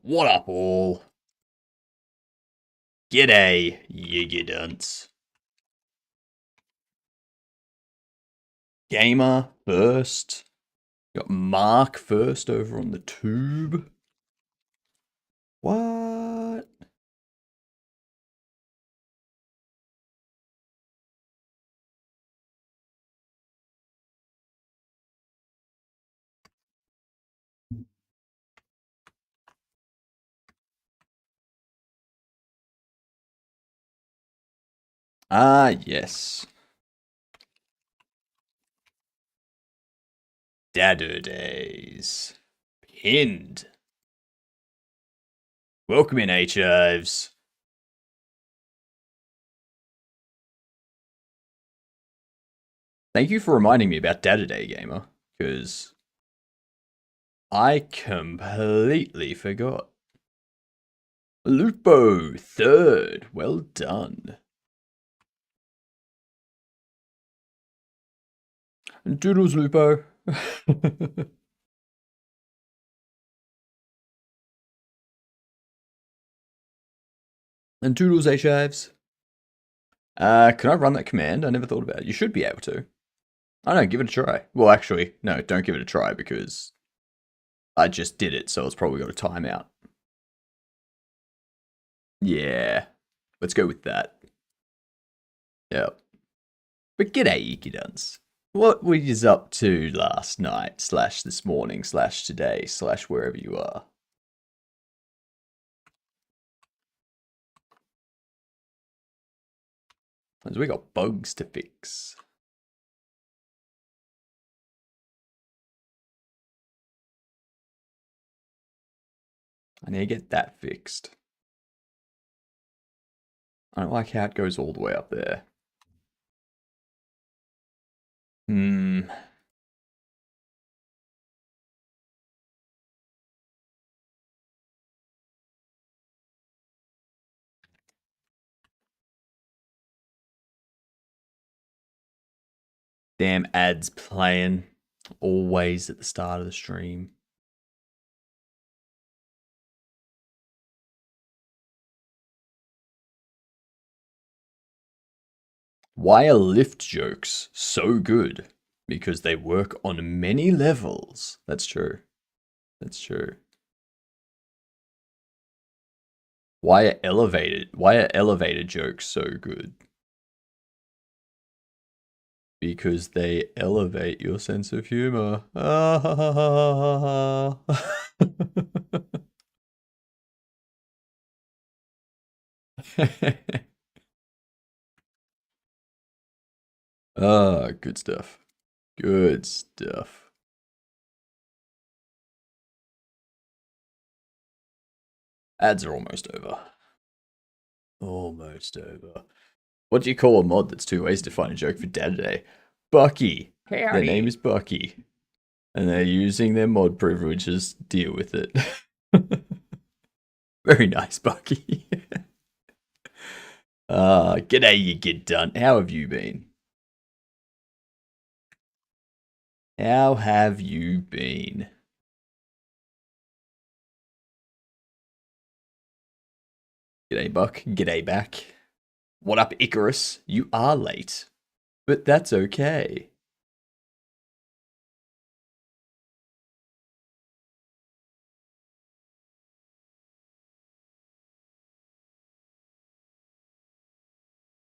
What up, all? G'day, you dunce. Gamer first. Got Mark first over on the tube. What? Ah, yes. Dadder Days. Pinned. Welcome in, H-Ives. Thank you for reminding me about Dadder Day, Gamer, because I completely forgot. Lupo, third. Well done. Doodles, Lupo. And Toodles, H-Ives. Can I run that command? I never thought about it. You should be able to. I don't know, give it a try. Well, actually, no, don't give it a try because I just did it, so it's probably got a timeout. Yeah, let's go with that. Yep. But g'day, Iki Duns. What were you up to last night, / this morning, / today, / wherever you are? Because we got bugs to fix. I need to get that fixed. I don't like how it goes all the way up there. Damn ads playing. Always at the start of the stream. Why are lift jokes so good? Because they work on many levels. That's true. That's true. Why are elevator jokes so good? Because they elevate your sense of humor. Ah, ah, good stuff. Good stuff. Ads are almost over. Almost over. What do you call a mod that's 2 ways to find a joke for Dad today? Bucky. Howdy. Their name is Bucky. And they're using their mod privileges to deal with it. Very nice, Bucky. G'day, you get done. How have you been? How have you been? G'day, Buck. G'day back. What up, Icarus? You are late. But that's okay.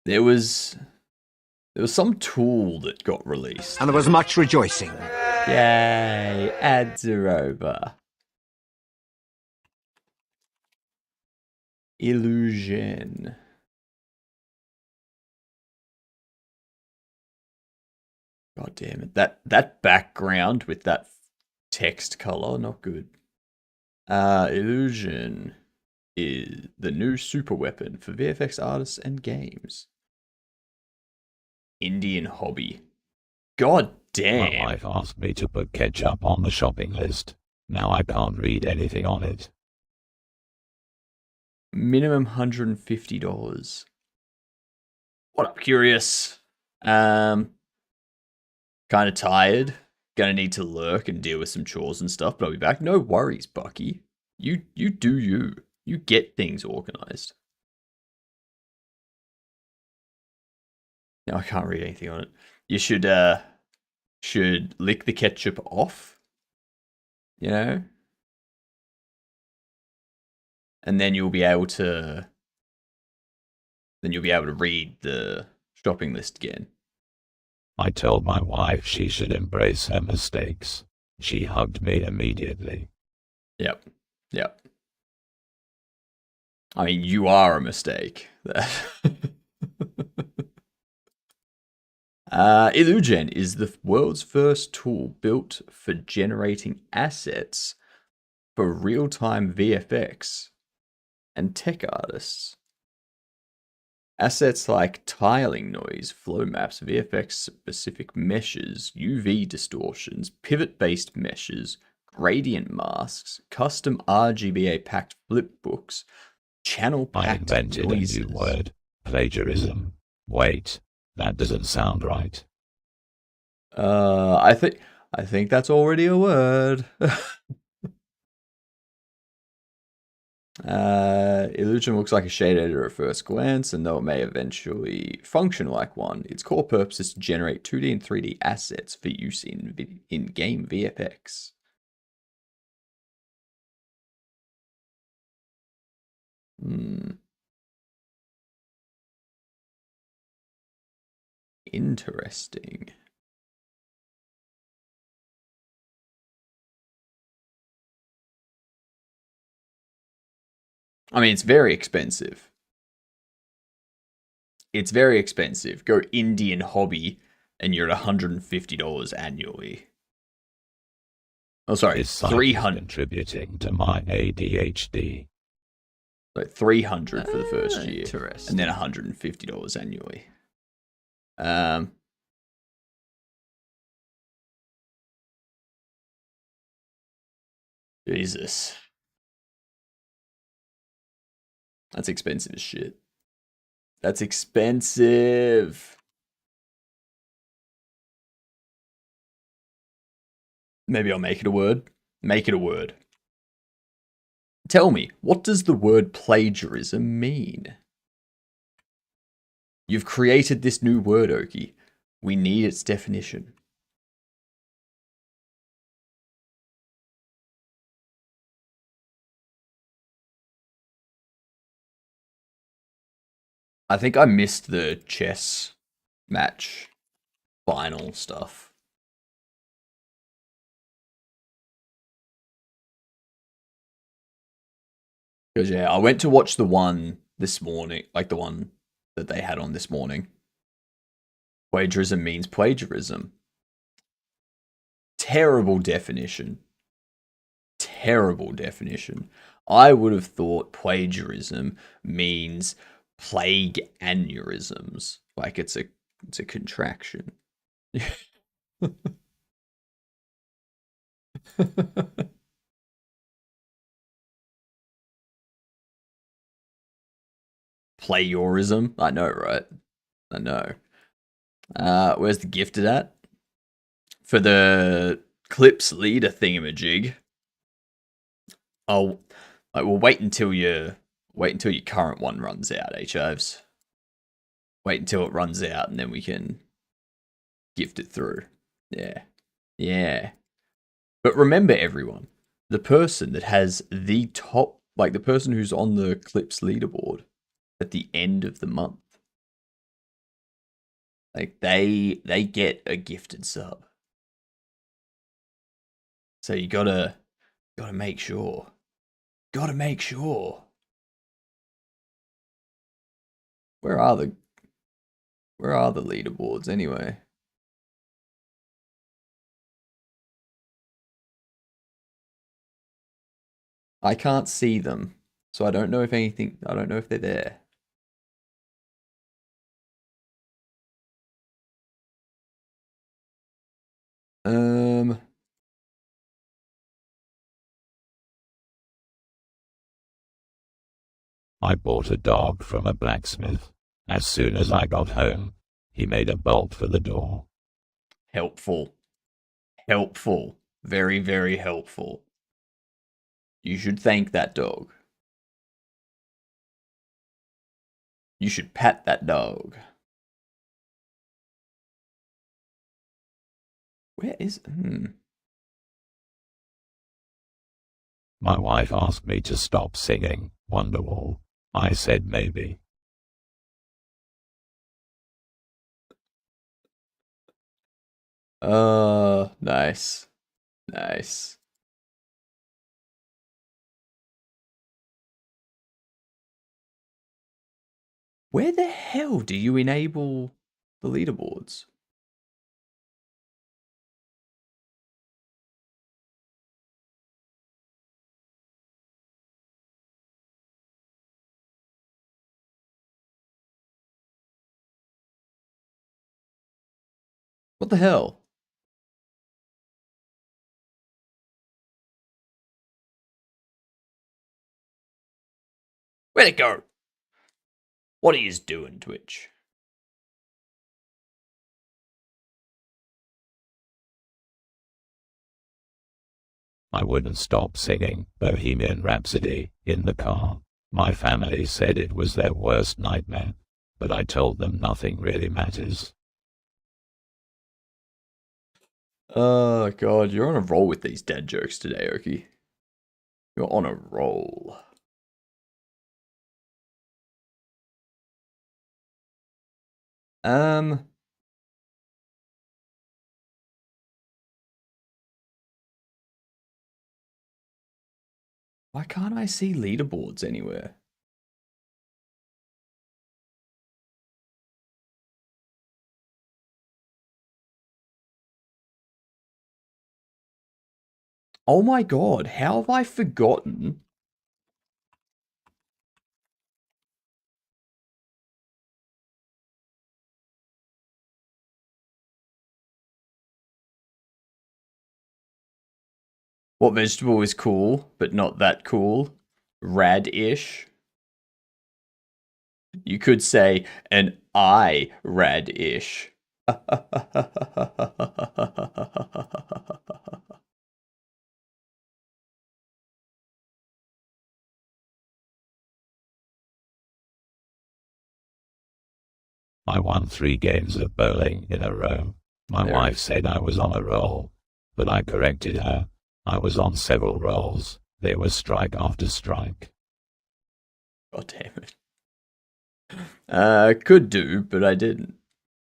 There was some tool that got released. And there was much rejoicing. Yay, ads are over. Illusion. God damn it. That background with that text color, not good. Illusion is the new super weapon for VFX artists and games. Indian hobby. God damn. My wife asked me to put ketchup on the shopping list. Now I can't read anything on it. Minimum $150. What up, Curious? Kind of tired. Gonna need to lurk and deal with some chores and stuff, but I'll be back. No worries, Bucky. You do you. You get things organized. No, I can't read anything on it. You should lick the ketchup off, you know? And then you'll be able to read the shopping list again. I told my wife she should embrace her mistakes. She hugged me immediately. Yep. I mean, you are a mistake. Illusion is the world's first tool built for generating assets for real-time VFX and tech artists. Assets like tiling noise, flow maps, VFX-specific meshes, UV distortions, pivot-based meshes, gradient masks, custom RGBA-packed flipbooks, channel-packed I invented noises. a new word, plagiarism. Wait, that doesn't sound right. I think that's already a word. Illusion looks like a shade editor at first glance, and though it may eventually function like one, its core purpose is to generate 2D and 3D assets for use in game VFX. Interesting. I mean, it's very expensive. It's very expensive. Go Indian hobby, and you're at $150 annually. Oh, sorry, This site is 300. contributing to my ADHD. So 300 for the first year, Interesting. and then $150 annually. Jesus. That's expensive as shit. That's expensive. Maybe I'll make it a word. Make it a word. Tell me, what does the word plagiarism mean? You've created this new word, Oki. We need its definition. I think I missed the chess match final stuff. Because, yeah, I went to watch the one this morning, like the one that they had on this morning. Plagiarism means plagiarism. Terrible definition. Terrible definition. I would have thought plagiarism means plague aneurysms. Like it's a contraction. Playorism. I know, right? I know. Where's the gifted at? For the clips leader thingamajig. We'll wait until your current one runs out, H-Ives. Wait until it runs out and then we can gift it through. Yeah. But remember, everyone, the person that has the top, like the person who's on the clips leaderboard at the end of the month, like they get a gifted sub. So you gotta make sure. Gotta make sure. Where are the leaderboards anyway? I can't see them, so I don't know if they're there. I bought a dog from a blacksmith. As soon as I got home, he made a bolt for the door. Helpful. Helpful. Very, very helpful. You should thank that dog. You should pat that dog. Where is... My wife asked me to stop singing Wonderwall. I said maybe. Nice. Nice. Where the hell do you enable the leaderboards? What the hell? Where'd it go? What are you doing, Twitch? I wouldn't stop singing Bohemian Rhapsody in the car. My family said it was their worst nightmare, but I told them nothing really matters. Oh god, you're on a roll with these dad jokes today, Oki. You're on a roll. Why can't I see leaderboards anywhere? Oh my god, how have I forgotten? What vegetable is cool, but not that cool? Radish. You could say an eye radish. I won 3 games of bowling in a row. My wife said I was on a roll, but I corrected her. I was on several rolls. There was strike after strike. God damn it. Could do, but I didn't.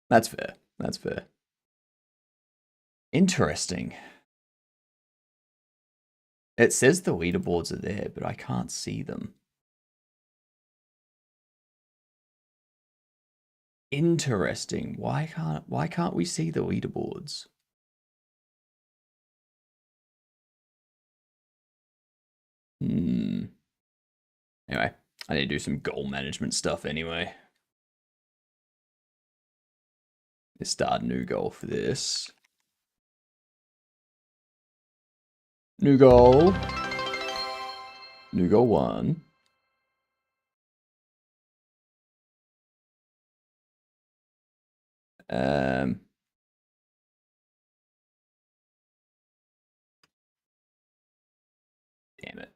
That's fair. That's fair. Interesting. It says the leaderboards are there, but I can't see them. Interesting. Why can't we see the leaderboards? Anyway, I need to do some goal management stuff anyway. Let's start a new goal for this. New goal. New goal 1. Damn it.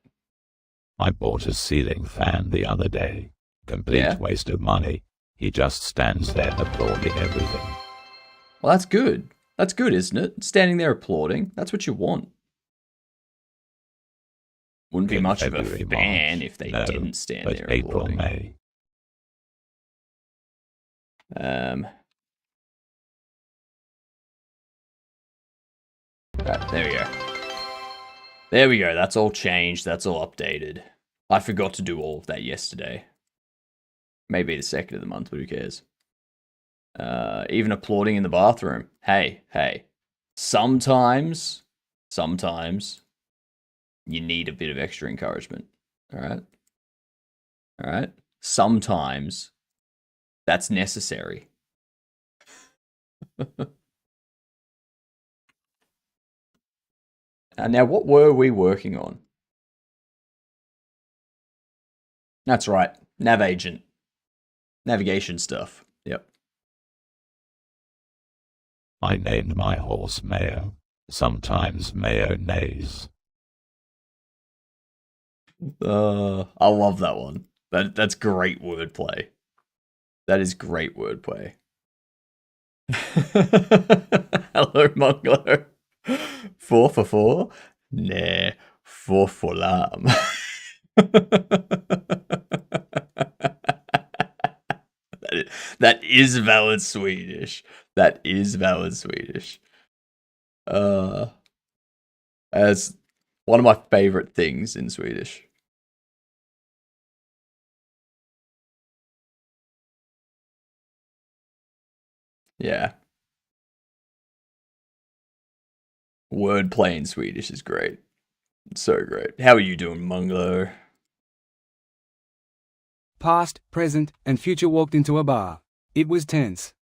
I bought a ceiling fan the other day. Complete waste of money. He just stands there applauding everything. Well, that's good. That's good, isn't it? Standing there applauding. That's what you want. Wouldn't be much of a fan if they didn't stand there April, applauding. May. Right, there we go. There we go. That's all changed. That's all updated. I forgot to do all of that yesterday. Maybe the second of the month, but who cares? Even applauding in the bathroom. Hey, hey. Sometimes you need a bit of extra encouragement. All right? All right? Sometimes that's necessary. Now, what were we working on? That's right. Nav agent. Navigation stuff. Yep. I named my horse Mayo. Sometimes Mayo neighs. I love that one. That's great wordplay. That is great wordplay. Hello, Monglo. 4 for 4? Nah, 4 for lamb. That is valid Swedish. That is valid Swedish. As one of my favorite things in Swedish. Yeah. Wordplay in Swedish is great. It's so great. How are you doing, Munglo? Past, present, and future walked into a bar. It was tense.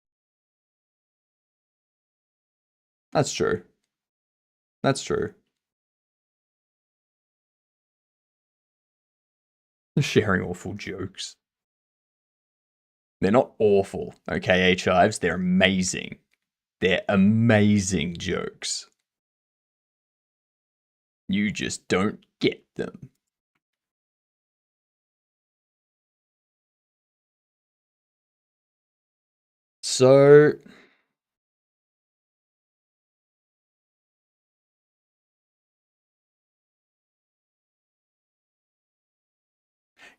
That's true. That's true. Sharing awful jokes. They're not awful, okay, H-Hives? They're amazing. They're amazing jokes. You just don't get them. So...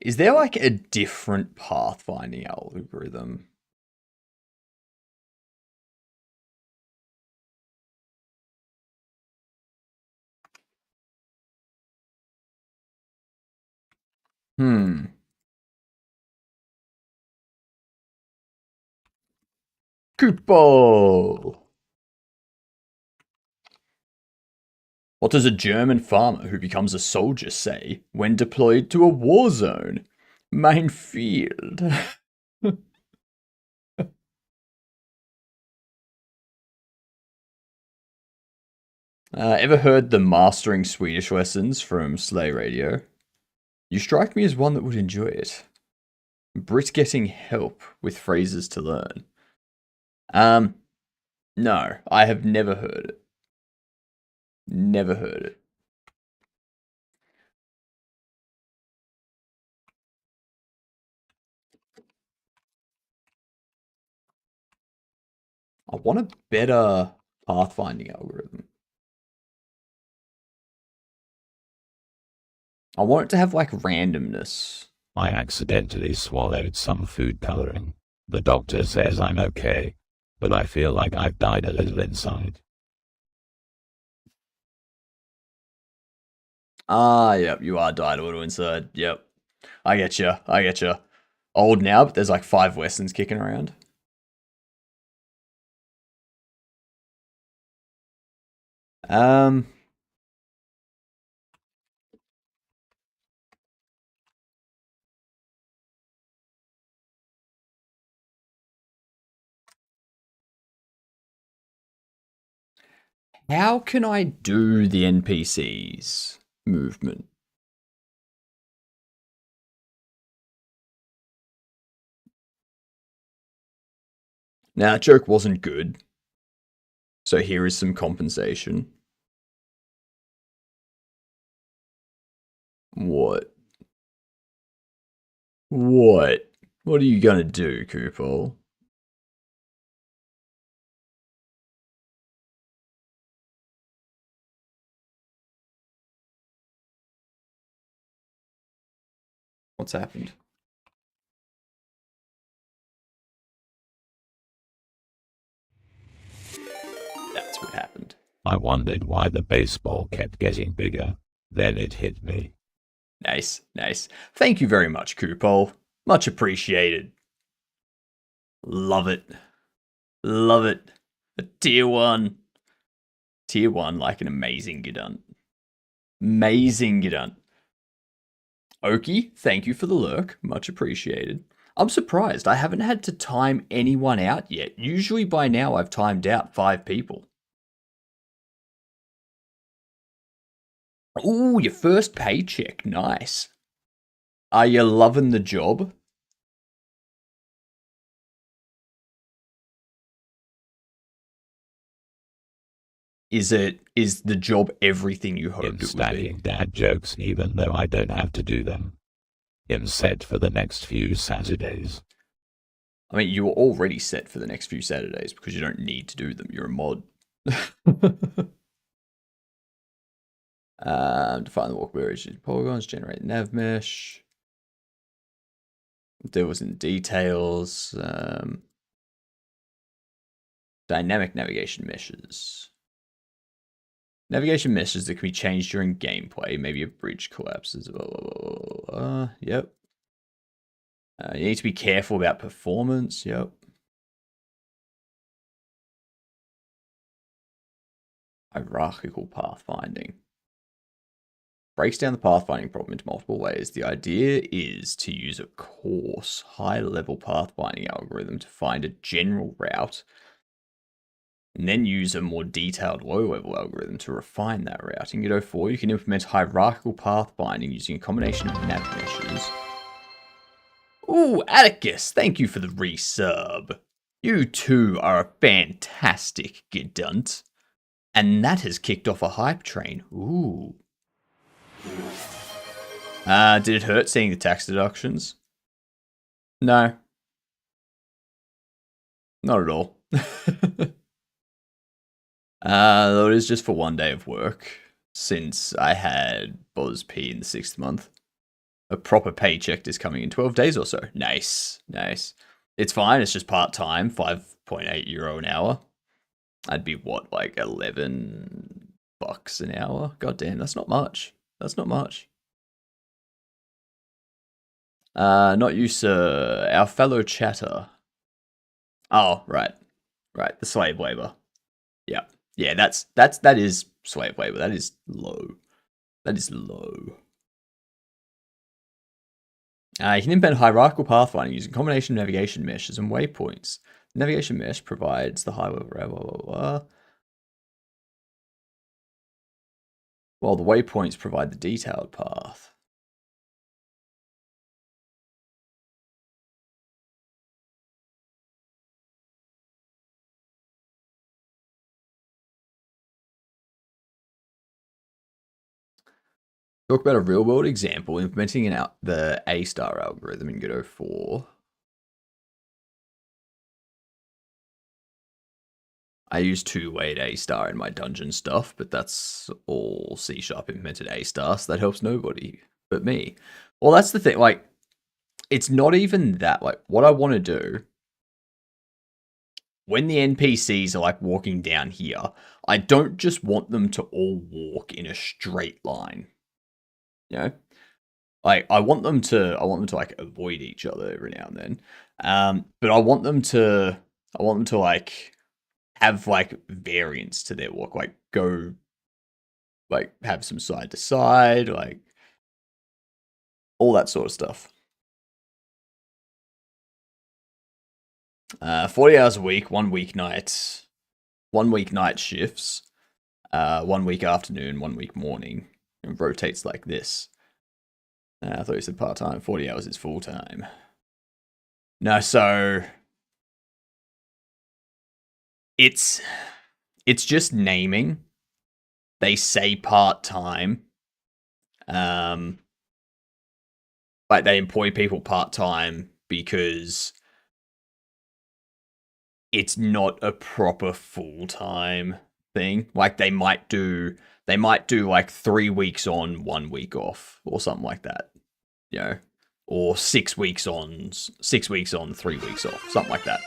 is there like a different pathfinding algorithm? Kupo! What does a German farmer who becomes a soldier say when deployed to a war zone? Mein field. Ever heard the mastering Swedish lessons from Slay Radio? You strike me as one that would enjoy it. Brit getting help with phrases to learn. No, I have never heard it. Never heard it. I want a better pathfinding algorithm. I want it to have like randomness. I accidentally swallowed some food coloring. The doctor says I'm okay, but I feel like I've died a little inside. Yep, you are died a little inside. Yep. I get you. I get you. Old now, but there's like 5 Westerns kicking around. How can I do the NPCs movement? Now, that joke wasn't good. So here is some compensation. What? What? What are you gonna do, Kupol? What's happened? That's what happened. I wondered why the baseball kept getting bigger. Then it hit me. Nice, nice. Thank you very much, Kupol. Much appreciated. Love it. Love it. A tier 1. Tier 1 like an amazing Gidant. Amazing Gidant. Oki, thank you for the lurk. Much appreciated. I'm surprised. I haven't had to time anyone out yet. Usually by now I've timed out 5 people. Ooh, your first paycheck. Nice. Are you loving the job? Is the job everything you hoped it would be? Studying dad jokes even though I don't have to do them. I'm set for the next few Saturdays. I mean, you were already set for the next few Saturdays because you don't need to do them. You're a mod. Define the walk variation polygons, generate nav mesh. There was in details. Dynamic navigation meshes. Navigation meshes that can be changed during gameplay. Maybe a bridge collapses. Blah, blah, blah, blah. Yep. You need to be careful about performance. Yep. Hierarchical pathfinding. Breaks down the pathfinding problem into multiple ways. The idea is to use a coarse, high-level pathfinding algorithm to find a general route, and then use a more detailed low-level algorithm to refine that route. In Godot 4, you can implement hierarchical pathfinding using a combination of nav meshes. Ooh, Atticus, thank you for the resub. You too are a fantastic Gidant. And that has kicked off a hype train. Ooh. Did it hurt seeing the tax deductions? No. Not at all. Though it is just for 1 day of work, since I had BOSP in the 6th month. A proper paycheck is coming in 12 days or so. Nice, nice. It's fine, it's just part-time, 5.8 euro an hour. I'd be, what, like $11 an hour? God damn, that's not much. That's not much. Not you, sir. Our fellow chatter. Oh, right. Right, the slave labor. Yeah. Yeah, that is slave labor. That is low. That is low. You can implement hierarchical pathfinding using combination of navigation meshes and waypoints. The navigation mesh provides the high level, blah, blah, blah, blah, while the waypoints provide the detailed path. Talk about a real world example implementing the A-star algorithm in Godot 4. I use two-weight A-star in my dungeon stuff, but that's all C# implemented A-star, so that helps nobody but me. Well, that's the thing, like, it's not even that, like, what I want to do, when the NPCs are, like, walking down here, I don't just want them to all walk in a straight line. You know? Like, I want them to like avoid each other every now and then. But I want them to like have like variance to their walk, like go like have some side to side, like all that sort of stuff. 40 hours a week, 1 week night, 1 week night shifts, 1 week afternoon, 1 week morning. It rotates like this. I thought you said part-time. 40 hours is full-time. No, so it's just naming. They say part-time. Like they employ people part-time because it's not a proper full-time thing. Like they might do like 3 weeks on, 1 week off, or something like that. You know, or 6 weeks on, 3 weeks off, something like that.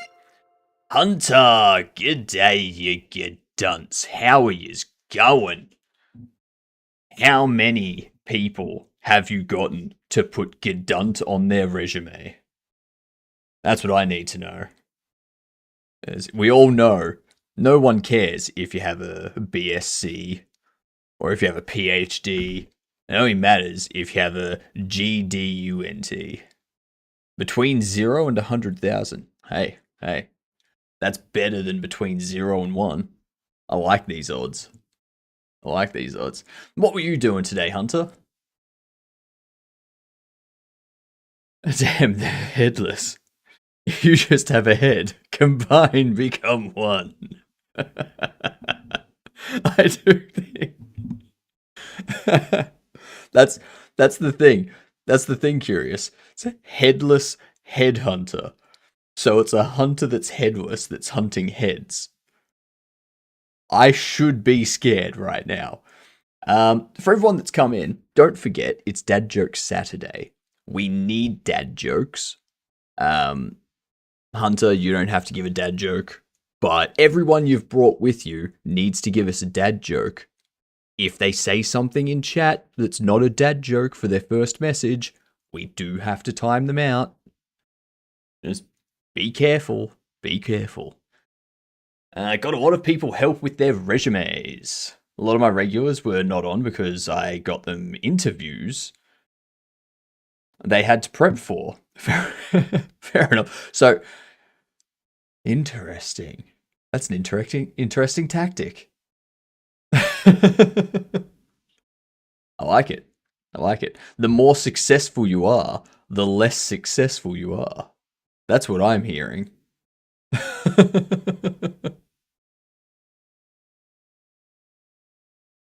Hunter, good day, you good dunce. How are yous going? How many people have you gotten to put Gedunt on their resume? That's what I need to know. As we all know, no one cares if you have a BSc or if you have a PhD. It only matters if you have a GDUNT. Between 0 and 100,000. Hey, that's better than between 0 and 1. I like these odds. What were you doing today, Hunter? Damn, they're headless. You just have a head. Combine, become one. I do think that's the thing. That's the thing, Curious. It's a headless headhunter. So it's a hunter that's headless that's hunting heads. I should be scared right now. For everyone that's come in, don't forget it's Dad Joke Saturday. We need dad jokes. Hunter, you don't have to give a dad joke, but everyone you've brought with you needs to give us a dad joke. If they say something in chat that's not a dad joke for their first message, we do have to time them out. Just be careful. Be careful. I got a lot of people help with their resumes. A lot of my regulars were not on because I got them interviews they had to prep for. Fair enough. So, interesting. That's an interesting tactic. I like it. The more successful you are, the less successful you are. That's what I'm hearing.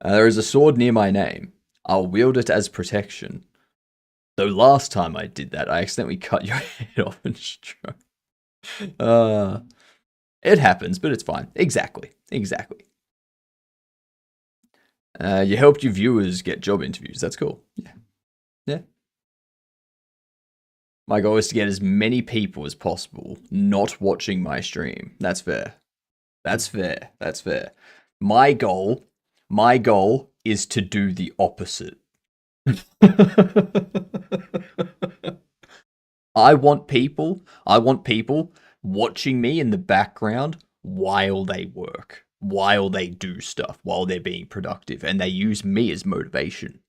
There is a sword near my name. I'll wield it as protection. Though last time I did that, I accidentally cut your head off and struck. It happens, but it's fine. Exactly. You helped your viewers get job interviews. That's cool. Yeah. My goal is to get as many people as possible not watching my stream. That's fair. My goal is to do the opposite. I want people watching me in the background while they work, while they do stuff, while they're being productive, and they use me as motivation.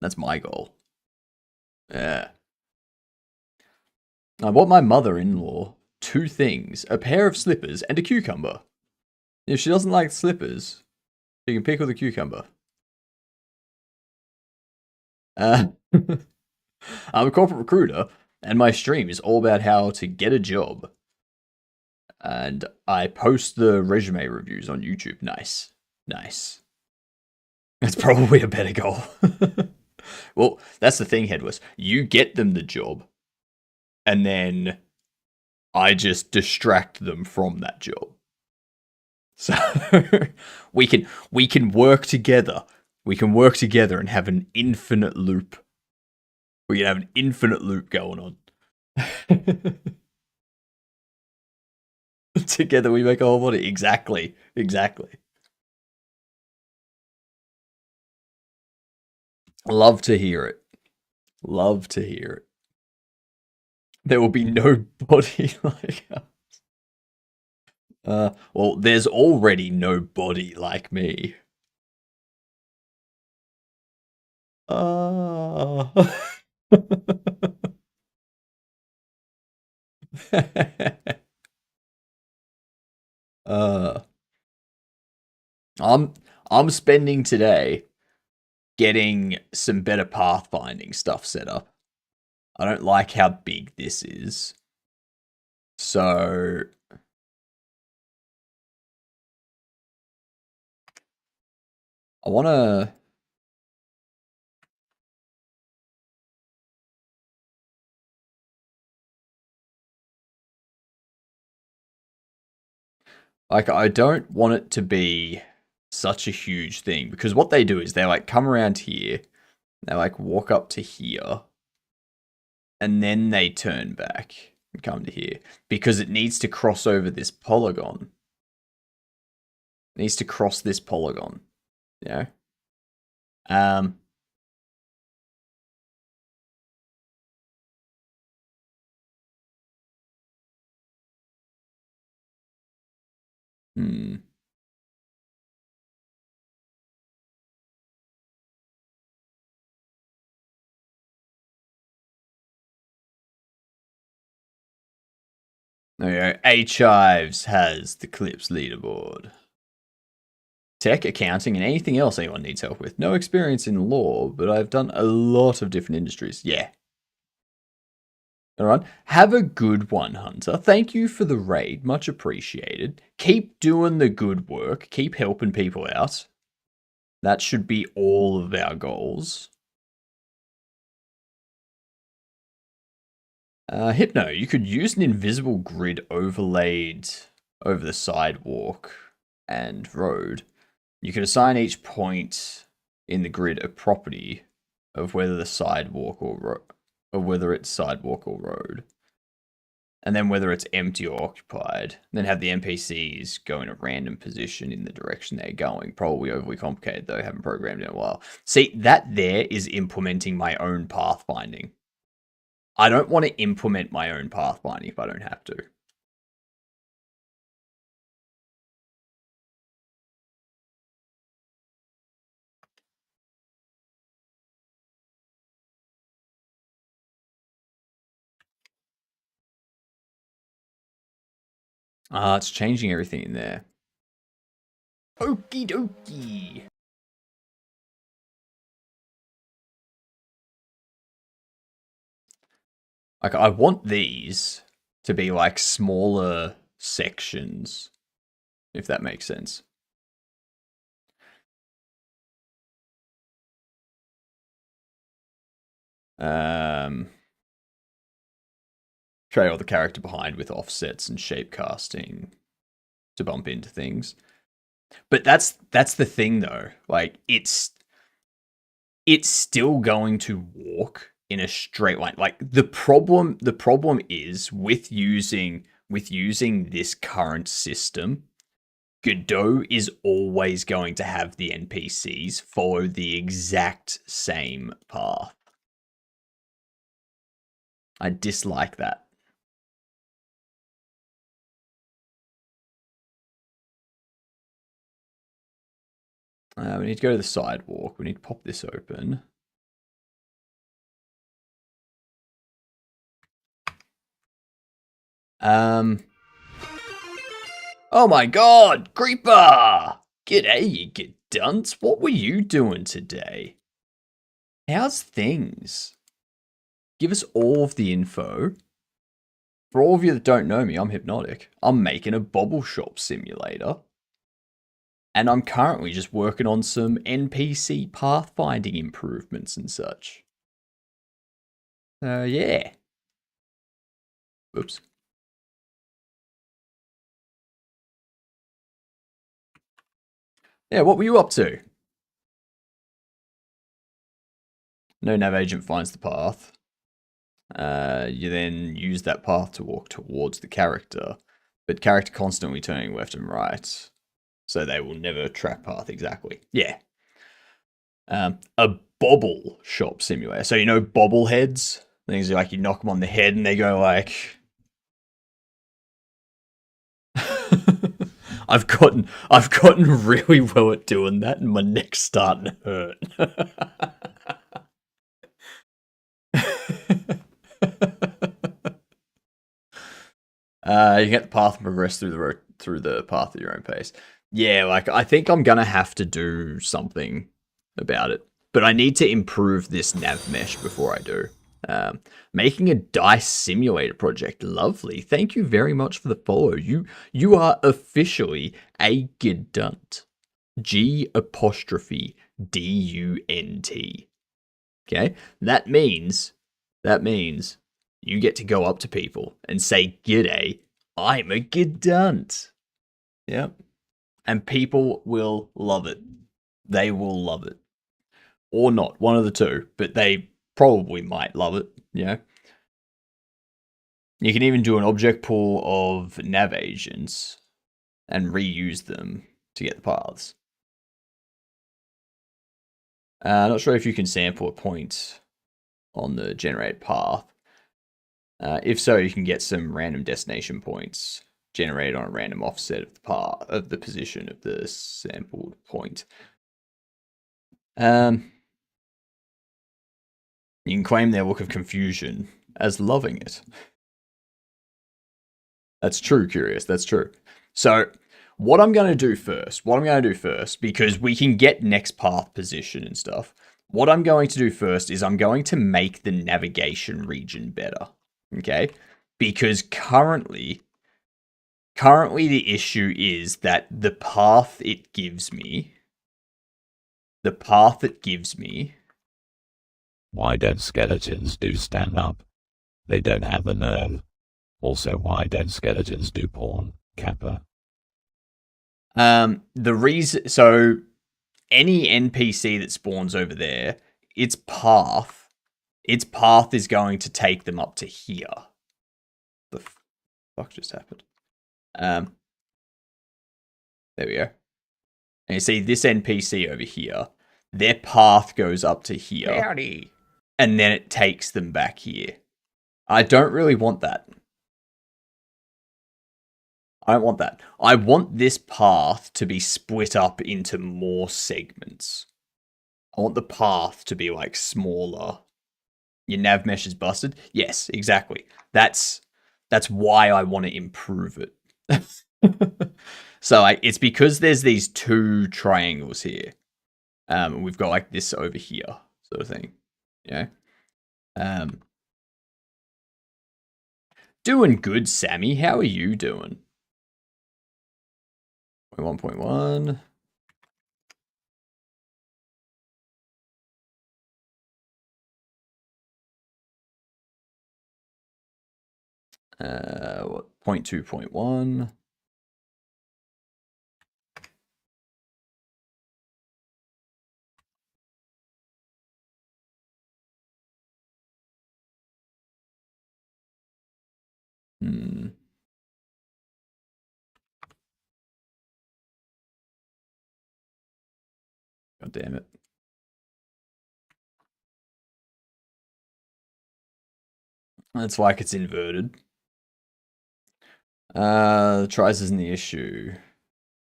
That's my goal. Yeah. I bought my mother-in-law 2 things, a pair of slippers and a cucumber. If she doesn't like slippers, she can pickle the cucumber. I'm a corporate recruiter, and my stream is all about how to get a job. And I post the resume reviews on YouTube. Nice. That's probably a better goal. Well, that's the thing, Headless. You get them the job, and then I just distract them from that job. So we can work together. We can work together and have an infinite loop. We can have an infinite loop going on. Together we make a whole body. Exactly. Love to hear it. There will be no body like us. Well, there's already no body like me. uh, I'm spending today getting some better pathfinding stuff set up. I don't like how big this is. So I want to like I don't want it to be such a huge thing because what they do is they like come around here, they like walk up to here, and then they turn back and come to here because it needs to cross over this polygon. It needs to cross this polygon, you know? Hmm. There you go. Chives has the Clips leaderboard. Tech, accounting, and anything else anyone needs help with. No experience in law, but I've done a lot of different industries. Yeah. All right. Have a good one, Hunter. Thank you for the raid. Much appreciated. Keep doing the good work. Keep helping people out. That should be all of our goals. Hypno, you could use an invisible grid overlaid over the sidewalk and road. You could assign each point in the grid a property of whether the sidewalk or whether it's sidewalk or road, and then whether it's empty or occupied. Then have the NPCs go in a random position in the direction they're going. Probably overly complicated though. Haven't programmed in a while. See, that there is implementing my own pathfinding. I don't want to implement my own pathfinding if I don't have to. It's changing everything in there. Okie dokie. Like, I want these to be like smaller sections, if that makes sense. Try all the character behind with offsets and shape casting to bump into things. But that's the thing though. Like it's still going to walk in a straight line. Like the problem is with using this current system, Godot is always going to have the NPCs follow the exact same path. I dislike that. We need to go to the sidewalk. We need to pop this open. Oh my god, Creeper! G'day, you good dunce. What were you doing today? How's things? Give us all of the info. For all of you that don't know me, I'm HypnotiK. I'm making a Bobble Shop Simulator. And I'm currently just working on some NPC pathfinding improvements and such. Yeah. Oops. Yeah, what were you up to? No nav agent finds the path. You then use that path to walk towards the character, but character constantly turning left and right, so they will never track path exactly. Yeah. A Bobble Shop Simulator. So you know bobbleheads? Things like you knock them on the head and they go like... I've gotten really well at doing that, and my neck's starting to hurt. You get the path and progress through the path at your own pace. Yeah, like I think I'm gonna have to do something about it, but I need to improve this nav mesh before I do. Making a dice simulator project, lovely. Thank you very much for the follow. You are officially a Gedunt. G''DUNT. Okay, that means you get to go up to people and say, "G'day, I'm a Gedunt." Yep, and people will love it. They will love it, or not. One of the two, but they probably might love it. Yeah. You can even do an object pool of nav agents and reuse them to get the paths. Not sure if you can sample a point on the generated path. If so, you can get some random destination points generated on a random offset of the part of the position of the sampled point. You can claim their look of confusion as loving it. That's true, Curious. That's true. So, what I'm going to do first, because we can get next path position and stuff, what I'm going to do first is I'm going to make the navigation region better. Okay? Because currently the issue is that the path it gives me, Why don't skeletons do stand up? They don't have a nerve. Also, why don't skeletons do porn? Kappa. The reason, so any NPC that spawns over there, its path is going to take them up to here. The fuck just happened? There we go. And you see this NPC over here, their path goes up to here. Howdy. And then it takes them back here. I don't really want that. I don't want that. I want this path to be split up into more segments. I want the path to be like smaller. Your nav mesh is busted? Yes, exactly. That's why I want to improve it. So it's because there's these two triangles here. We've got like this over here sort of thing. You know? Doing good, Sammy. How are you doing? 1.1. What? 0.2.1. God damn it. That's like it's inverted. The tries isn't the issue.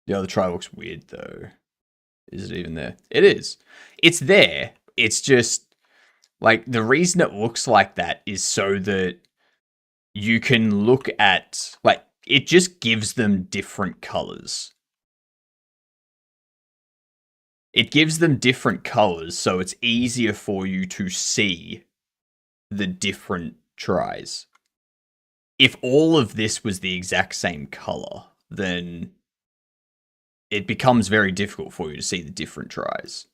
The other try looks weird though. Is it even there? It is. It's there. It's just like the reason it looks like that is so that you can look at like it just gives them different colors. It gives them different colors, so it's easier for you to see the different tries. If all of this was the exact same color, then it becomes very difficult for you to see the different tries.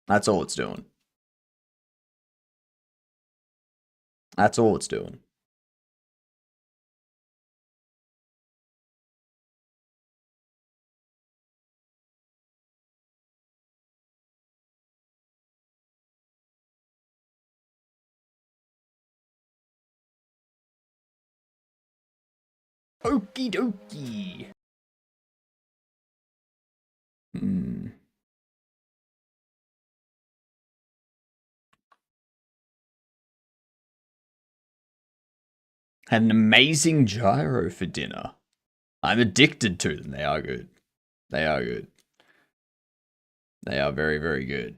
That's all it's doing. That's all it's doing. Okie dokie. Had an amazing gyro for dinner. I'm addicted to them. They are good. They are good. They are very, very good.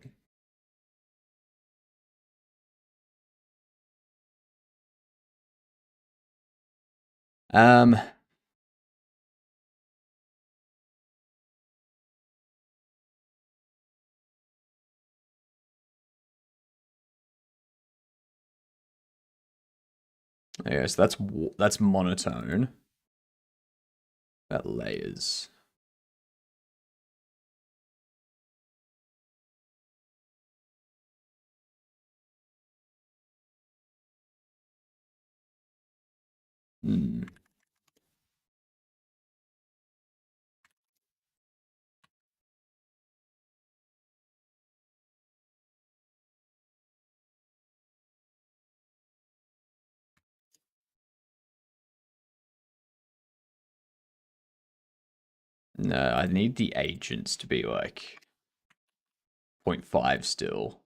Yeah, so that's monotone. That layers. No, I need the agents to be like 0.5 still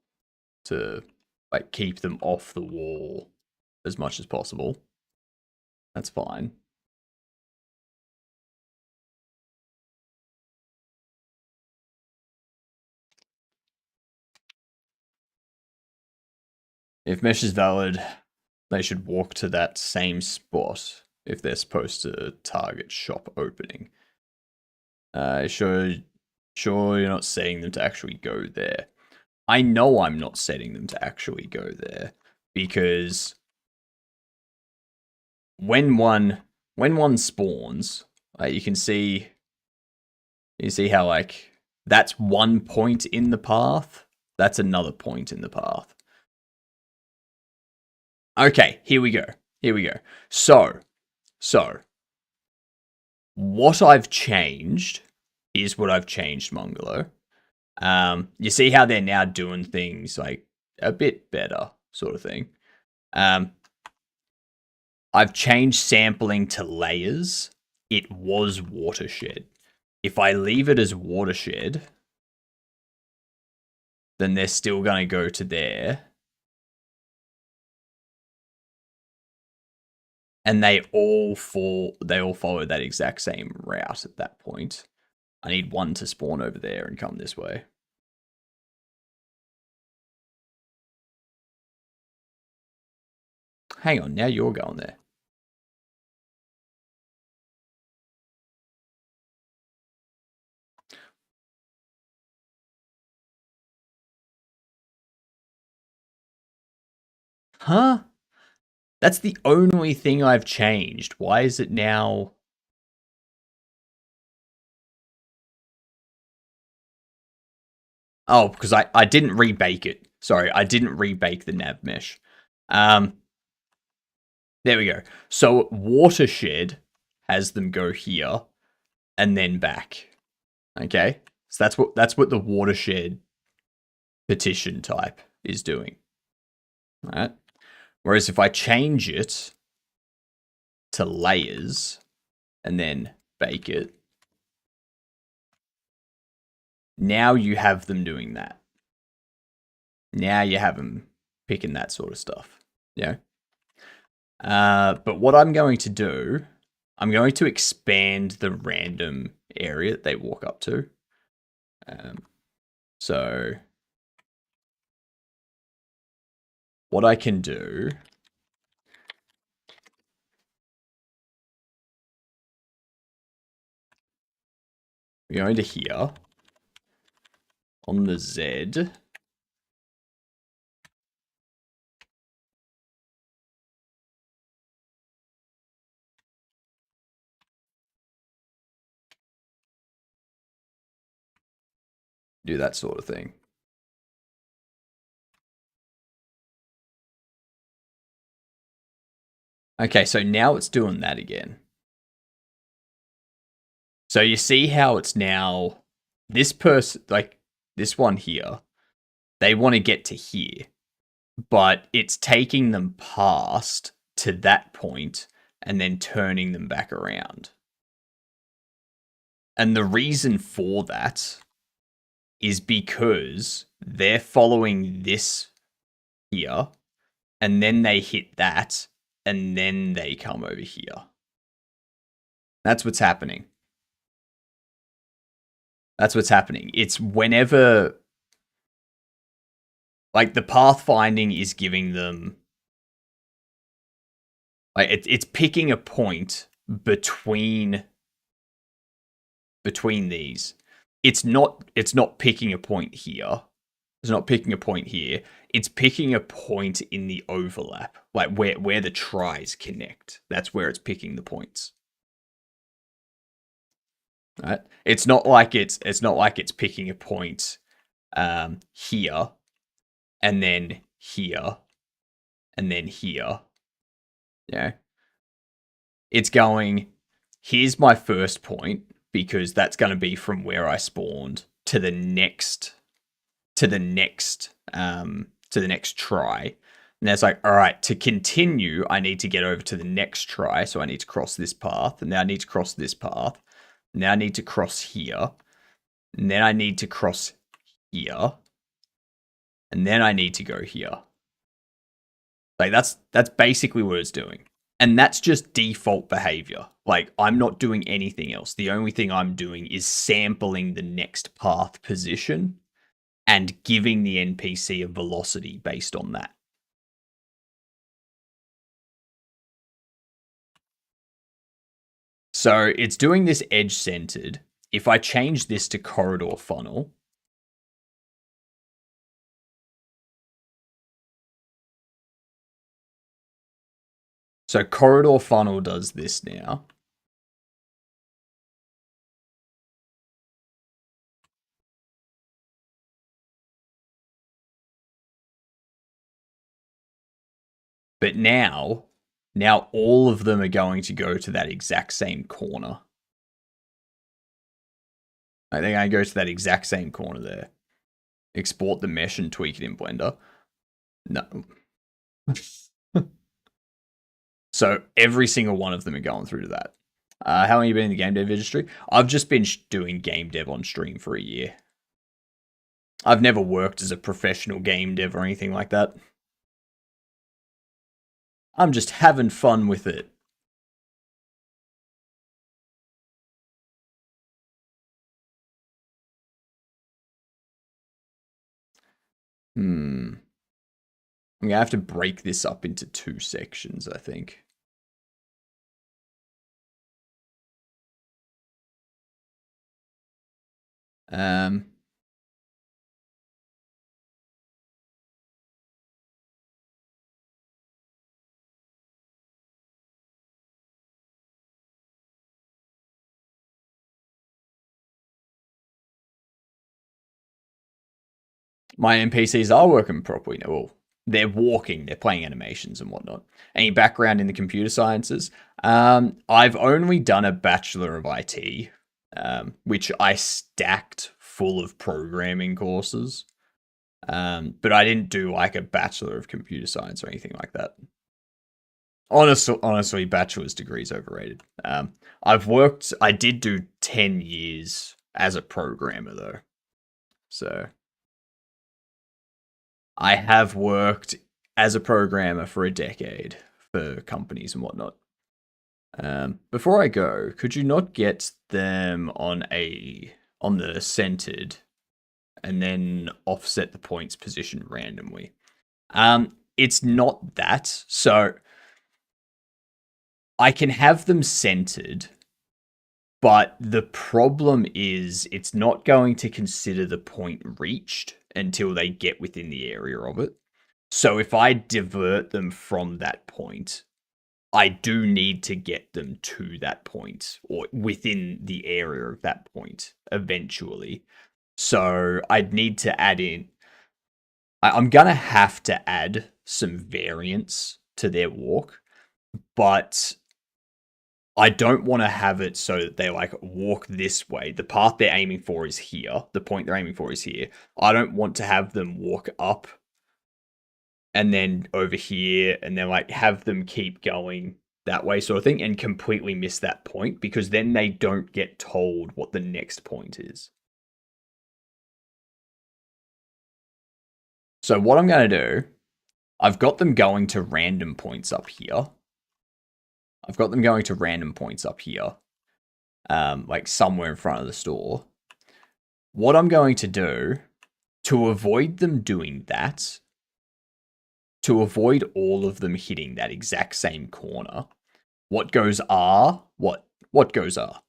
to like keep them off the wall as much as possible. That's fine. If mesh is valid, they should walk to that same spot if they're supposed to target shop opening. Sure you're not setting them to actually go there. I know I'm not setting them to actually go there because when one spawns, you can see how like that's one point in the path, that's another point in the path. Okay, here we go. So what I've changed is what I've changed, Mongolo. You see how they're now doing things like a bit better, sort of thing. I've changed sampling to layers. It was watershed. If I leave it as watershed, then they're still going to go to there. And they all follow that exact same route at that point. I need one to spawn over there and come this way. Hang on, now you're going there. Huh? That's the only thing I've changed. Why is it now? Oh, because I didn't rebake it. Sorry, I didn't rebake the nav mesh. There we go. So watershed has them go here and then back. Okay? So that's what the watershed petition type is doing. All right? Whereas if I change it to layers and then bake it, now you have them doing that. Now you have them picking that sort of stuff. Yeah. But what I'm going to do, I'm going to expand the random area that they walk up to. So what I can do, we're going to here on the Z. Do that sort of thing. Okay, so now it's doing that again. So you see how it's now, this person, like this one here, they want to get to here, but it's taking them past to that point and then turning them back around. And the reason for that is because they're following this here, and then they hit that, and then they come over here. That's what's happening. That's what's happening. It's whenever, like, the pathfinding is giving them, like, it's picking a point between these. It's not picking a point here. It's not picking a point here. It's picking a point in the overlap, like where the tries connect. That's where it's picking the points. Right? It's not like it's picking a point here and then here and then here. Yeah. It's going, here's my first point because that's going to be from where I spawned to the next try. And that's like, all right, to continue, I need to get over to the next try. So I need to cross this path, and then I need to cross this path. Now I need to cross here. And then I need to cross here. And then I need to go here. Like that's basically what it's doing. And that's just default behavior. Like, I'm not doing anything else. The only thing I'm doing is sampling the next path position and giving the NPC a velocity based on that. So it's doing this edge centered. If I change this to corridor funnel, so corridor funnel does this now. But now all of them are going to go to that exact same corner. I think I go to that exact same corner there. Export the mesh and tweak it in Blender. No. So every single one of them are going through to that. How long have you been in the game dev industry? I've just been doing game dev on stream for a year. I've never worked as a professional game dev or anything like that. I'm just having fun with it. I'm going to have to break this up into 2 sections, I think. My NPCs are working properly now. Well, they're walking, they're playing animations and whatnot. Any background in the computer sciences? I've only done a Bachelor of IT, which I stacked full of programming courses. But I didn't do like a Bachelor of Computer Science or anything like that. Honestly, bachelor's degree is overrated. I did do 10 years as a programmer though. So I have worked as a programmer for a decade for companies and whatnot. Before I go, could you not get them on the centered and then offset the points position randomly? It's not that. So I can have them centered, but the problem is it's not going to consider the point reached until they get within the area of it. So if I divert them from that point, I do need to get them to that point or within the area of that point eventually. So I'd need to add in. I'm going to have to add some variance to their walk, but I don't want to have it so that they like walk this way. The path they're aiming for is here. The point they're aiming for is here. I don't want to have them walk up and then over here and then like have them keep going that way sort of thing and completely miss that point because then they don't get told what the next point is. So what I'm going to do, I've got them going to random points up here. Like somewhere in front of the store. What I'm going to do to avoid them doing that, to avoid all of them hitting that exact same corner, what goes R? What goes R?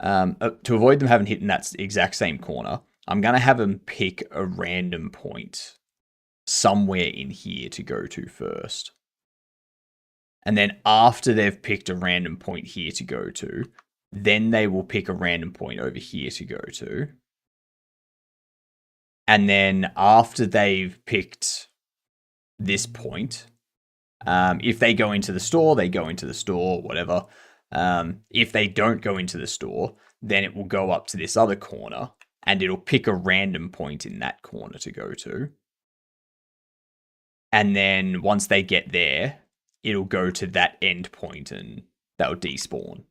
To avoid them having hit that exact same corner, I'm going to have them pick a random point somewhere in here to go to first. And then after they've picked a random point here to go to, then they will pick a random point over here to go to. And then after they've picked this point, if they go into the store, they go into the store, whatever. If they don't go into the store, then it will go up to this other corner and it'll pick a random point in that corner to go to. And then once they get there, it'll go to that end point and that'll despawn.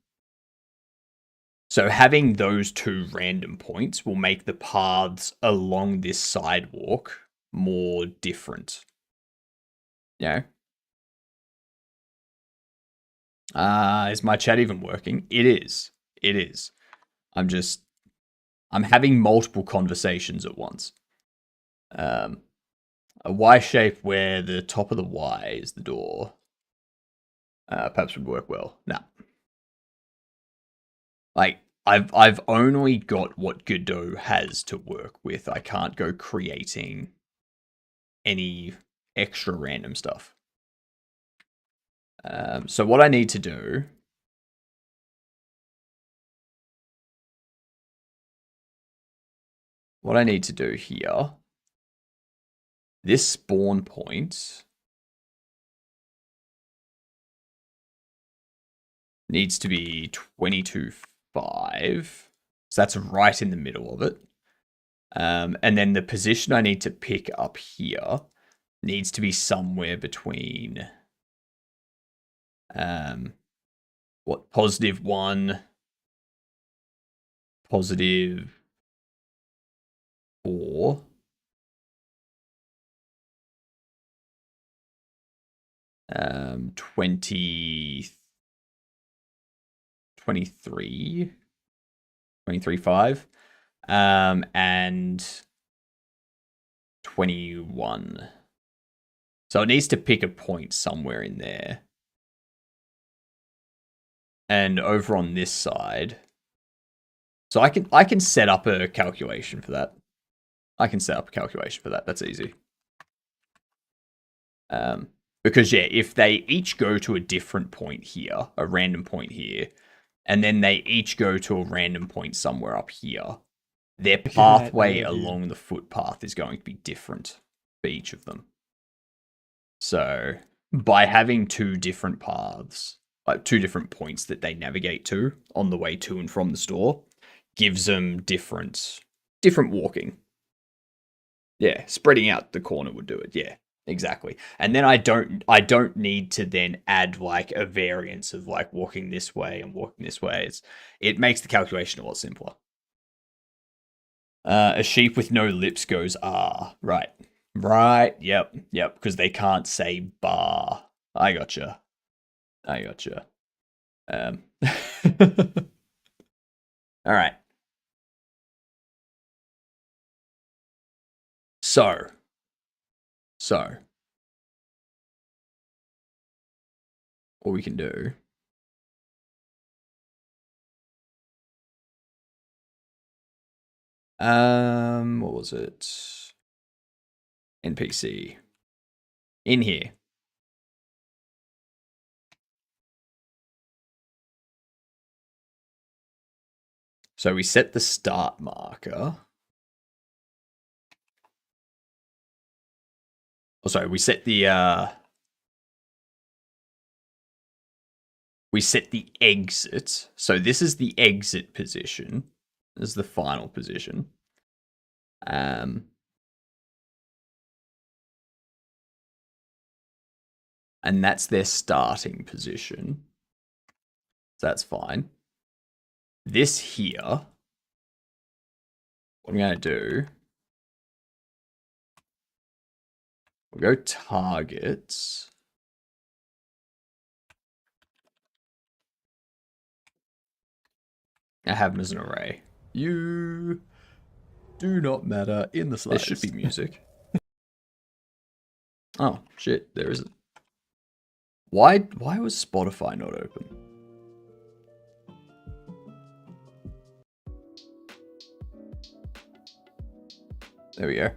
So having those 2 random points will make the paths along this sidewalk more different. Yeah. Is my chat even working? It is. I'm having multiple conversations at once. A Y shape where the top of the Y is the door. Perhaps would work well. No. Like, I've only got what Godot has to work with. I can't go creating any extra random stuff. So what I need to do... What I need to do here... This spawn point... needs to be 22.5. So that's right in the middle of it. And then the position I need to pick up here needs to be somewhere between what, +1, +4, um, 20, 23, 23.5, and 21. So it needs to pick a point somewhere in there. And over on this side, so I can set up a calculation for that. That's easy. Because yeah, if they each go to a different point here, a random point here, and then they each go to a random point somewhere up here, their pathway along the footpath is going to be different for each of them. So by having two different paths, like two different points that they navigate to on the way to and from the store, gives them different walking. Yeah, spreading out the corner would do it. Yeah, exactly. And then I don't need to then add like a variance of like walking this way and walking this way. It makes the calculation a lot simpler. A sheep with no lips goes ah. Right. Yep. Because they can't say bar. I gotcha. All right. So what we can do what was it? NPC in here. So we set the start marker. Oh, sorry, we set the exit. So this is the exit position. This is the final position. And that's their starting position. So that's fine. This here, what I'm going to do, we'll go targets. I have them as an array. You do not matter in the slightest. There should be music. Oh, shit, there isn't. Why was Spotify not open? There we go.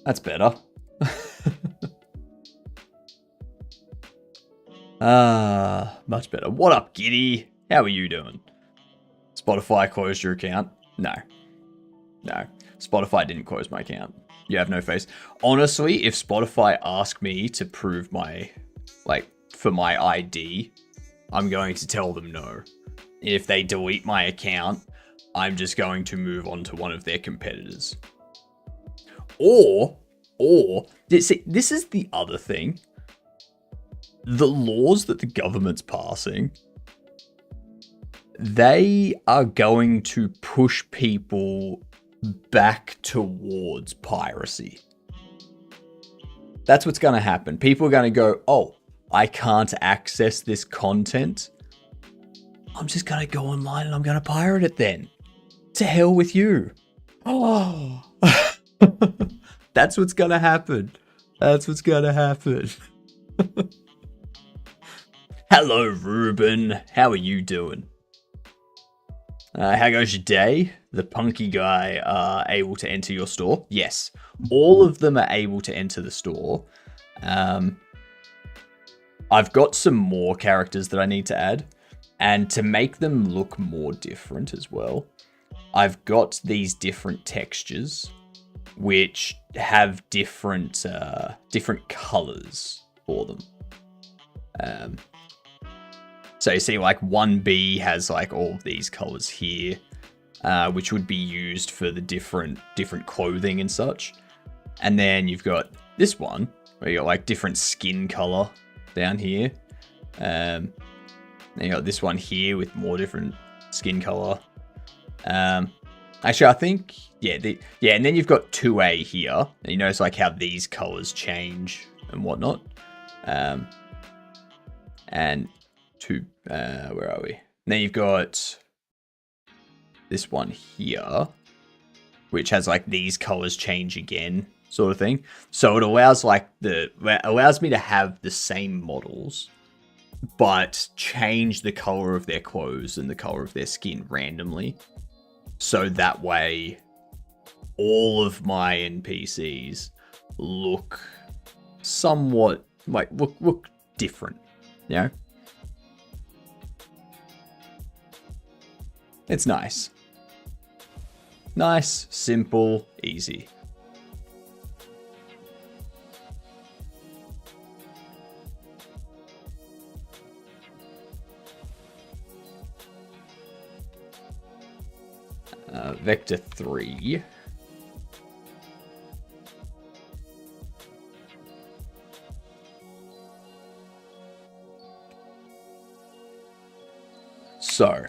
That's better. Much better. What up, Giddy? How are you doing? Spotify closed your account? No. Spotify didn't close my account. You have no face. Honestly, if Spotify asked me to prove my, for my ID, I'm going to tell them no. If they delete my account, I'm just going to move on to one of their competitors. Or, see, this is the other thing. The laws that the government's passing, they are going to push people back towards piracy. That's what's going to happen. People are going to go, oh, I can't access this content. I'm just going to go online and I'm going to pirate it then. To hell with you. Oh. That's what's going to happen. Hello, Ruben. How are you doing? How goes your day? The punky guy able to enter your store? Yes. All of them are able to enter the store. I've got some more characters that I need to add. And to make them look more different as well, I've got these different textures which have different colors for them. So you see, like 1B has like all of these colors here, which would be used for the different clothing and such. And then you've got this one where you got like different skin color down here. Then you got this one here with more different skin color. Actually, I think and then you've got 2A here. And you notice like how these colors change and whatnot. And where are we? And then you've got this one here, which has like these colors change again, sort of thing. So it allows me to have the same models, but change the color of their clothes and the color of their skin randomly. So that way, all of my NPCs look somewhat like look different, you know? It's nice. Nice, simple, easy. Vector 3. So.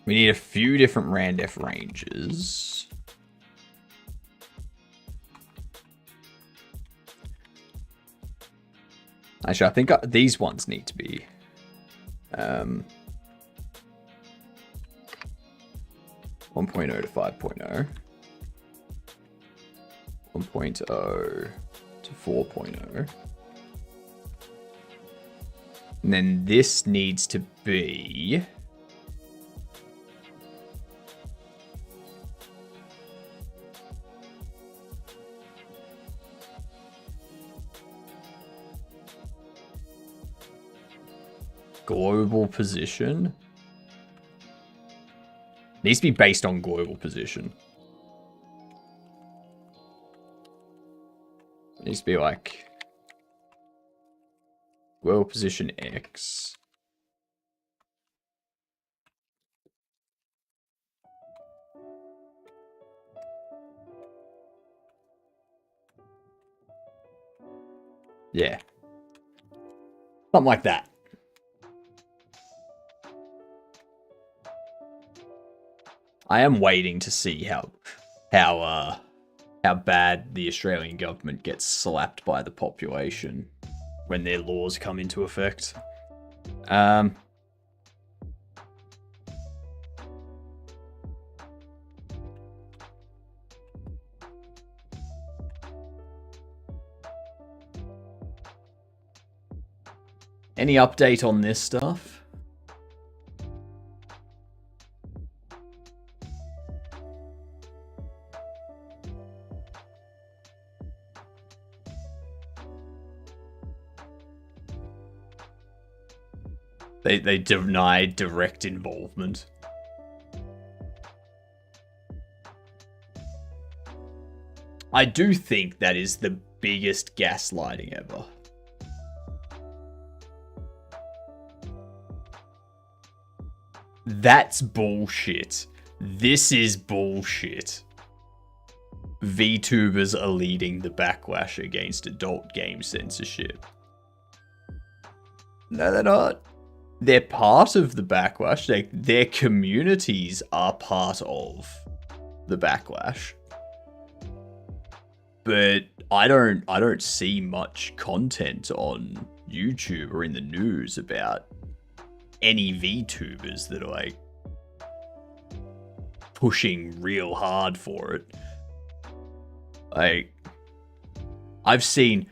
We need a few different Randef ranges. Actually, I think these ones need to be 1.0 to 5.0. 1.0 to 4.0. And then this needs to be global position. Needs to be based on global position. It needs to be like global position X. Yeah. Something like that. I am waiting to see how bad the Australian government gets slapped by the population when their laws come into effect. Any update on this stuff? They denied direct involvement. I do think that is the biggest gaslighting ever. That's bullshit. This is bullshit. VTubers are leading the backlash against adult game censorship. No, they're not. They're part of the backlash. Their communities are part of the backlash. But I don't see much content on YouTube or in the news about any VTubers that are like pushing real hard for it. Like, I've seen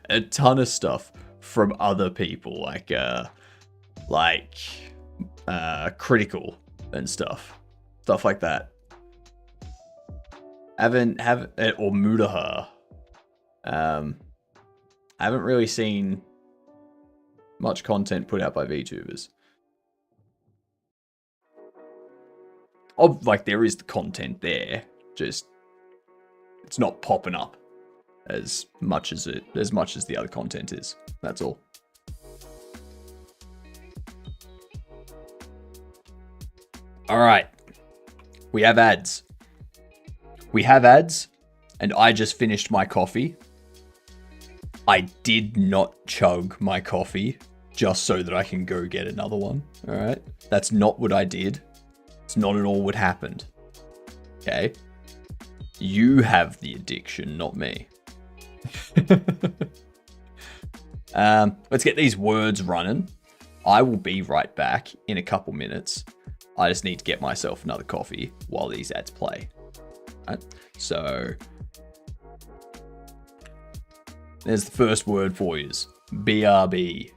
a ton of stuff from other people, like Critical and stuff like that. Or Mudaha. I haven't really seen much content put out by VTubers. Like, there is the content there, just it's not popping up as much as the other content is. That's all. All right, we have ads. And I just finished my coffee. I did not chug my coffee just so that I can go get another one. All right, that's not what I did. It's not at all what happened. Okay, you have the addiction, not me. Let's get these words running. I will be right back in a couple minutes. I just need to get myself another coffee while these ads play. Right? So there's the first word for you. BRB.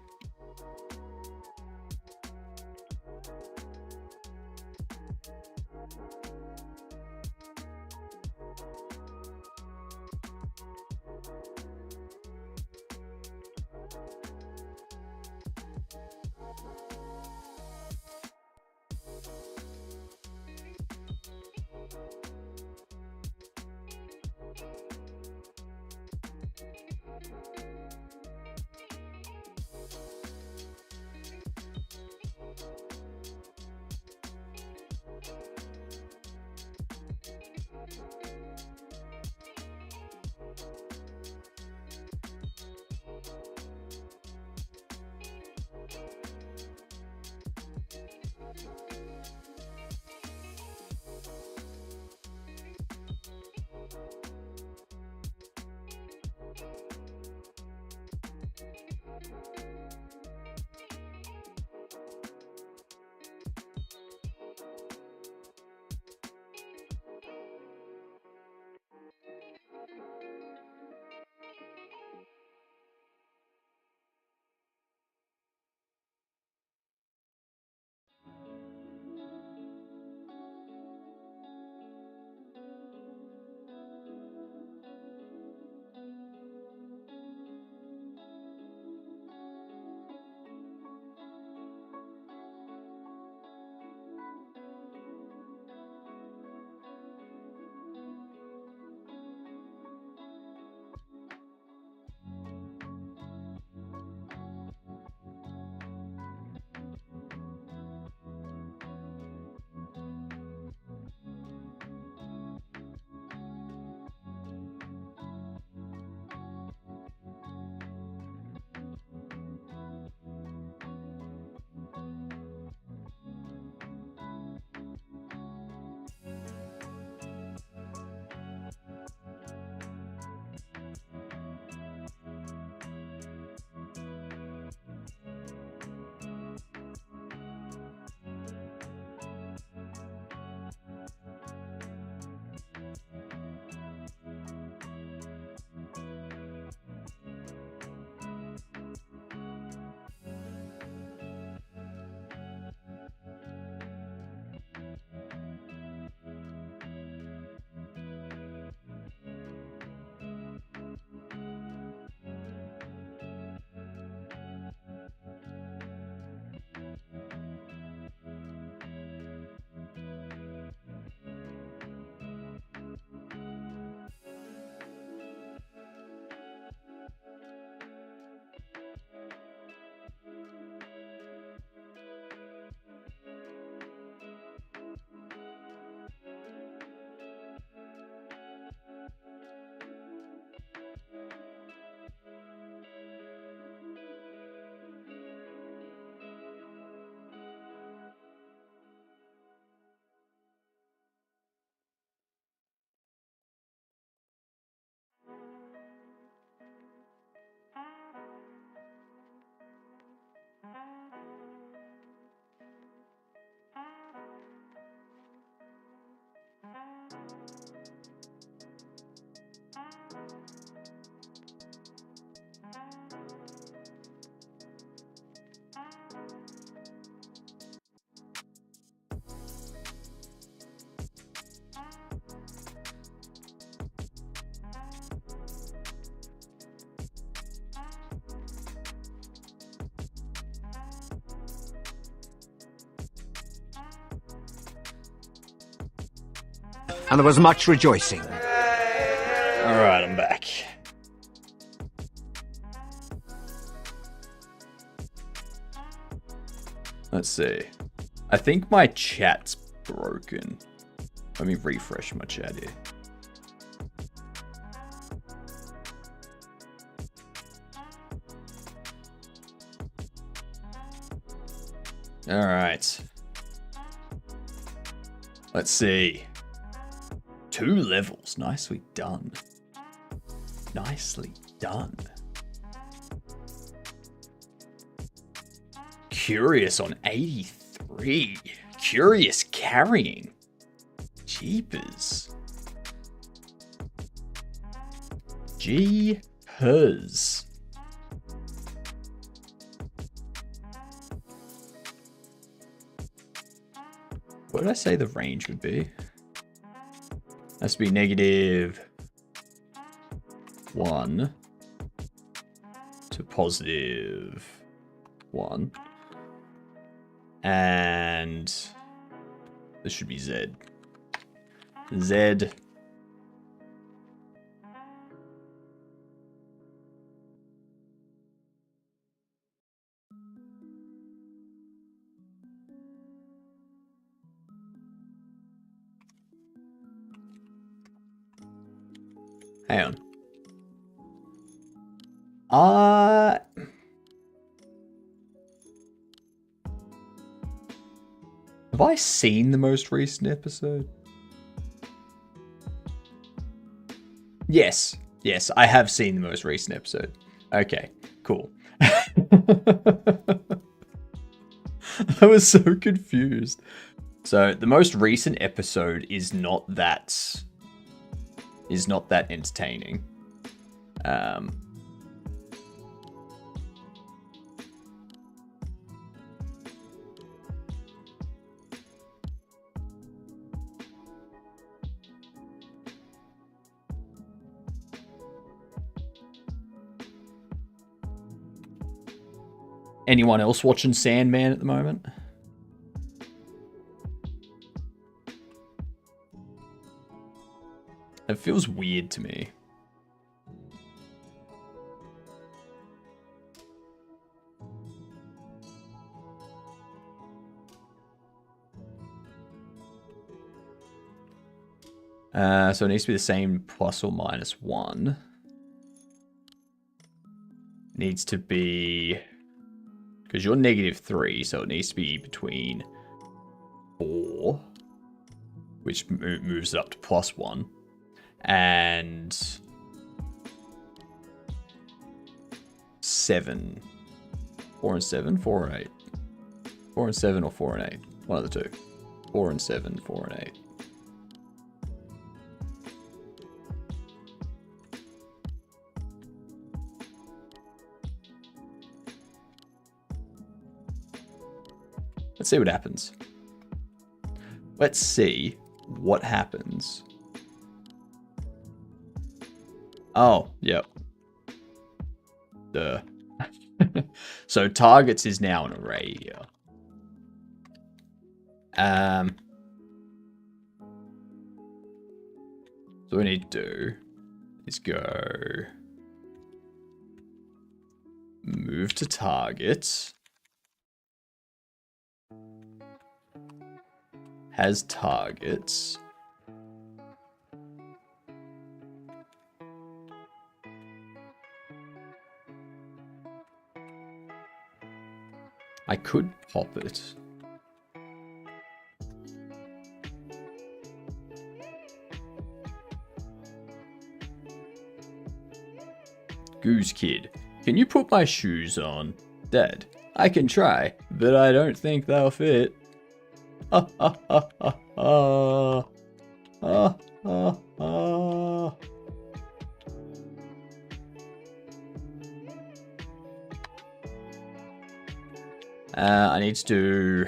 and there was much rejoicing. Alright, I'm back. Let's see. I think my chat's broken. Let me refresh my chat here. Alright. Let's see. 2 levels. Nicely done. Nicely done. Curious on 83. Curious carrying. Jeepers. Jeepers. What did I say the range would be? Has to be -1 to +1. And this should be Z. Z. Hang on. Have I seen the most recent episode? Yes. Yes, I have seen the most recent episode. Okay, cool. I was so confused. So, the most recent episode is not that entertaining. Anyone else watching Sandman at the moment? It feels weird to me. So it needs to be the same ±1. Needs to be... Because you're -3, so it needs to be between 4, which moves it up to +1, and 7. 4 and 7, 4 and 8. 4 and 7 or 4 and 8. One of the two. 4 and 7, 4 and 8. Let's see what happens. Let's see what happens. Oh, yep. Duh. So targets is now an array here. So what we need to do is go move to targets. Has targets. I could pop it. Goose Kid, can you put my shoes on? Dad, I can try, but I don't think they'll fit. I need to do...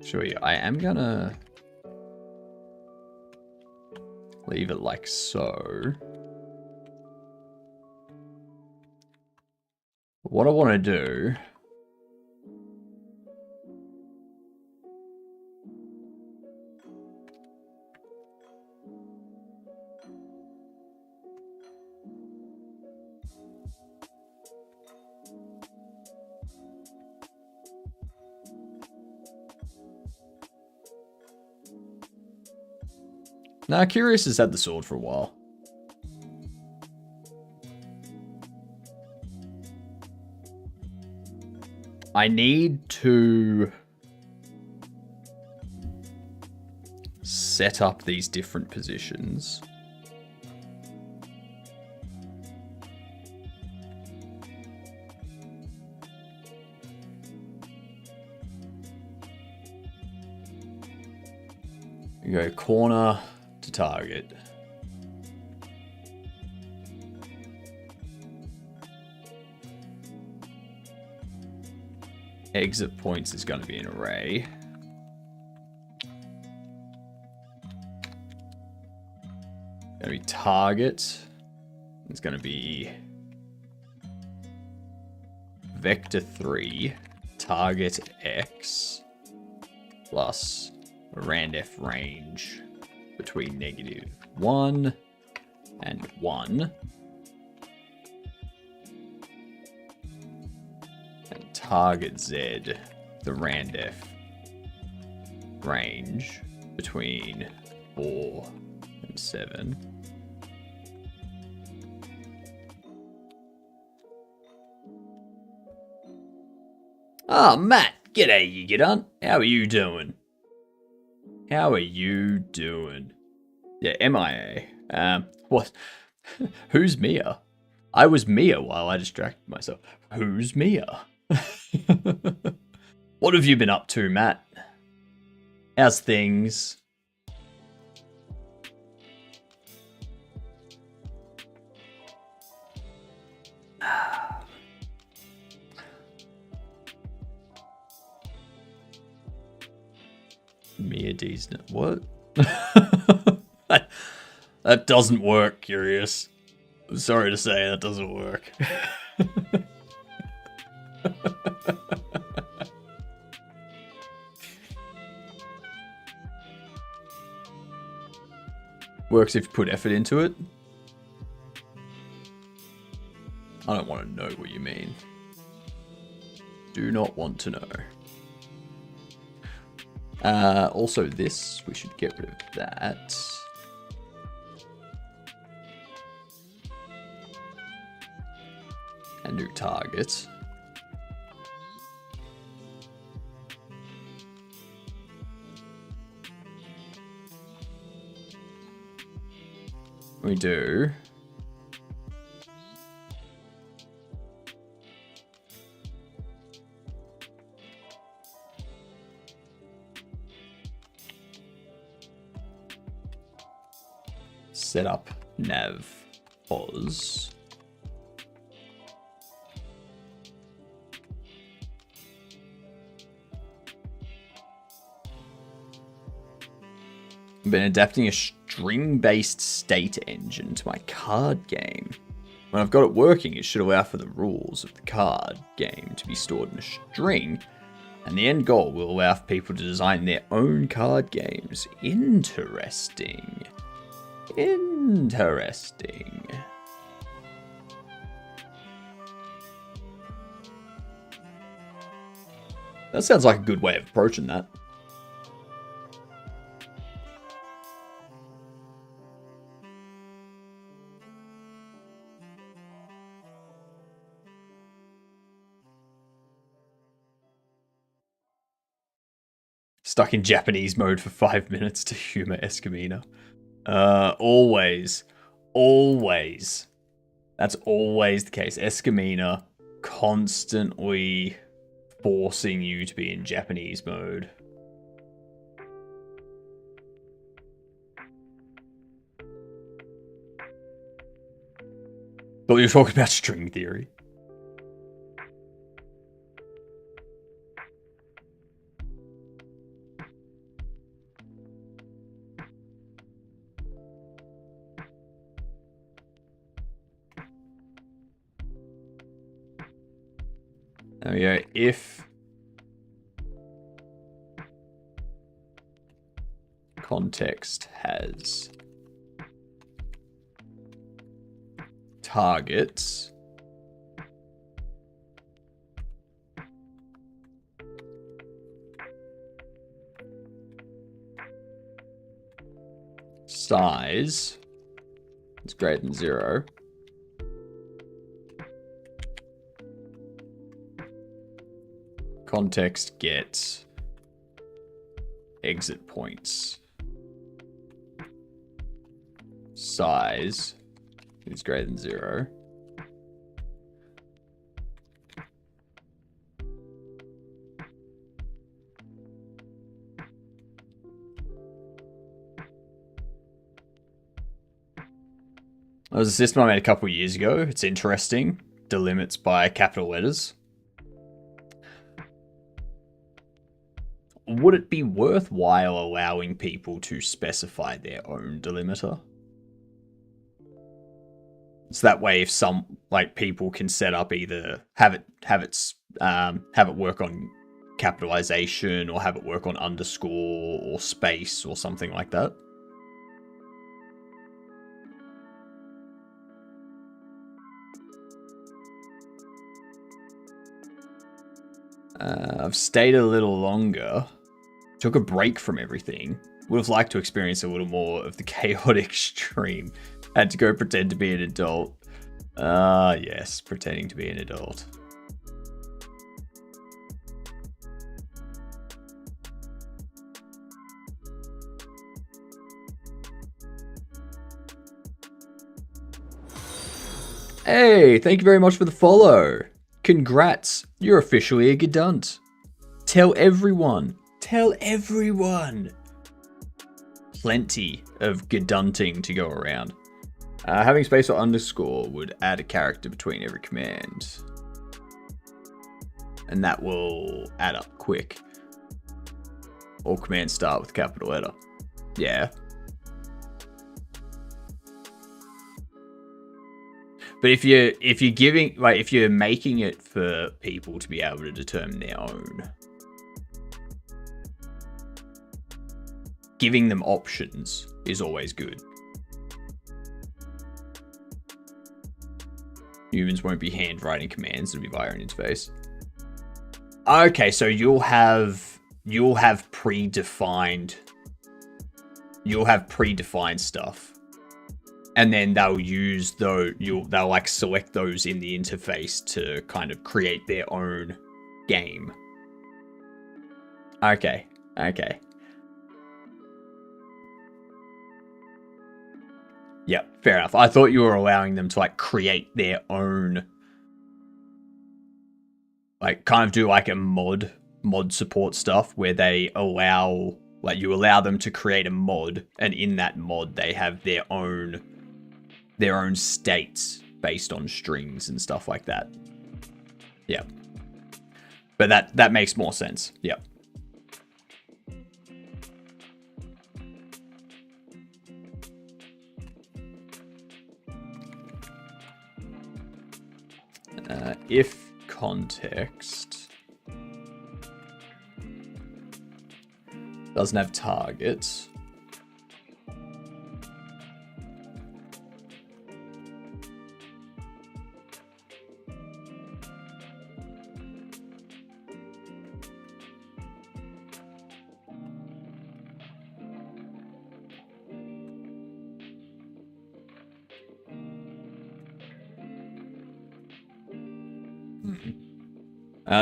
Actually, I am gonna leave it like so. What I want to do... Nah, Curious has had the sword for a while. I need to set up these different positions. You go corner to target. Exit points is going to be an array. Going to be target. It's going to be vector 3 target x plus randf range between -1 and 1. And target z, the randf range between 4 and 7. Ah, Matt, g'day you get on. How are you doing? How are you doing? Yeah, MIA. What? Who's Mia? I was Mia while I distracted myself. Who's Mia? What have you been up to, Matt? How's things? Mia D's... What? That doesn't work, Curious. I'm sorry to say, that doesn't work. Works if you put effort into it. I don't want to know what you mean. Do not want to know. Also this, we should get rid of that. And do target. We do. Set up nav pos. I've been adapting a string-based state engine to my card game. When I've got it working, it should allow for the rules of the card game to be stored in a string, and the end goal will allow for people to design their own card games. Interesting. Interesting. That sounds like a good way of approaching that. Stuck in Japanese mode for 5 minutes to humor Escamina. Always. Always. That's always the case. Escamina constantly forcing you to be in Japanese mode. But we were talking about string theory. There we go. If context has targets, size is greater than 0, context gets exit points. Size is greater than 0. That was a system I made a couple of years ago. It's interesting. Delimits by capital letters. Would it be worthwhile allowing people to specify their own delimiter? So that way, if some people can set up either have it work on capitalization or have it work on underscore or space or something like that. I've stayed a little longer. Took a break from everything. Would have liked to experience a little more of the chaotic stream. Had to go pretend to be an adult. Yes, pretending to be an adult. Hey, thank you very much for the follow. Congrats, you're officially a Gedunt. Tell everyone. Tell everyone. Plenty of Gedunting to go around. Having space or underscore would add a character between every command. And that will add up quick. All commands start with a capital letter. Yeah. But if you're making it for people to be able to determine their own, giving them options is always good. Humans won't be handwriting commands, it'll be via an interface. Okay, so you'll have predefined stuff. And then they'll select those in the interface to kind of create their own game. Okay. Yeah, fair enough. I thought you were allowing them to create their own, kind of do a mod support stuff where they allow, you allow them to create a mod, and in that mod they have their own states based on strings and stuff like that. Yeah. But that makes more sense. Yeah. If context doesn't have targets,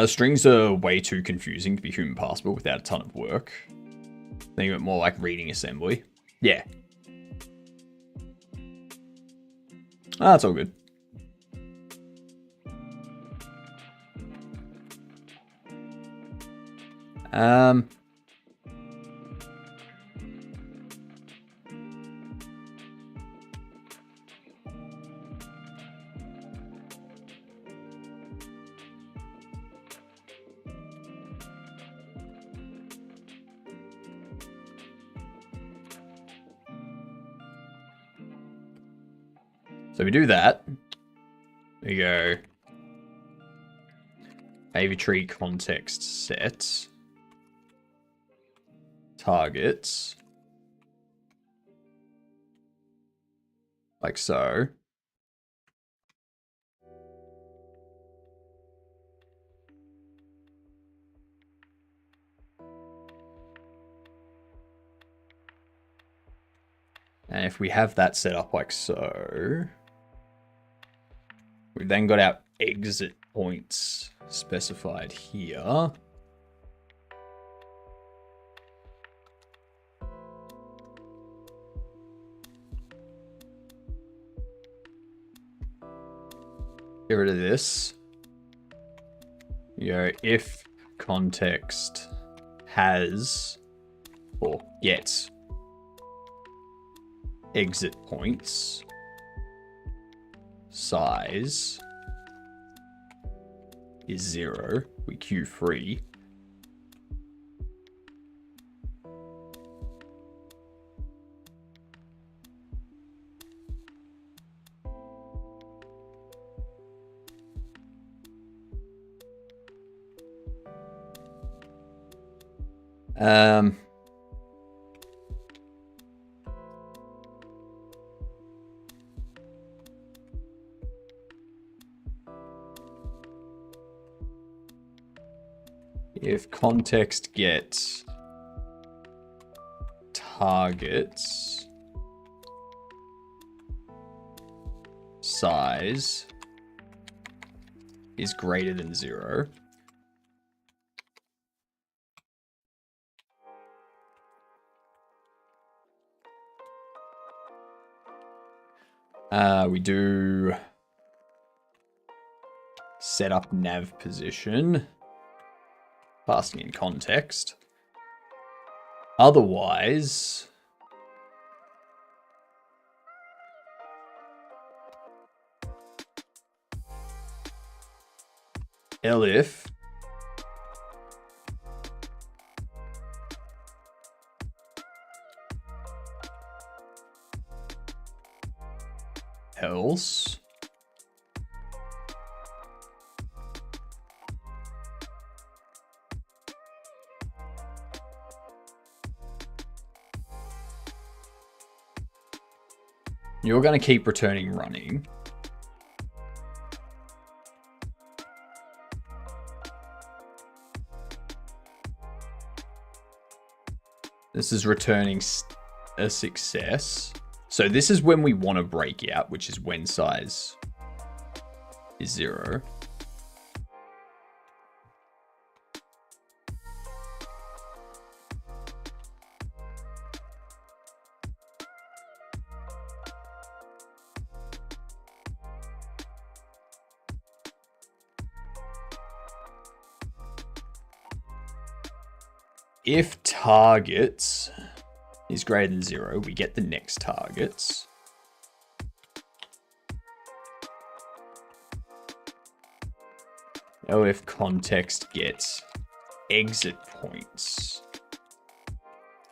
strings are way too confusing to be human passable without a ton of work. Think of it more like reading assembly. Yeah. That's all good. So we do that. We go Baby tree context set. Targets. Like so. And if we have that set up like so, we've then got our exit points specified here. Get rid of this. You go if context has or gets exit points size is 0, we queue free. If context gets targets size is greater than 0, we do set up nav position, passing in context. Otherwise, elif else you're going to keep returning running. This is returning a success. So this is when we want to break out, which is when size is 0. If targets is greater than 0, we get the next targets. Oh, if context gets exit points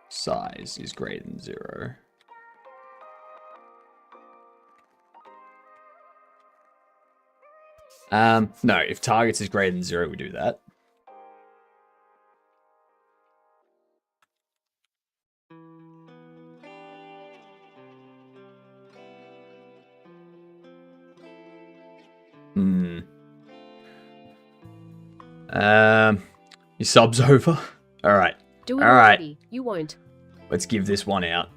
size is greater than 0. No, if targets is greater than 0, we do that. Your sub's over. All right. Do it All right. already. You won't. Let's give this one out.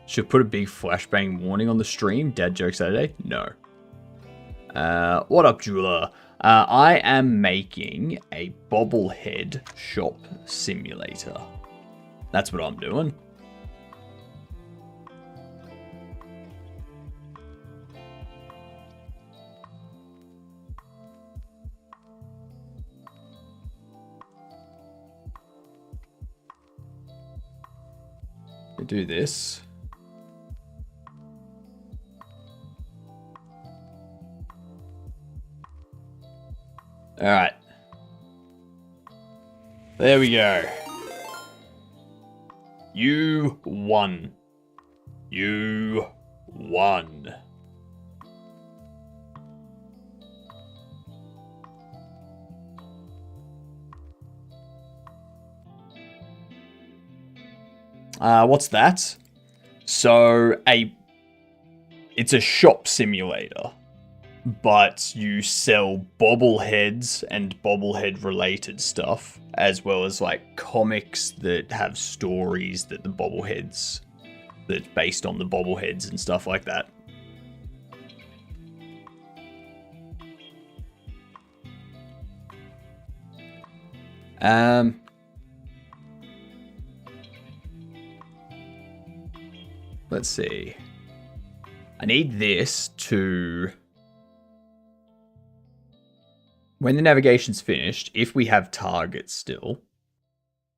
Should put a big flashbang warning on the stream. Dad joke Saturday? No. What up, jeweler? I am making a bobblehead shop simulator. That's what I'm doing. We do this. All right. There we go. You won. You won. What's that? So it's a shop simulator, but you sell bobbleheads and bobblehead related stuff, as well as like comics that have stories that's based on the bobbleheads and stuff like that. Let's see. I need this to... When the navigation's finished, if we have targets still,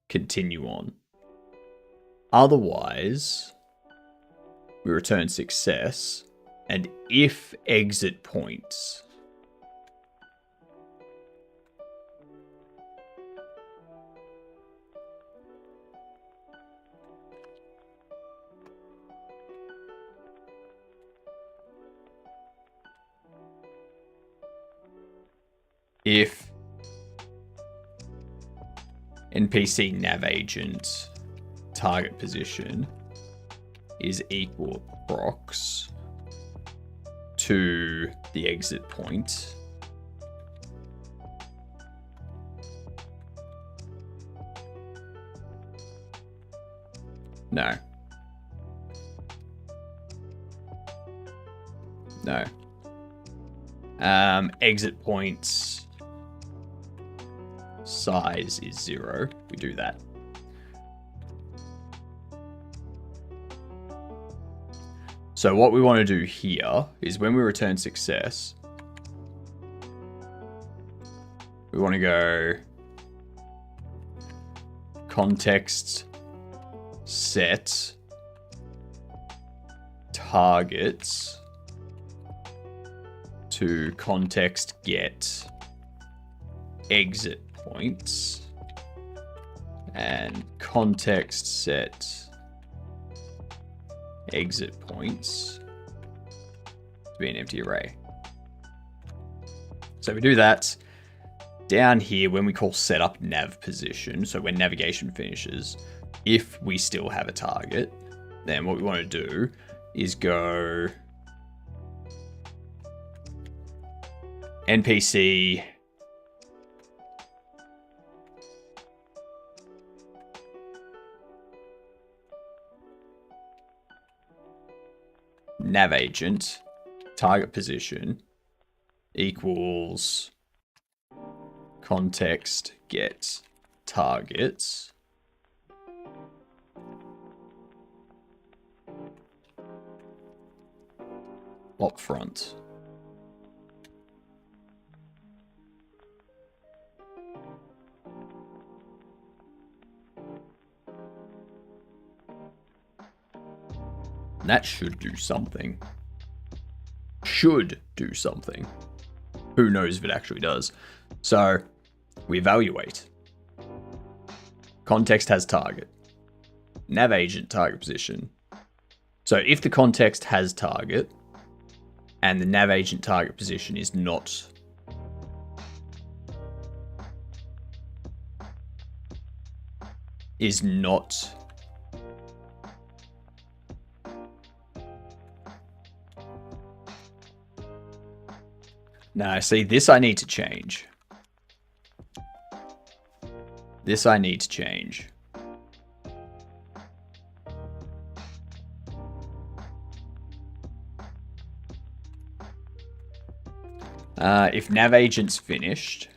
continue on. Otherwise, we return success. And if exit points... If NPC nav agent target position is equal prox to the exit point, no. Exit points size is 0. We do that. So what we want to do here is when we return success, we want to go context set targets to context get exit points and context set exit points to be an empty array. So we do that. Down here, when we call setup nav position, so when navigation finishes, if we still have a target, then what we want to do is go NPC nav agent target position equals context get targets up front. And that should do something. Should do something. Who knows if it actually does. So we evaluate. Context has target. Nav agent target position. So if the context has target and the nav agent target position is not no, see, this I need to change. This I need to change. If nav agent's finished,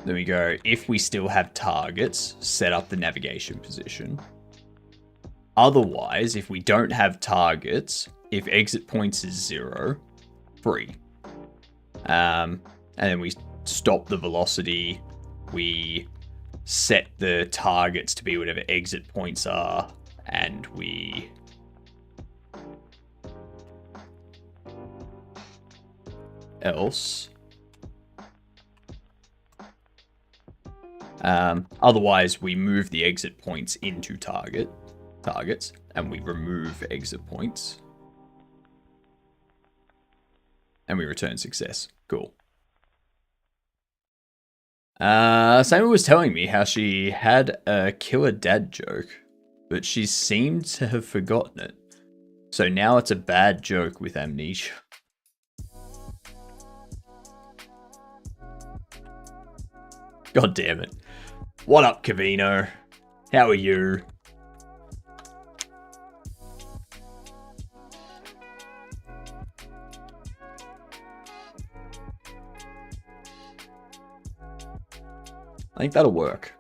then we go, if we still have targets, set up the navigation position. Otherwise, if we don't have targets, if exit points is 0, free. And then we stop the velocity. We set the targets to be whatever exit points are, and we else. Otherwise, we move the exit points into targets, and we remove exit points. And we return success. Cool. Samuel was telling me how she had a killer dad joke but she seemed to have forgotten it. So now it's a bad joke with amnesia. God damn it. What up, Cavino? How are you? I think that'll work.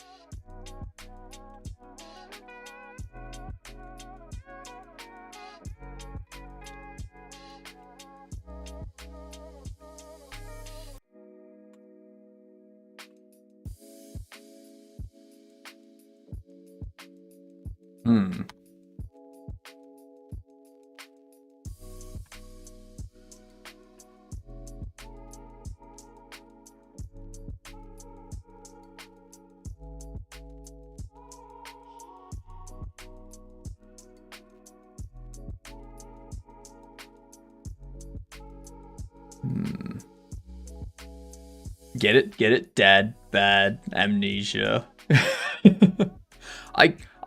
Get it? Get it? Dad, bad, amnesia.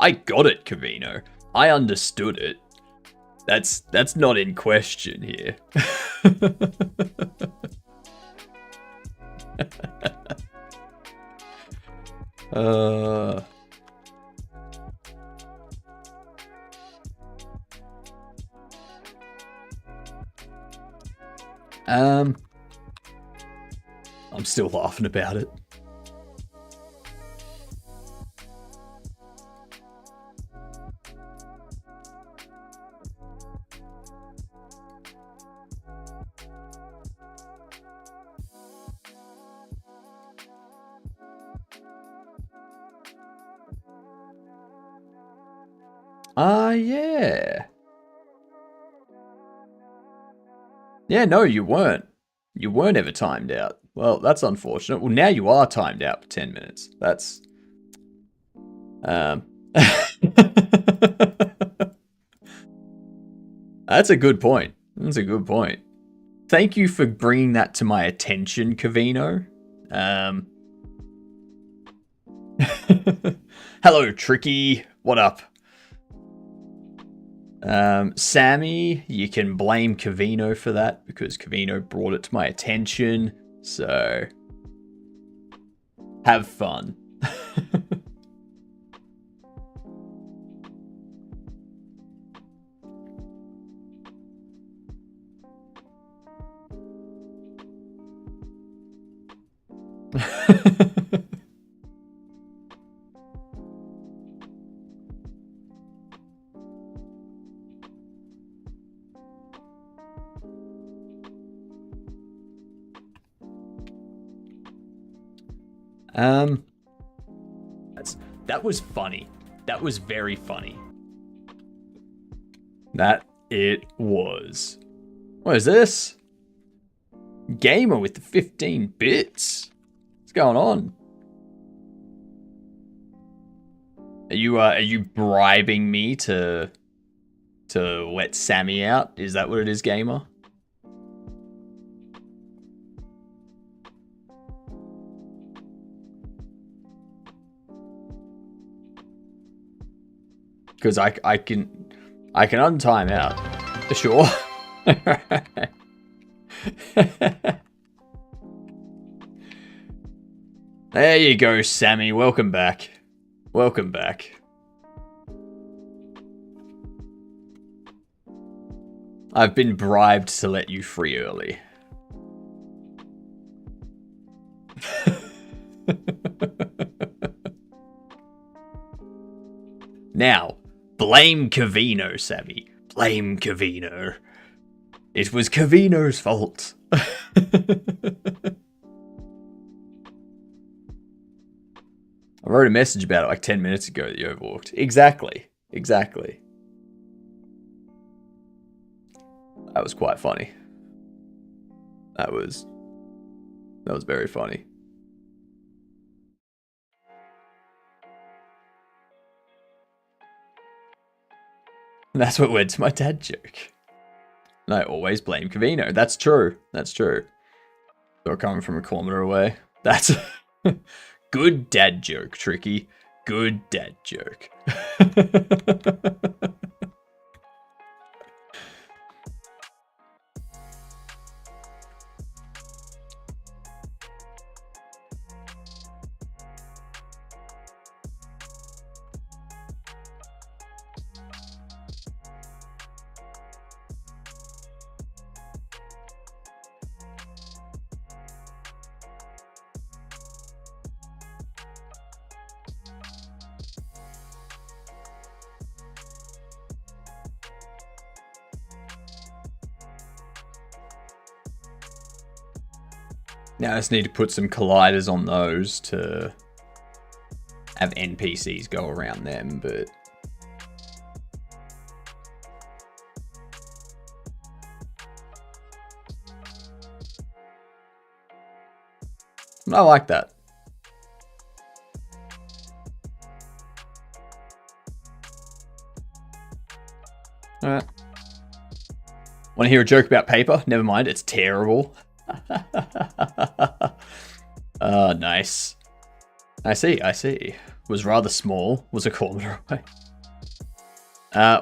I got it, Cavino. I understood it. That's not in question here. I'm still laughing about it. Yeah. Yeah, no, you weren't. You weren't ever timed out. Well, that's unfortunate. Well, now you are timed out for 10 minutes. That's... That's a good point. That's a good point. Thank you for bringing that to my attention, Cavino. Hello, Tricky. What up? Sammy, you can blame Cavino for that because Cavino brought it to my attention. So, have fun. That was funny. That was very funny. That it was. What is this? Gamer with the 15 bits. What's going on? Are you bribing me to let Sammy out? Is that what it is, Gamer? Because I can untime out. Sure. There you go, Sammy. Welcome back. Welcome back. I've been bribed to let you free early. Now, blame Cavino, Sammy. Blame Cavino. It was Cavino's fault. I wrote a message about it like 10 minutes ago that you overlooked. Exactly. Exactly. That was quite funny. That was very funny. And that's what led to my dad joke. And I always blame Cavino. That's true. That's true. You're coming from a kilometer away. That's good dad joke, Tricky. good dad joke. Now I just need to put some colliders on those to have NPCs go around them, but I like that. Alright. Want to hear a joke about paper? Never mind, it's terrible. Nice. I see. Was rather small. Was a kilometer away.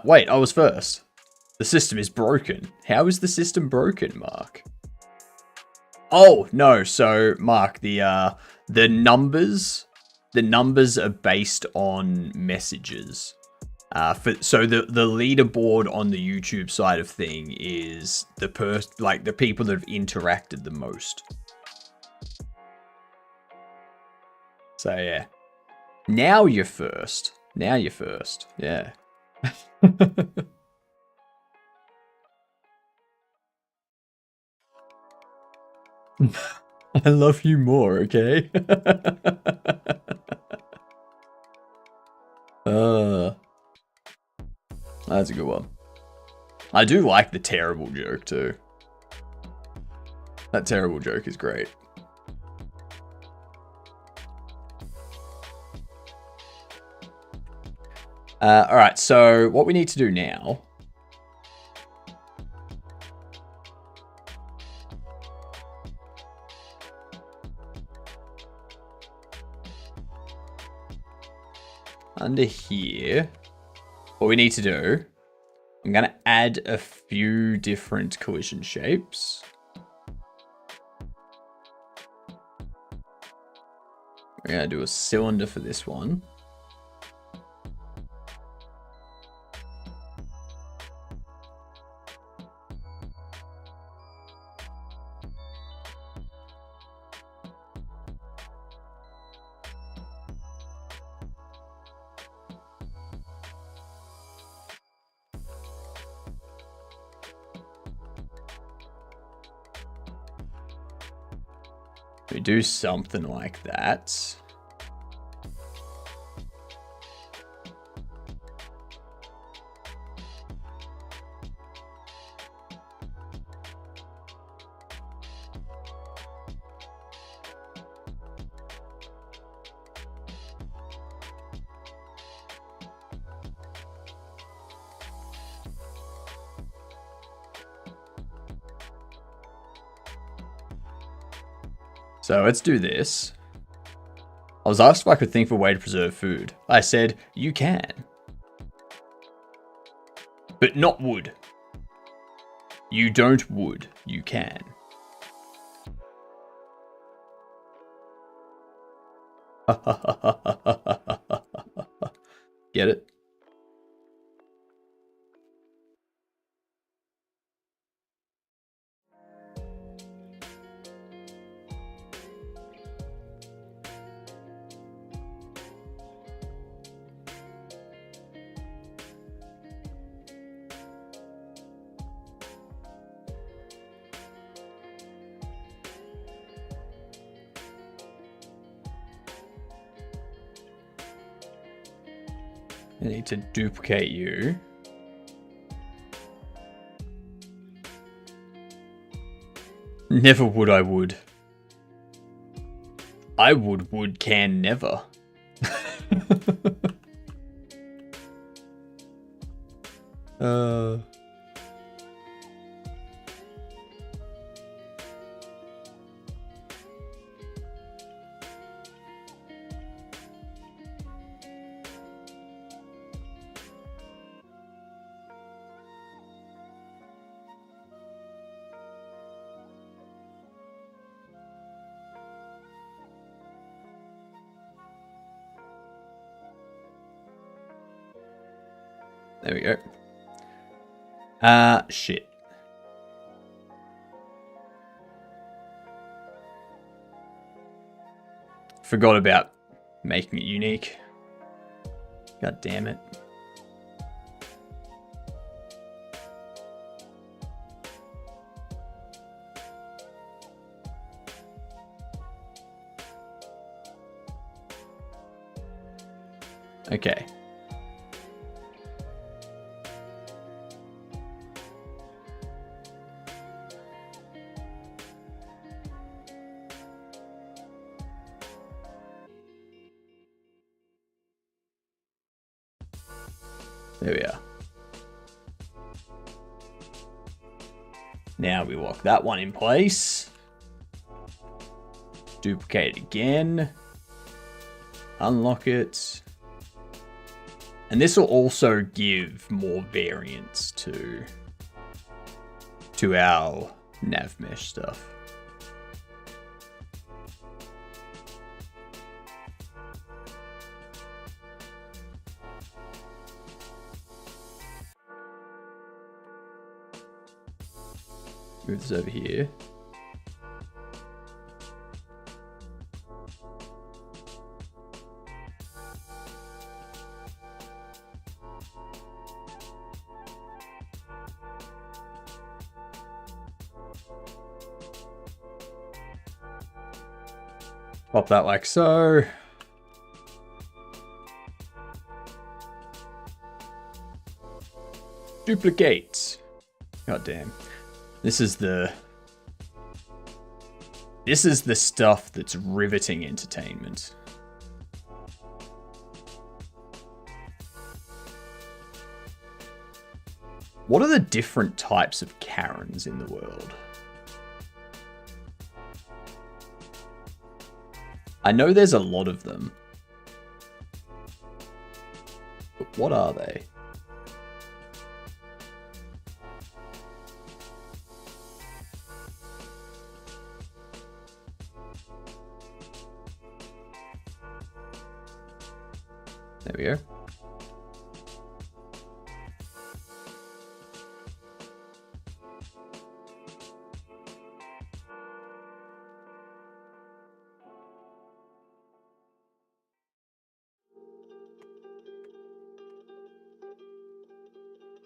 Wait, I was first. The system is broken. How is the system broken, Mark? Oh, no, so, Mark, the numbers are based on messages. So the leaderboard on the YouTube side of thing is the people that have interacted the most. So yeah. Now you're first. Yeah. I love you more, okay? That's a good one. I do like the terrible joke too. That terrible joke is great. Alright, so what we need to do now under here, what we need to do, I'm going to add a few different collision shapes. We're going to do a cylinder for this one. We do something like that. So let's do this. I was asked if I could think of a way to preserve food. I said, you can. But not wood. You don't would, you can. Get it? I need to duplicate you. Never would I would. I would can never. There we go. Shit. Forgot about making it unique. God damn it. Okay. There we are. Now we lock that one in place. Duplicate it again. Unlock it. And this will also give more variance to our nav mesh stuff. Move this over here. Pop that like so. Duplicate. God damn. This is the stuff that's riveting entertainment. What are the different types of Karens in the world? I know there's a lot of them. But what are they? There we go.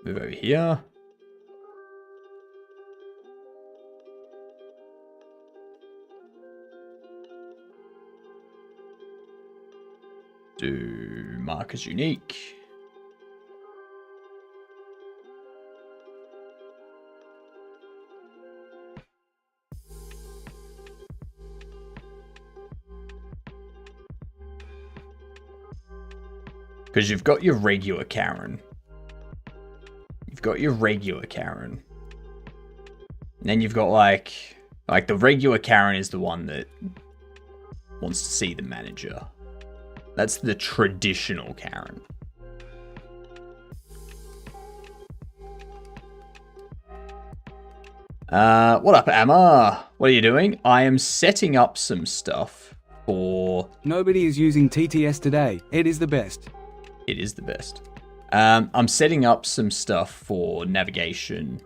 Move over here. Do mark as unique. Because you've got your regular Karen. You've got your regular Karen. And then you've got like the regular Karen is the one that wants to see the manager. That's the traditional Karen. What up, Emma? What are you doing? I am setting up some stuff for... Nobody is using TTS today. It is the best. It is the best. I'm setting up some stuff for navigation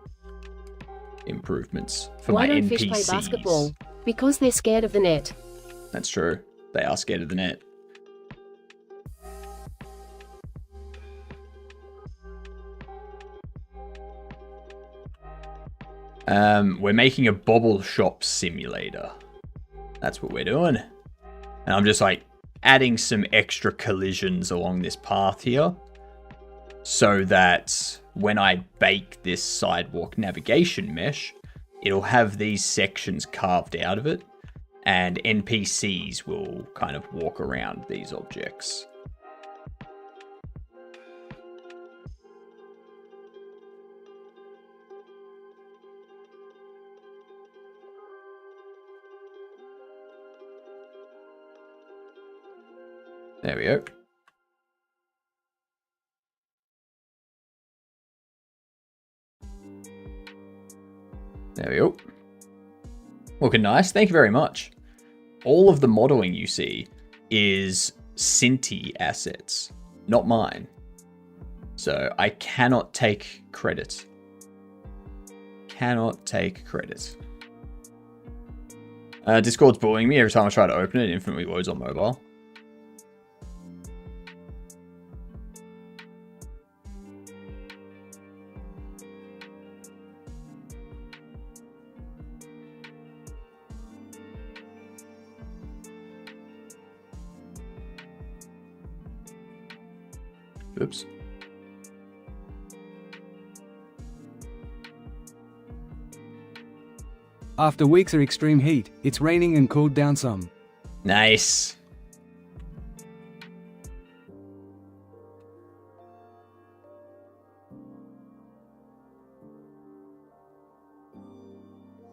improvements for my NPCs. Why don't fish play basketball? Because they're scared of the net. That's true. They are scared of the net. We're making a Bobble Shop Simulator. That's what we're doing. And I'm just like adding some extra collisions along this path here so that when I bake this sidewalk navigation mesh, it'll have these sections carved out of it and NPCs will kind of walk around these objects. There we go. There we go. Looking nice. Thank you very much. All of the modeling you see is Cinti assets, not mine. So I cannot take credit. Cannot take credit. Discord's bullying me every time I try to open it. It infinitely loads on mobile. Oops. After weeks of extreme heat, it's raining and cooled down some. Nice.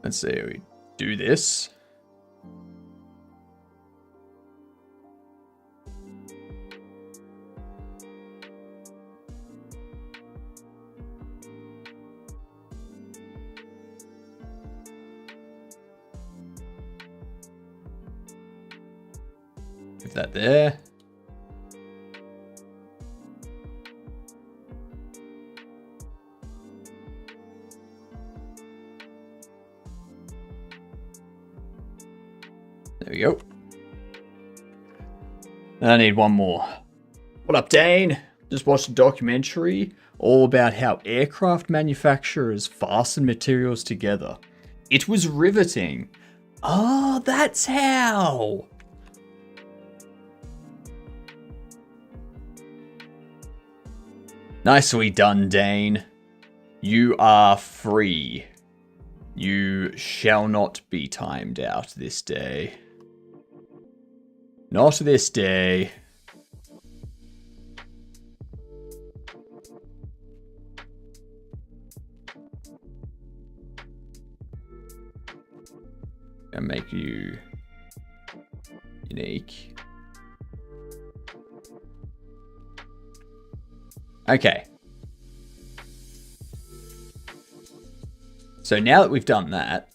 Let's see, we do this. Move that there. There we go. I need one more. What up, Dane? Just watched a documentary all about how aircraft manufacturers fasten materials together. It was riveting. Oh, that's how. Nicely done, Dane. You are free. You shall not be timed out this day. Not this day. And make you unique. Okay. So now that we've done that,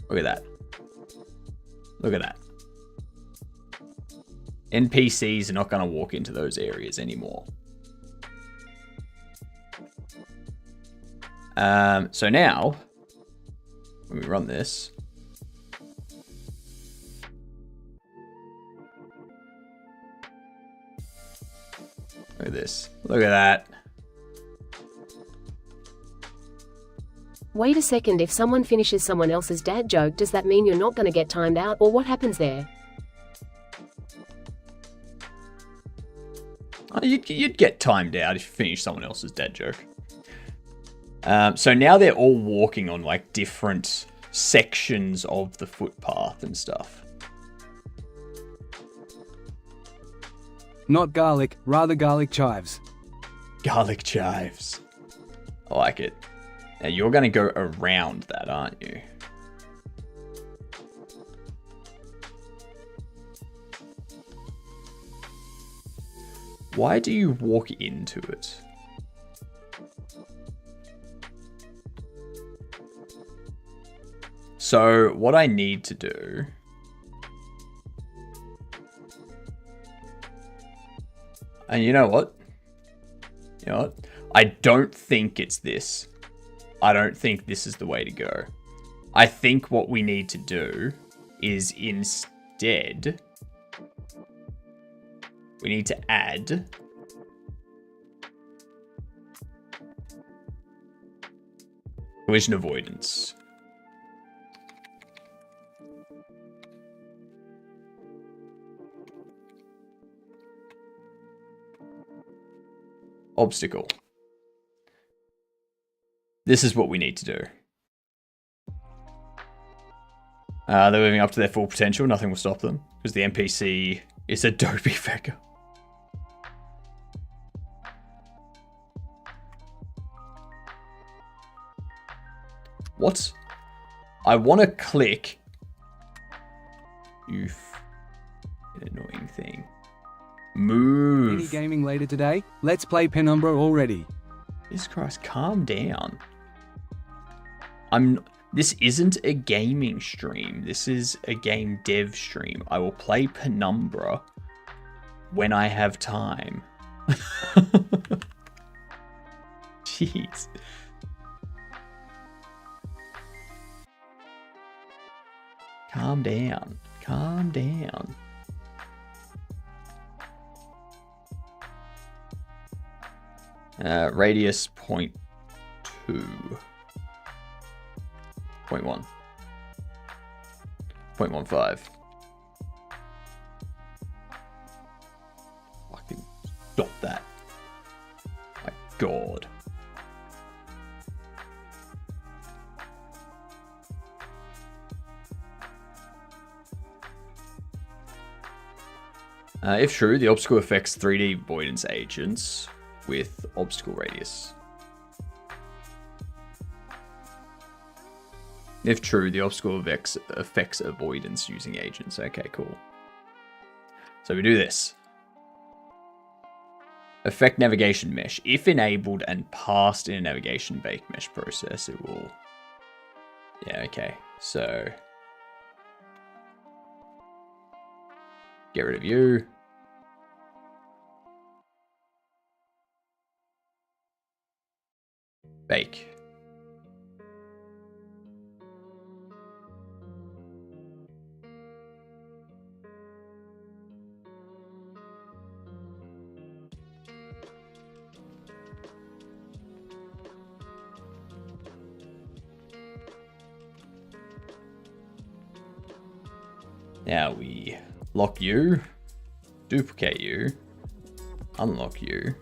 look at that. Look at that. NPCs are not going to walk into those areas anymore. So now, when we run this, look at this. Look at that. Wait a second, if someone finishes someone else's dad joke, does that mean you're not going to get timed out, or what happens there? Oh, you'd get timed out if you finish someone else's dad joke. So now they're all walking on like different sections of the footpath and stuff. Not garlic, rather garlic chives. Garlic chives. I like it. Now you're going to go around that, aren't you? Why do you walk into it? So what I need to do... And you know what? You know what? I don't think it's this. I don't think this is the way to go. I think what we need to do is instead... we need to add... collision avoidance. Obstacle. This is what we need to do. They're living up to their full potential. Nothing will stop them because the NPC is a dopey fecker. What? I want to click. You annoying thing. Move. Any gaming later today? Let's play Penumbra already. Jesus Christ, calm down. This isn't a gaming stream. This is a game dev stream. I will play Penumbra when I have time. Jeez. Calm down. Calm down. Radius 0.2. 0.1. 0.15. Fucking stop that. My God. If true, the obstacle affects 3D avoidance agents with obstacle radius. If true, the obstacle affects avoidance using agents. Okay, cool. So we do this. Affect navigation mesh. If enabled and passed in a navigation bake mesh process, it will... Yeah, okay. So... Get rid of you. Bake. Now we lock you, duplicate you, unlock you.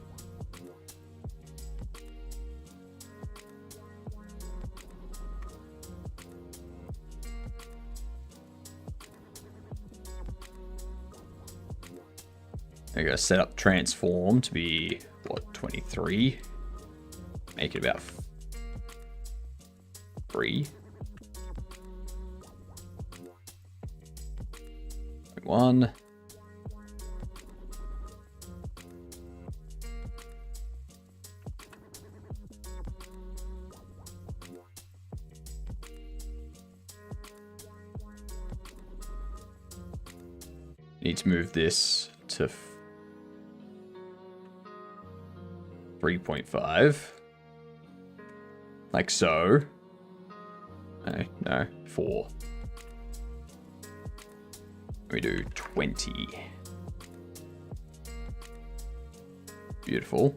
I gotta set up transform to be, what, 23? Make it about 3. 1. Need to move this to 3.5. Like so. No, 4. We do 20. Beautiful.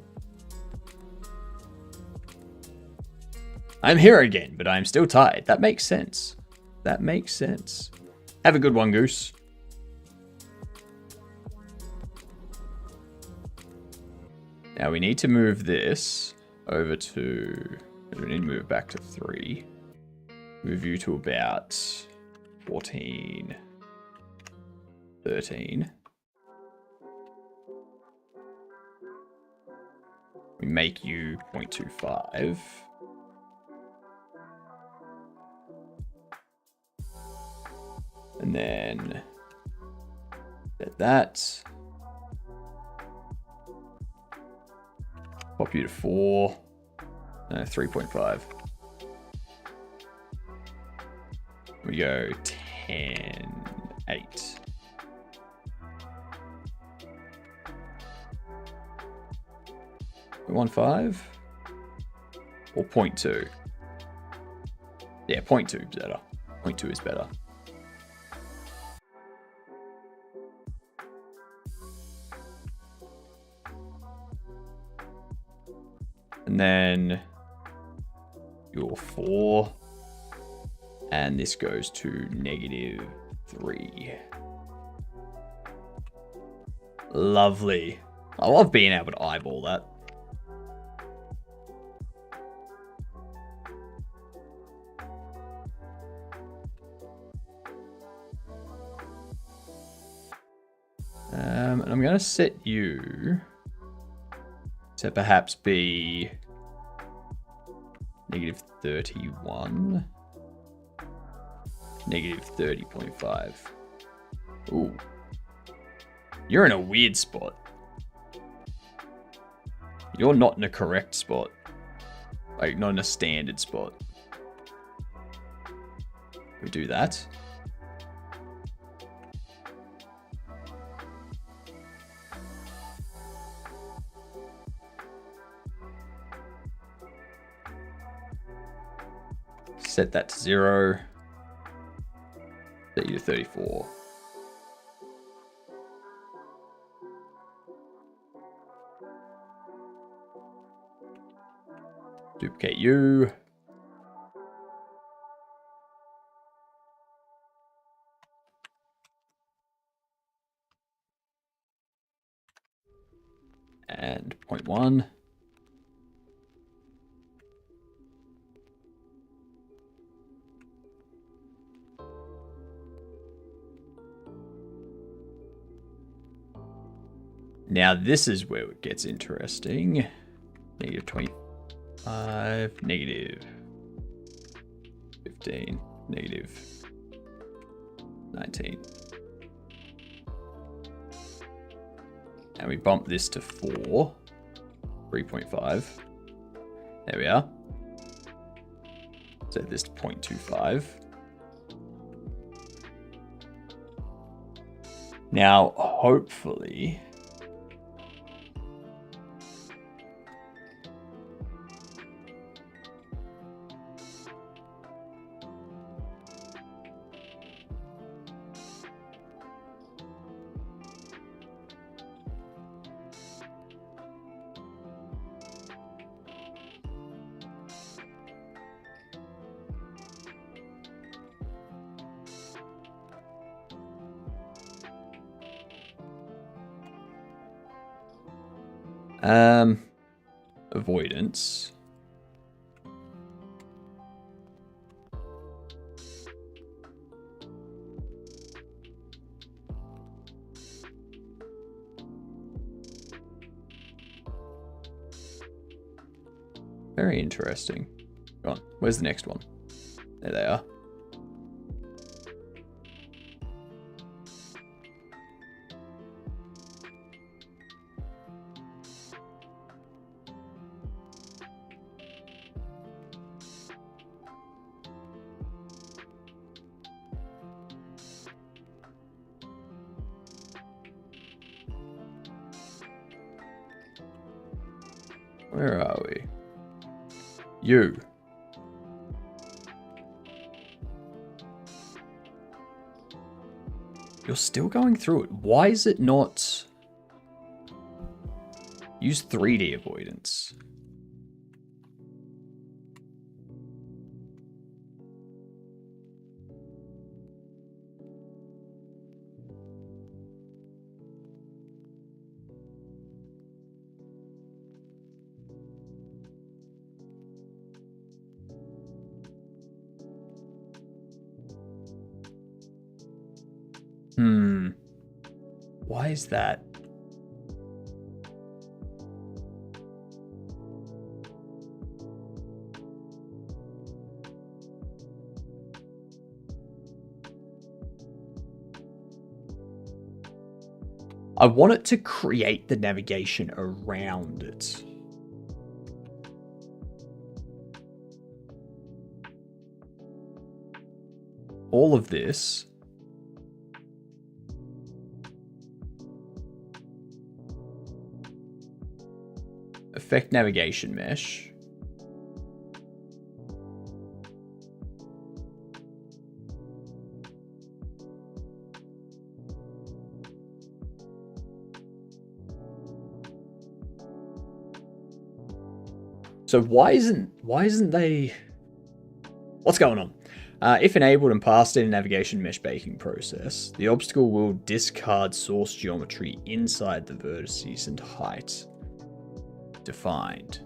I'm here again, but I'm still tired. That makes sense. That makes sense. Have a good one, Goose. Now we need to move this over to... We need to move it back to 3. Move you to about 14... 13. We make you 0.25. And then set that. Pop you to 4. No, 3.5. We go 10, 8. 0.15 or 0.2? Yeah, 0.2 is better. 0.2 is better. And then your 4. And this goes to -3. Lovely. I love being able to eyeball that. And I'm going to set you to perhaps be -31, -30.5. Ooh. You're in a weird spot. You're not in a correct spot. Like, not in a standard spot. We do that. Set that to 0. Set you to 34. Duplicate you. And 0.1. Now this is where it gets interesting. Negative 25, negative 15, negative 19. And we bump this to 4, 3.5. There we are. Set this to 0.25. Now, hopefully, avoidance. Very interesting. Go on. Where's the next one? There they are. Where are we? You. You're still going through it. Why is it not... Use 3D avoidance. Why is that? I want it to create the navigation around it. All of this. Effect navigation mesh. So why isn't they... What's going on? If enabled and passed in a navigation mesh baking process, the obstacle will discard source geometry inside the vertices and height defined.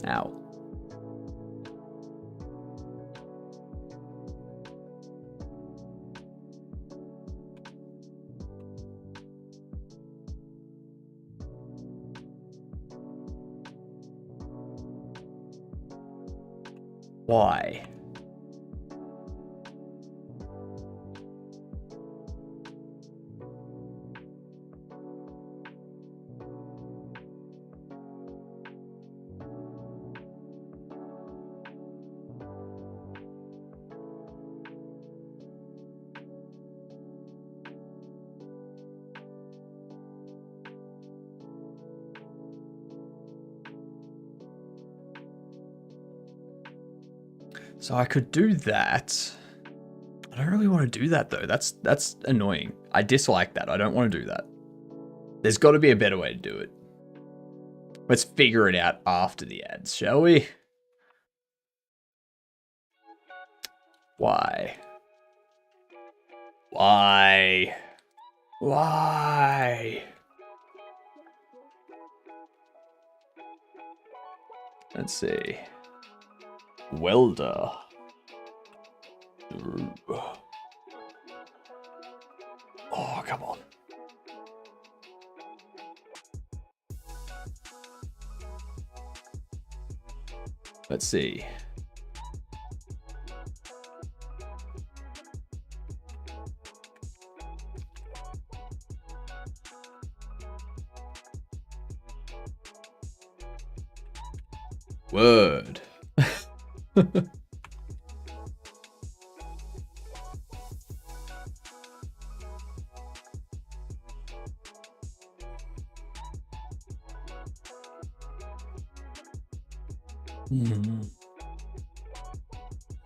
Ow. Why? So I could do that. I don't really want to do that though. That's annoying. I dislike that. I don't want to do that. There's got to be a better way to do it. Let's figure it out after the ads, shall we? Why? Why? Why? Let's see. Welder. Oh, come on. Let's see. Word.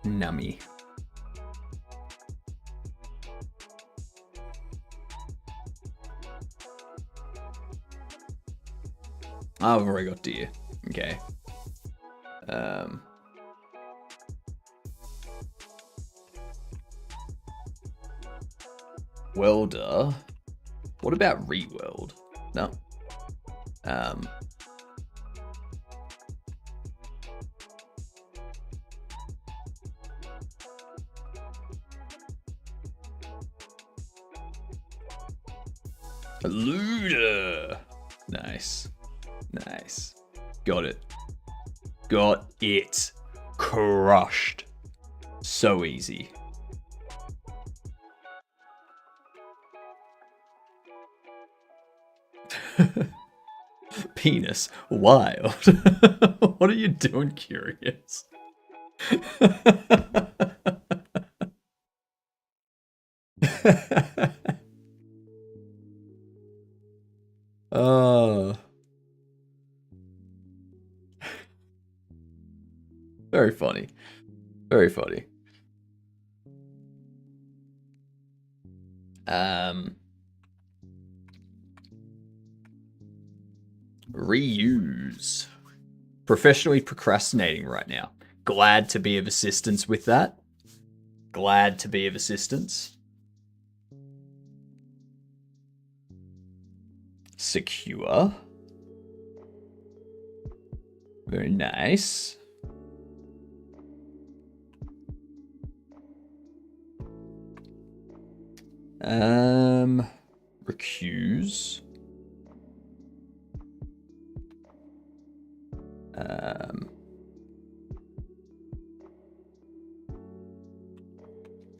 Nummy. Oh, I've already got deer. Okay. Welder. What about re-weld? No. Looter. Nice. Nice. Got it. Got it. Crushed. So easy. Penis. Wild. What are you doing, Curious? Oh. Very funny. Very funny. Reuse. Professionally procrastinating right now. Glad to be of assistance with that. Glad to be of assistance. Secure. Very nice. Recuse.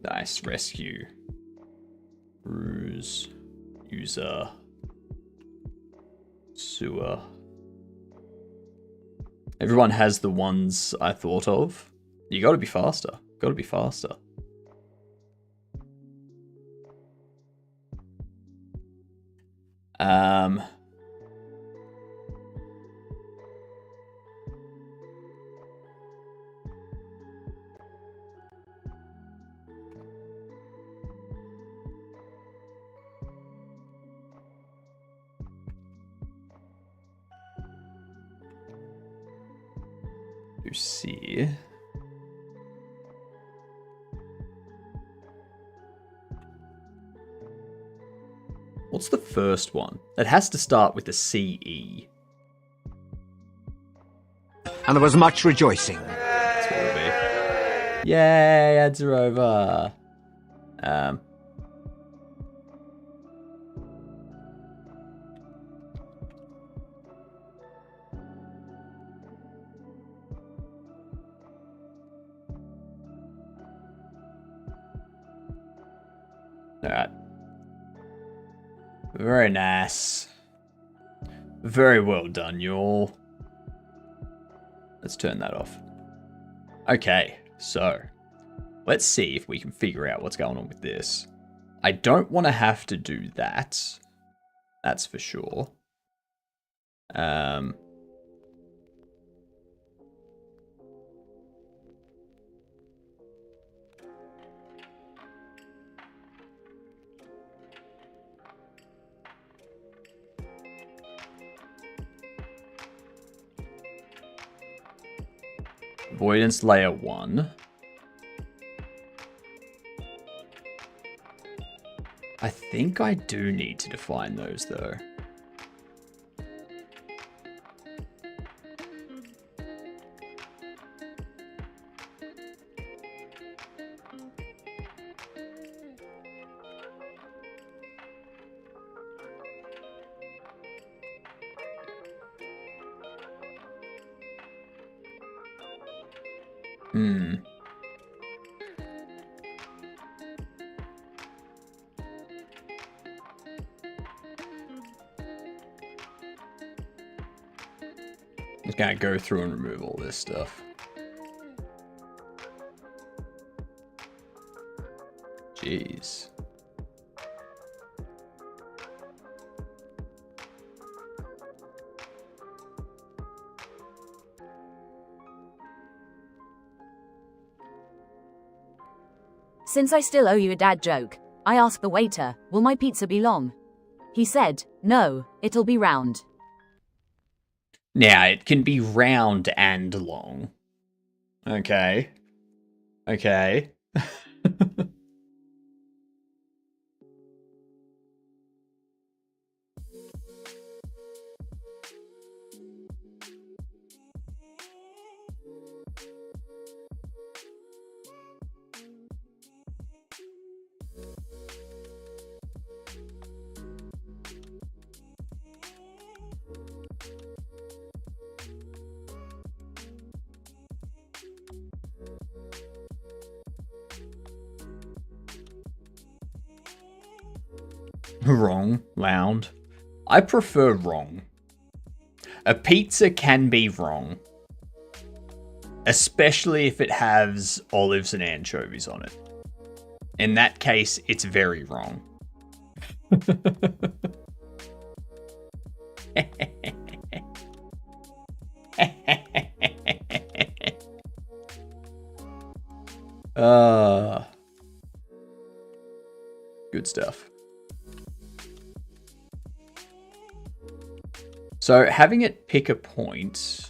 Nice. Rescue. Ruse. User. Sewer. Everyone has the ones I thought of. You gotta be faster. Gotta be faster. You see. What's the first one? It has to start with a CE. And there was much rejoicing. That's what it'll be. Yay, ads are over. Alright. Very nice. Very well done, y'all. Let's turn that off. Okay, so let's see if we can figure out what's going on with this. I don't want to have to do that. That's for sure. avoidance layer 1. I think I do need to define those though. Just gonna go through and remove all this stuff. Jeez. Since I still owe you a dad joke, I asked the waiter, will my pizza be long? He said, no, it'll be round. Now, it can be round and long. Okay. Okay. Wrong, loud. I prefer wrong. A pizza can be wrong. Especially if it has olives and anchovies on it. In that case, it's very wrong. Good stuff. So having it pick a point.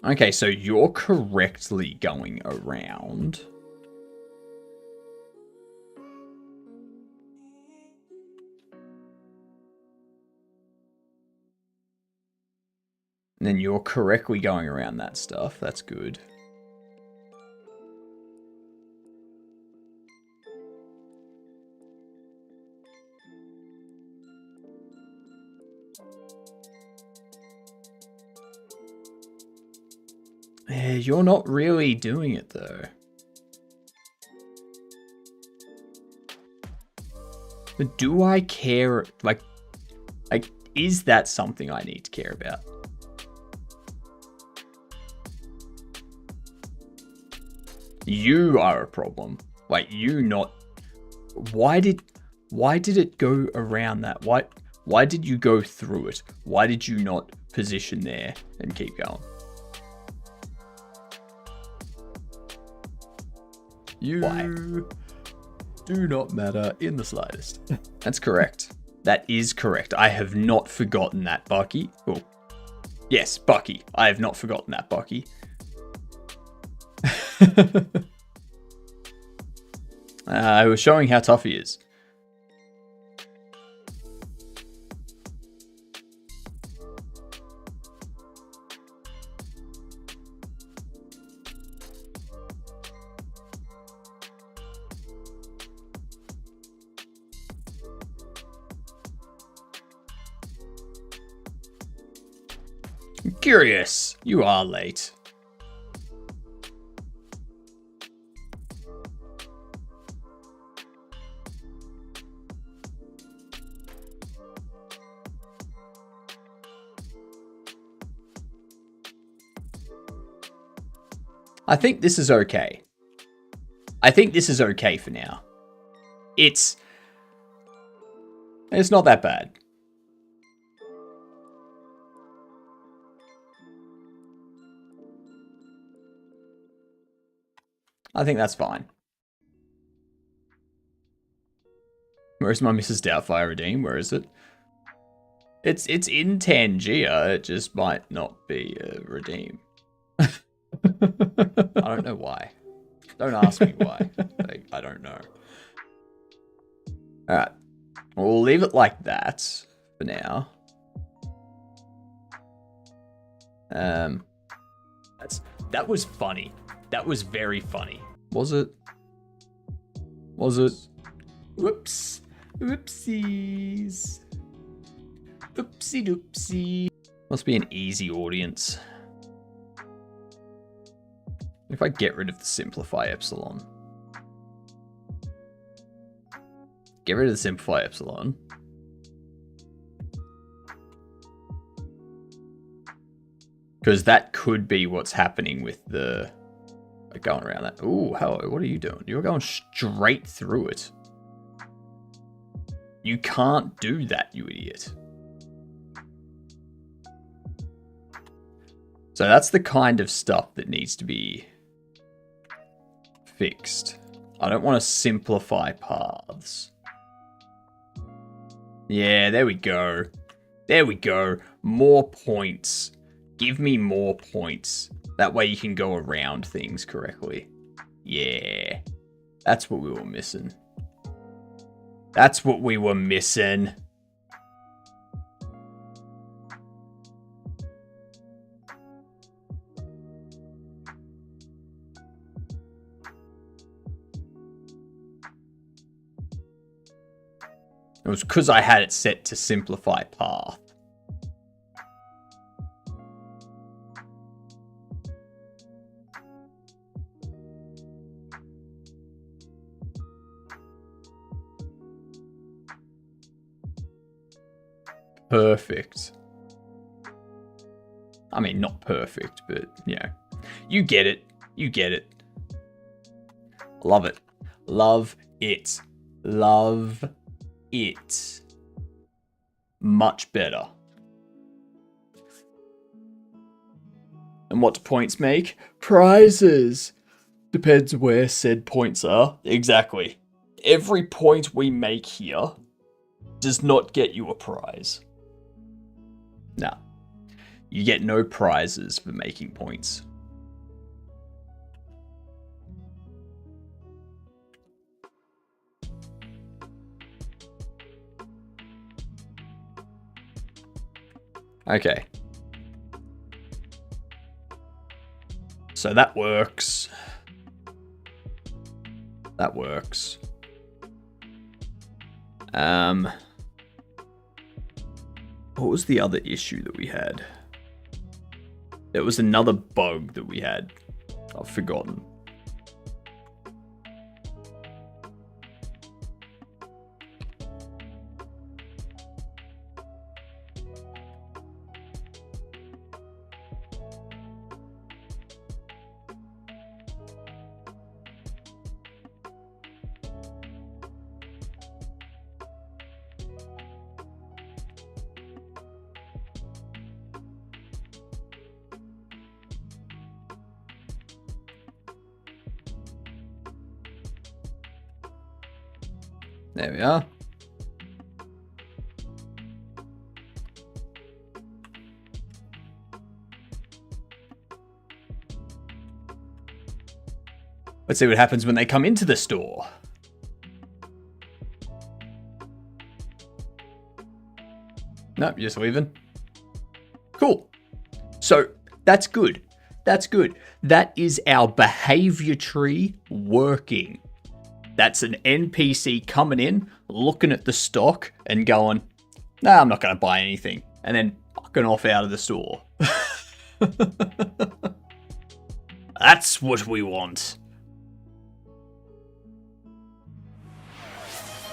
Okay, so you're correctly going around. And then you're correctly going around that stuff. That's good. Yeah, you're not really doing it though. But do I care? Like, is that something I need to care about? You are a problem. Like, you not. Why did it go around that? Why did you go through it? Why did you not position there and keep going? You do not matter in the slightest. That's correct. That is correct. I have not forgotten that, Bucky. Oh, yes, Bucky. I have not forgotten that, Bucky. I was showing how tough he is. Curious, you are late. I think this is okay. I think this is okay for now. It's not that bad. I think that's fine. Where's my Mrs. Doubtfire redeem? Where is it? It's in Tangia. It just might not be a redeem. I don't know why. Don't ask me why. Like, I don't know. Alright. We'll leave it like that for now. That was funny. That was very funny. Was it? Was it? Whoops. Whoopsies. Oopsie doopsie. Must be an easy audience. If I get rid of the simplify epsilon. Get rid of the simplify epsilon. Because that could be what's happening with the... Like going around that. Ooh, hello, what are you doing? You're going straight through it. You can't do that, you idiot. So that's the kind of stuff that needs to be fixed. I don't want to simplify paths. Yeah, there we go. There we go. More points. Give me more points. That way you can go around things correctly. Yeah. That's what we were missing. That's what we were missing. It was because I had it set to simplify path. Perfect. I mean, not perfect, but, you know. You get it. You get it. Love it. Love it. Love it. Much better. And what do points make? Prizes. Depends where said points are. Exactly. Every point we make here does not get you a prize. No. You get no prizes for making points. Okay. So that works. That works. What was the other issue that we had? There was another bug that we had. I've forgotten. There we are. Let's see what happens when they come into the store. Nope, you're just leaving. Cool. So, that's good. That's good. That is our behavior tree working. That's an NPC coming in, looking at the stock, and going, nah, I'm not going to buy anything. And then fucking off out of the store. That's what we want.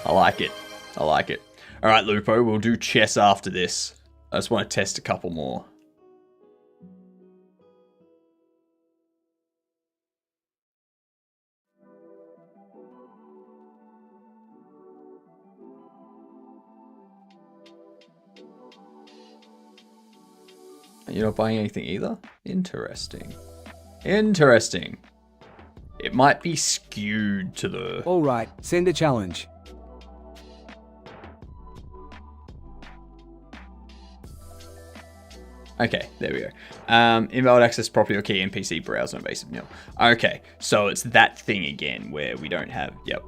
I like it. I like it. All right, Lupo, we'll do chess after this. I just want to test a couple more. You're not buying anything either? Interesting. Interesting. It might be skewed to the... Alright, send a challenge. Okay, there we go. Invalid access property or key NPC browser invasive nil. Okay, so it's that thing again where we don't have... Yep.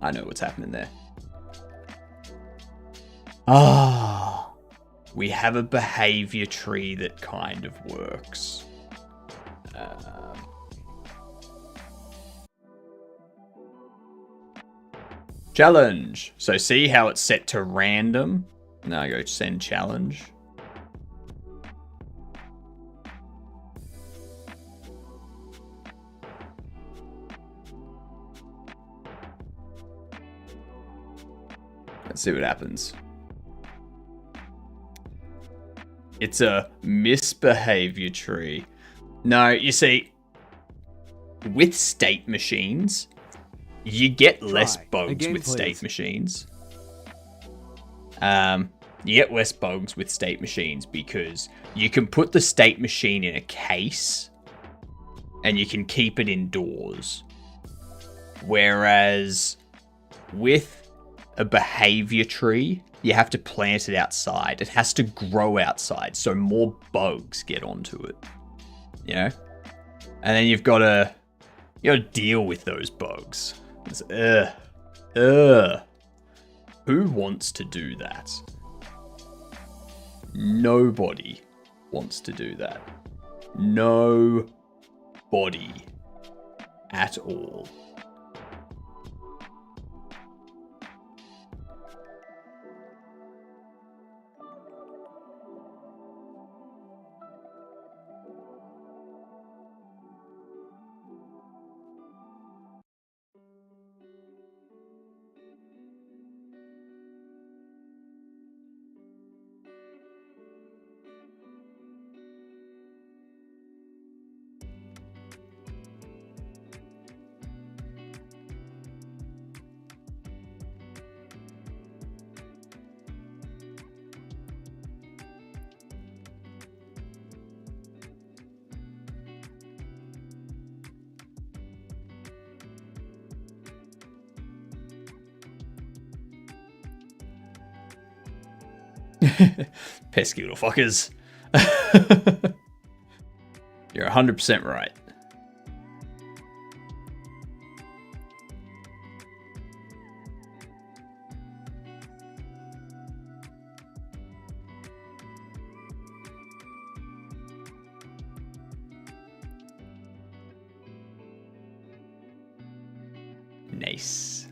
I know what's happening there. Ah. We have a behavior tree that kind of works. Challenge. So see how it's set to random? Now I go send challenge. Let's see what happens. It's a misbehavior tree. No, you see, with state machines, you get less bugs again, with please. state machines. You get less bugs with state machines because you can put the state machine in a case and you can keep it indoors. Whereas with a behavior tree, you have to plant it outside. It has to grow outside, so more bugs get onto it. You know? And then you've got to deal with those bugs. It's, Who wants to do that? Nobody wants to do that. Nobody at all. Pesky little fuckers. You're 100% right. Nice.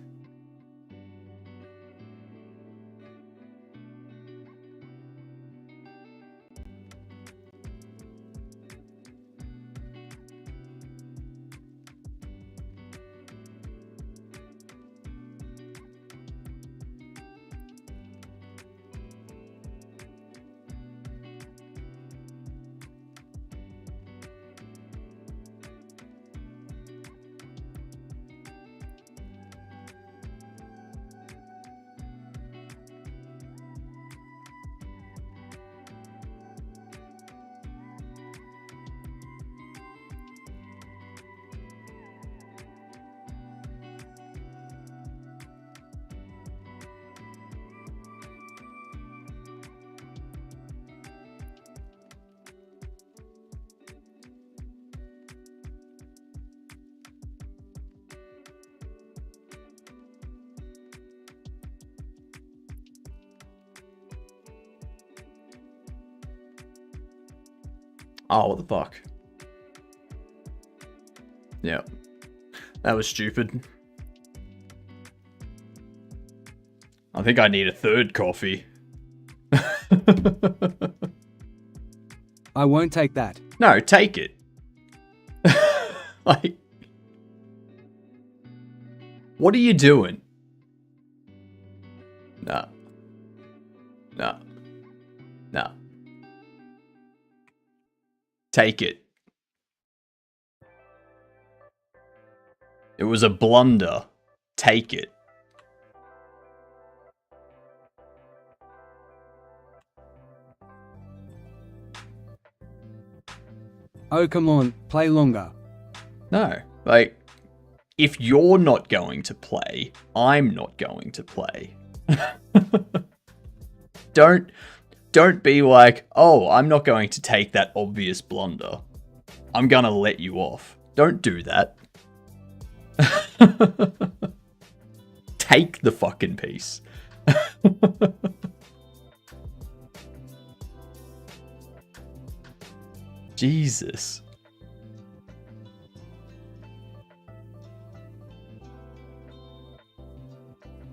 Oh, what the fuck? Yeah. That was stupid. I think I need a third coffee. I won't take that. No, take it. Like, what are you doing? No. No. No. Take it. It was a blunder. Take it. Oh, come on, play longer. No, like, if you're not going to play, I'm not going to play. Don't be like, oh, I'm not going to take that obvious blunder. I'm gonna let you off. Don't do that. Take the fucking piece. Jesus.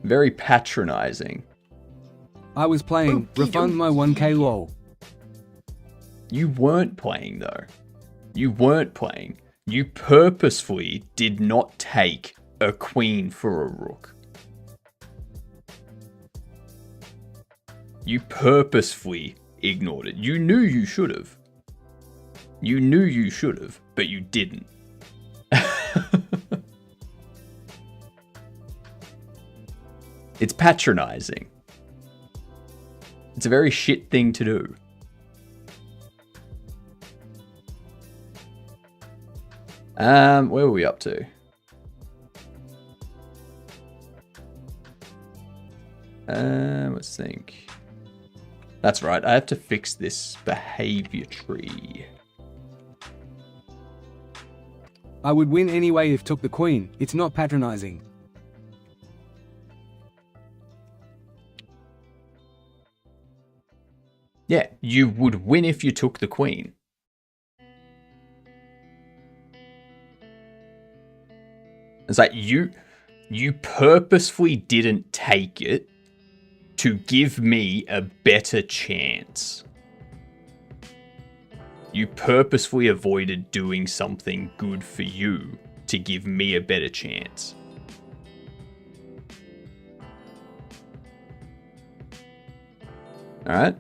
Very patronizing. I was playing. Refund my 1k lol. You weren't playing, though. You weren't playing. You purposefully did not take a queen for a rook. You purposefully ignored it. You knew you should have. You knew you should have, but you didn't. It's patronizing. It's a very shit thing to do. Where were we up to? Let's think. That's right, I have to fix this behavior tree. I would win anyway if took the queen. It's not patronizing. Yeah, you would win if you took the queen. It's like you purposefully didn't take it to give me a better chance. You purposefully avoided doing something good for you to give me a better chance. Alright?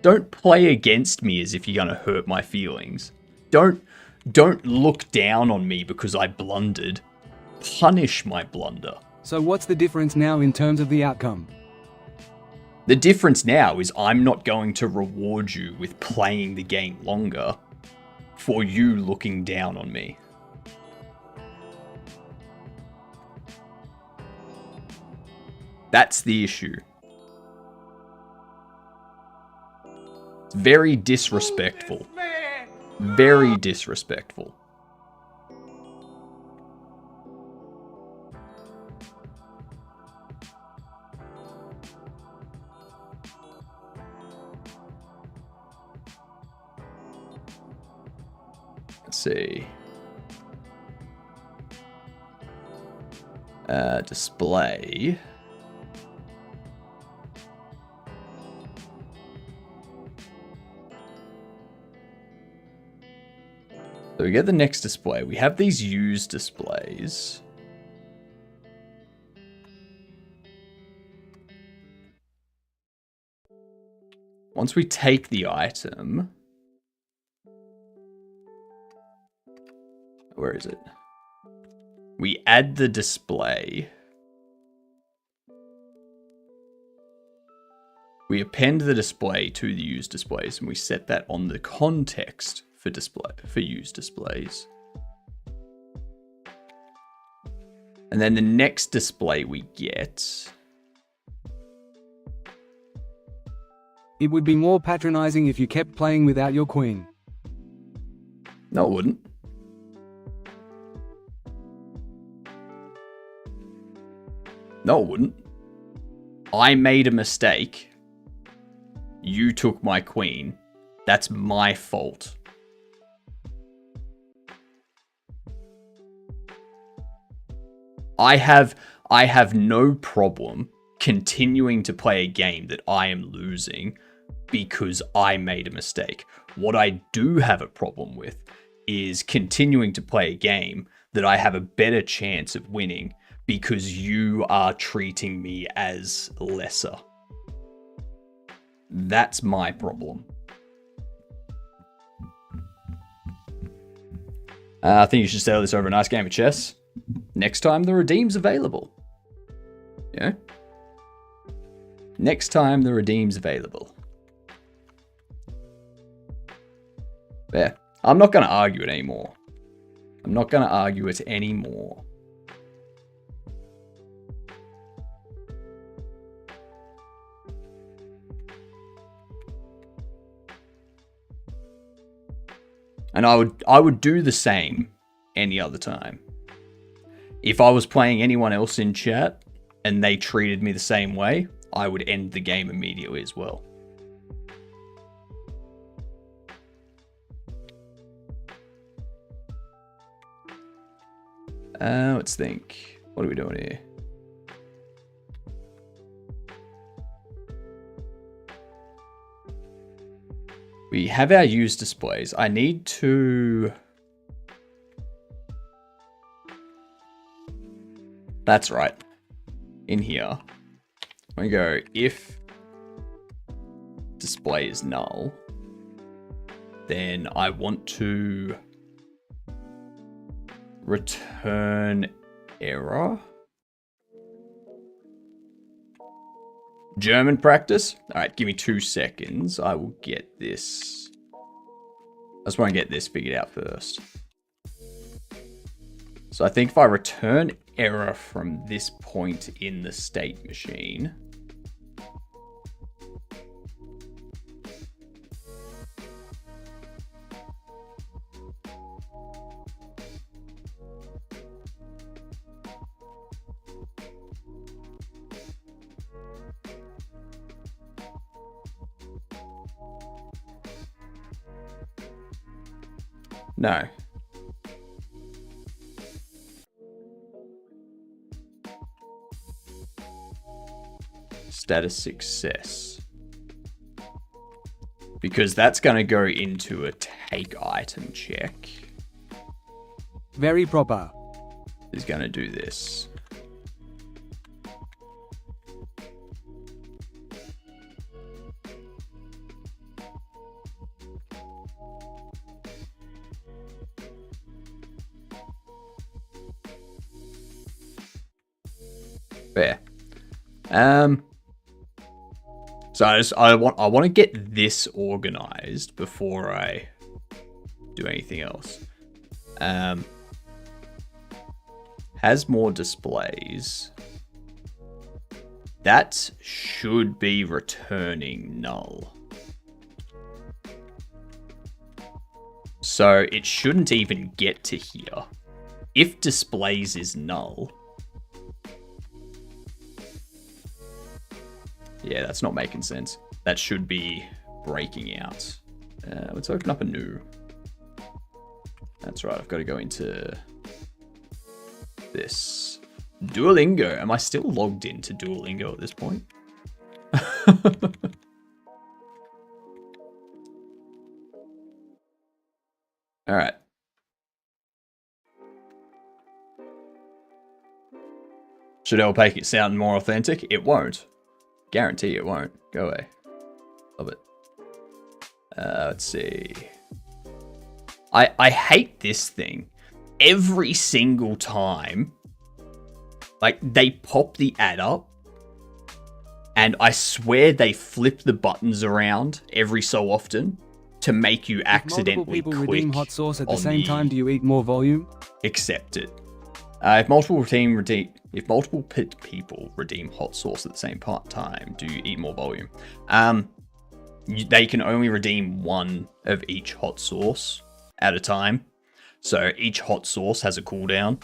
Don't play against me as if you're gonna hurt my feelings. Don't look down on me because I blundered. Punish my blunder. So what's the difference now in terms of the outcome? The difference now is I'm not going to reward you with playing the game longer for you looking down on me. That's the issue. It's very disrespectful. Very disrespectful. Let's see. Display. So we get the next display. We have these used displays. Once we take the item, where is it? We add the display. We append the display to the used displays, and we set that on the context for used displays. And then the next display we get. It would be more patronizing if you kept playing without your queen. No, it wouldn't. No, it wouldn't. I made a mistake. You took my queen. That's my fault. I have no problem continuing to play a game that I am losing because I made a mistake. What I do have a problem with is continuing to play a game that I have a better chance of winning because you are treating me as lesser. That's my problem. I think you should settle this over a nice game of chess. Next time the redeem's available. Yeah? Next time the redeem's available. Yeah, I'm not going to argue it anymore. I'm not going to argue it anymore. And I would do the same any other time. If I was playing anyone else in chat and they treated me the same way, I would end the game immediately as well. Let's think. What are we doing here? We have our used displays. I need to... That's right. In here, we go if display is null, then I want to return error. German practice. All right, give me 2 seconds. I will get this. I just want to get this figured out first. So I think if I return error from this point in the state machine, no. Status success. Because that's going to go into a take item check. Very proper. Is going to do this. Fair. So I want to get this organized before I do anything else. Has more displays. That should be returning null. So it shouldn't even get to here. If displays is null. Yeah, that's not making sense. That should be breaking out. Let's open up a new. That's right, I've got to go into this. Duolingo. Am I still logged into Duolingo at this point? All right. Should it make it sound more authentic? It won't. Guarantee it won't. Go away. Love it. Let's see. I hate this thing. Every single time, like, they pop the ad up, and I swear they flip the buttons around every so often to make you accidentally If multiple people click redeem hot sauce at the on same time, do you eat more volume? accept it. If multiple people redeem hot sauce at the same time, do you eat more volume? They can only redeem one of each hot sauce at a time. So each hot sauce has a cooldown,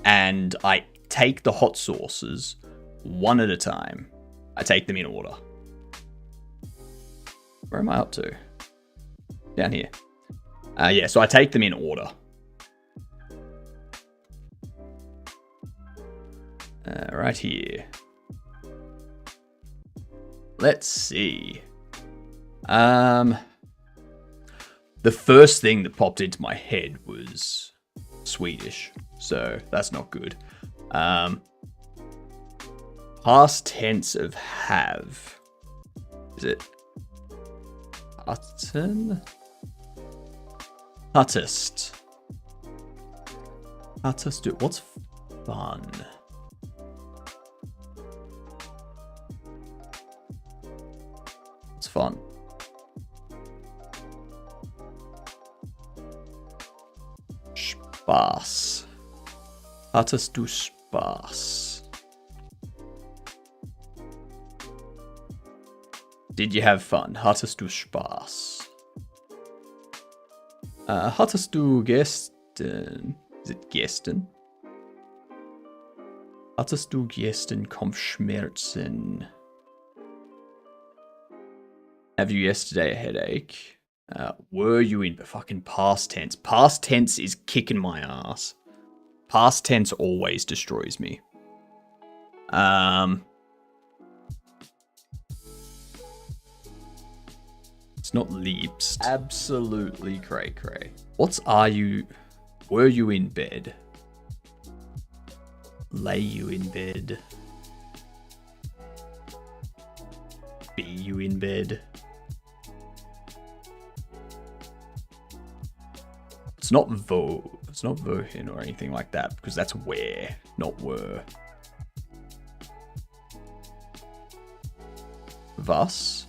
and I take the hot sauces one at a time. I take them in order. Where am I up to? Down here. Yeah, so I take them in order. Right here. Let's see. The first thing that popped into my head was Swedish, so that's not good. Past tense of have. Is it Hutton? Huttest. Huttest. What's fun? What's fun? Spaß? Hattest du Spaß? Did you have fun? Hattest du Spaß? Hattest du gestern... Is it gestern? Hattest du gestern Kopfschmerzen? Have you yesterday a headache? Were you in fucking past tense? Past tense is kicking my ass. Past tense always destroys me. It's not leaps. Absolutely cray cray. Were you in bed? Lay you in bed? Be you in bed? It's not wohin or anything like that, because that's where, not were. Was?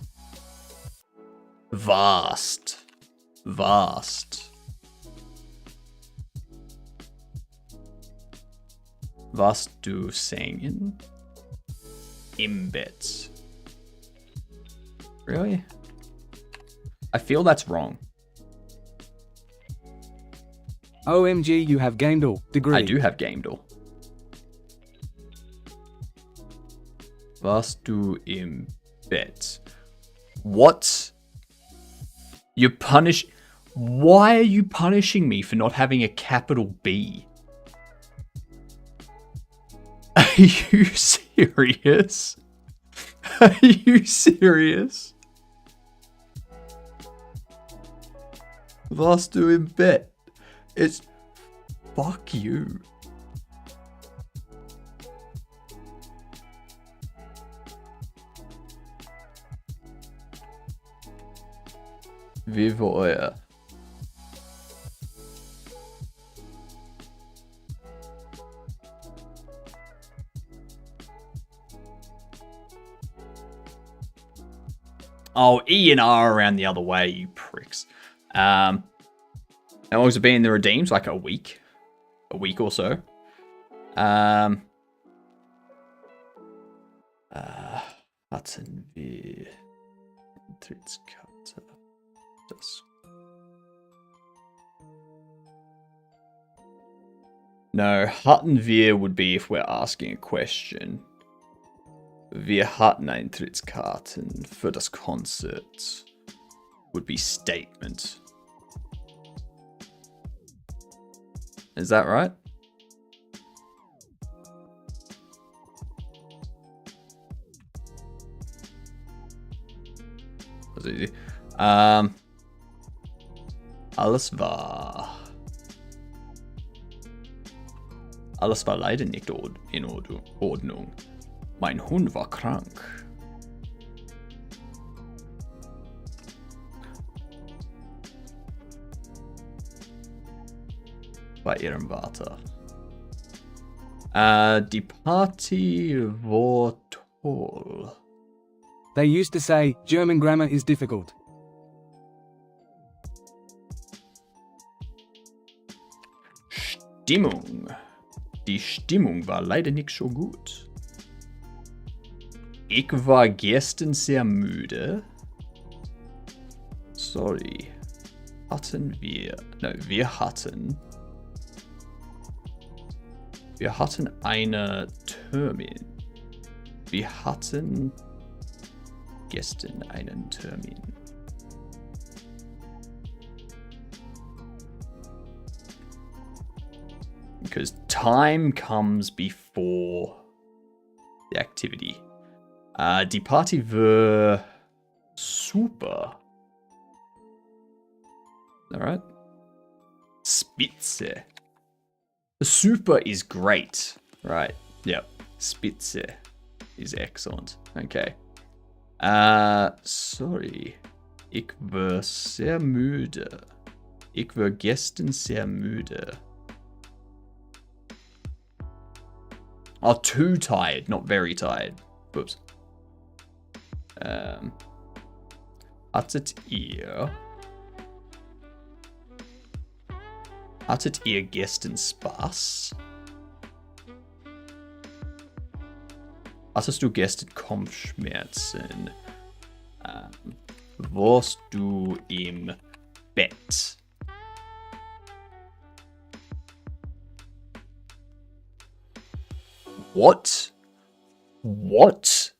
Vast. Vast. Warst du singen? Im Bett. Really? I feel that's wrong. OMG, you have GameDev degree. I do have GameDev. Warst du im Bett? What? Why are you punishing me for not having a capital B? Are you serious? Are you serious? Warst du im Bett? It's... Fuck you. Wie war euer? Oh, E and R around the other way, you pricks. How long has it been in the redeems? Like a week or so. Hatten wir Eintrittskarte? No, hatten wir would be if we're asking a question. Wir hatten Eintrittskarten für das Konzert would be statement. Is that right? That's easy. Alles war leider nicht in Ordnung. Mein Hund war krank. Bei ihrem Vater. Die Party war toll. They used to say German grammar is difficult. Stimmung. Die Stimmung war leider nicht so gut. Ich war gestern sehr müde. Sorry. Wir hatten einen Termin. Wir hatten gestern einen Termin. Because time comes before the activity. Die Party war super. Alright. Spitze. Super is great. Right. Yep. Spitze is excellent. Okay. Sorry. Ich war sehr müde. Ich war gestern sehr müde. Oh, too tired, not very tired. Whoops. Hattet ihr Hattet ihr gestern Spaß? Hattest du gestern Kopfschmerzen? Warst du im Bett? What? What?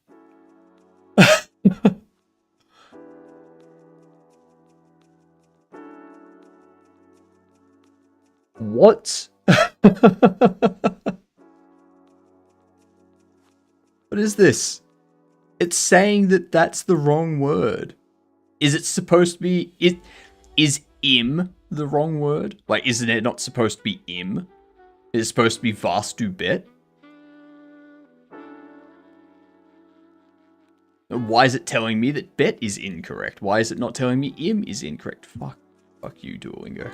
What? What is this? It's saying that that's the wrong word. Is it supposed to be... Is im the wrong word? Like, isn't it not supposed to be im? Is it supposed to be warst du bet? Why is it telling me that bet is incorrect? Why is it not telling me im is incorrect? Fuck you, Duolingo.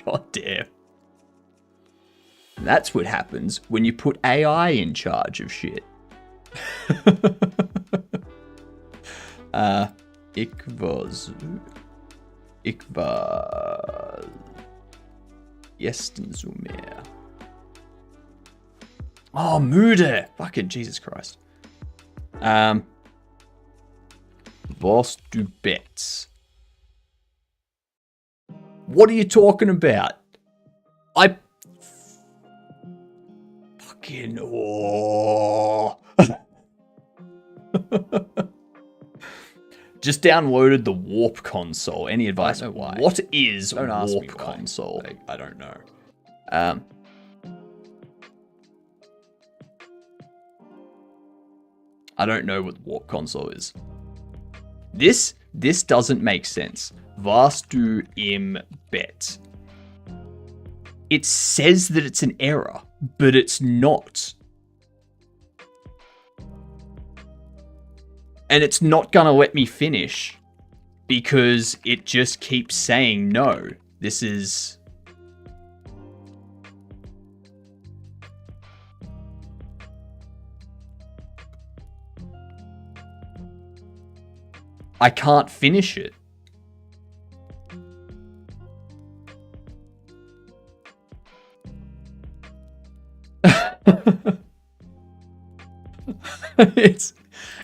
God damn. That's what happens when you put AI in charge of shit. Ich war gestern so mehr. Oh, müde. Fucking Jesus Christ. Warst du bet? What are you talking about? I fucking just downloaded the Warp console. Any advice? I know why. What is Don't ask me Warp why. console? I don't know. I don't know what Warp console is. This doesn't make sense. Warst du im Bett? It says that it's an error, but it's not. And it's not gonna let me finish because it just keeps saying no. This is... I can't finish it.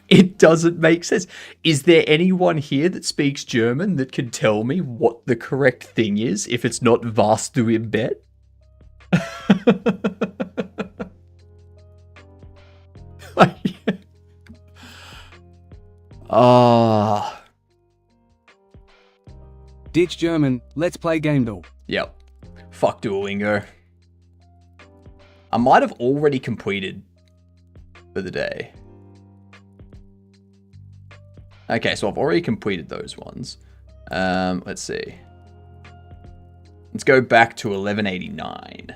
It doesn't make sense. Is there anyone here that speaks German that can tell me what the correct thing is if it's not warst du im Bett? Ah. Ditch German, let's play GameDev. Yep. Fuck Duolingo. I might have already completed for the day. Okay, so I've already completed those ones. Let's see. Let's go back to 1189.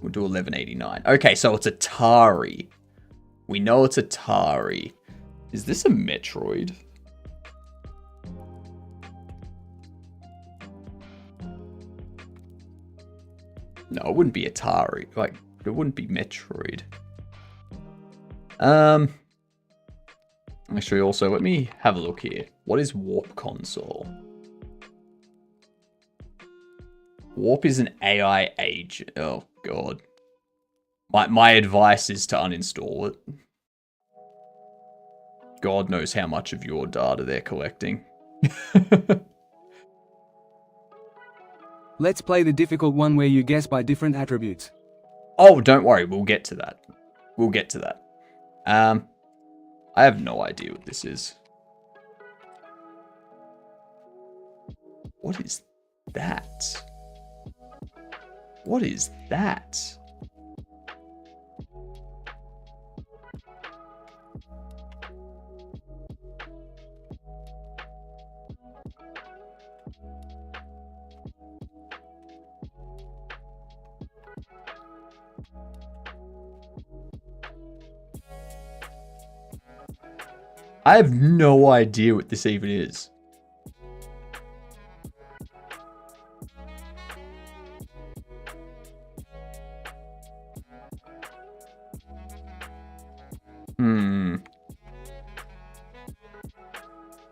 We'll do 1189. Okay, so it's Atari. We know it's Atari. Is this a Metroid? No, it wouldn't be Atari. Like, it wouldn't be Metroid. Actually, also, let me have a look here. What is Warp console? Warp is an AI agent. Oh, God. My advice is to uninstall it. God knows how much of your data they're collecting. Let's play the difficult one where you guess by different attributes. Oh, don't worry. We'll get to that. We'll get to that. I have no idea what this is. What is that? What is that? I have no idea what this even is.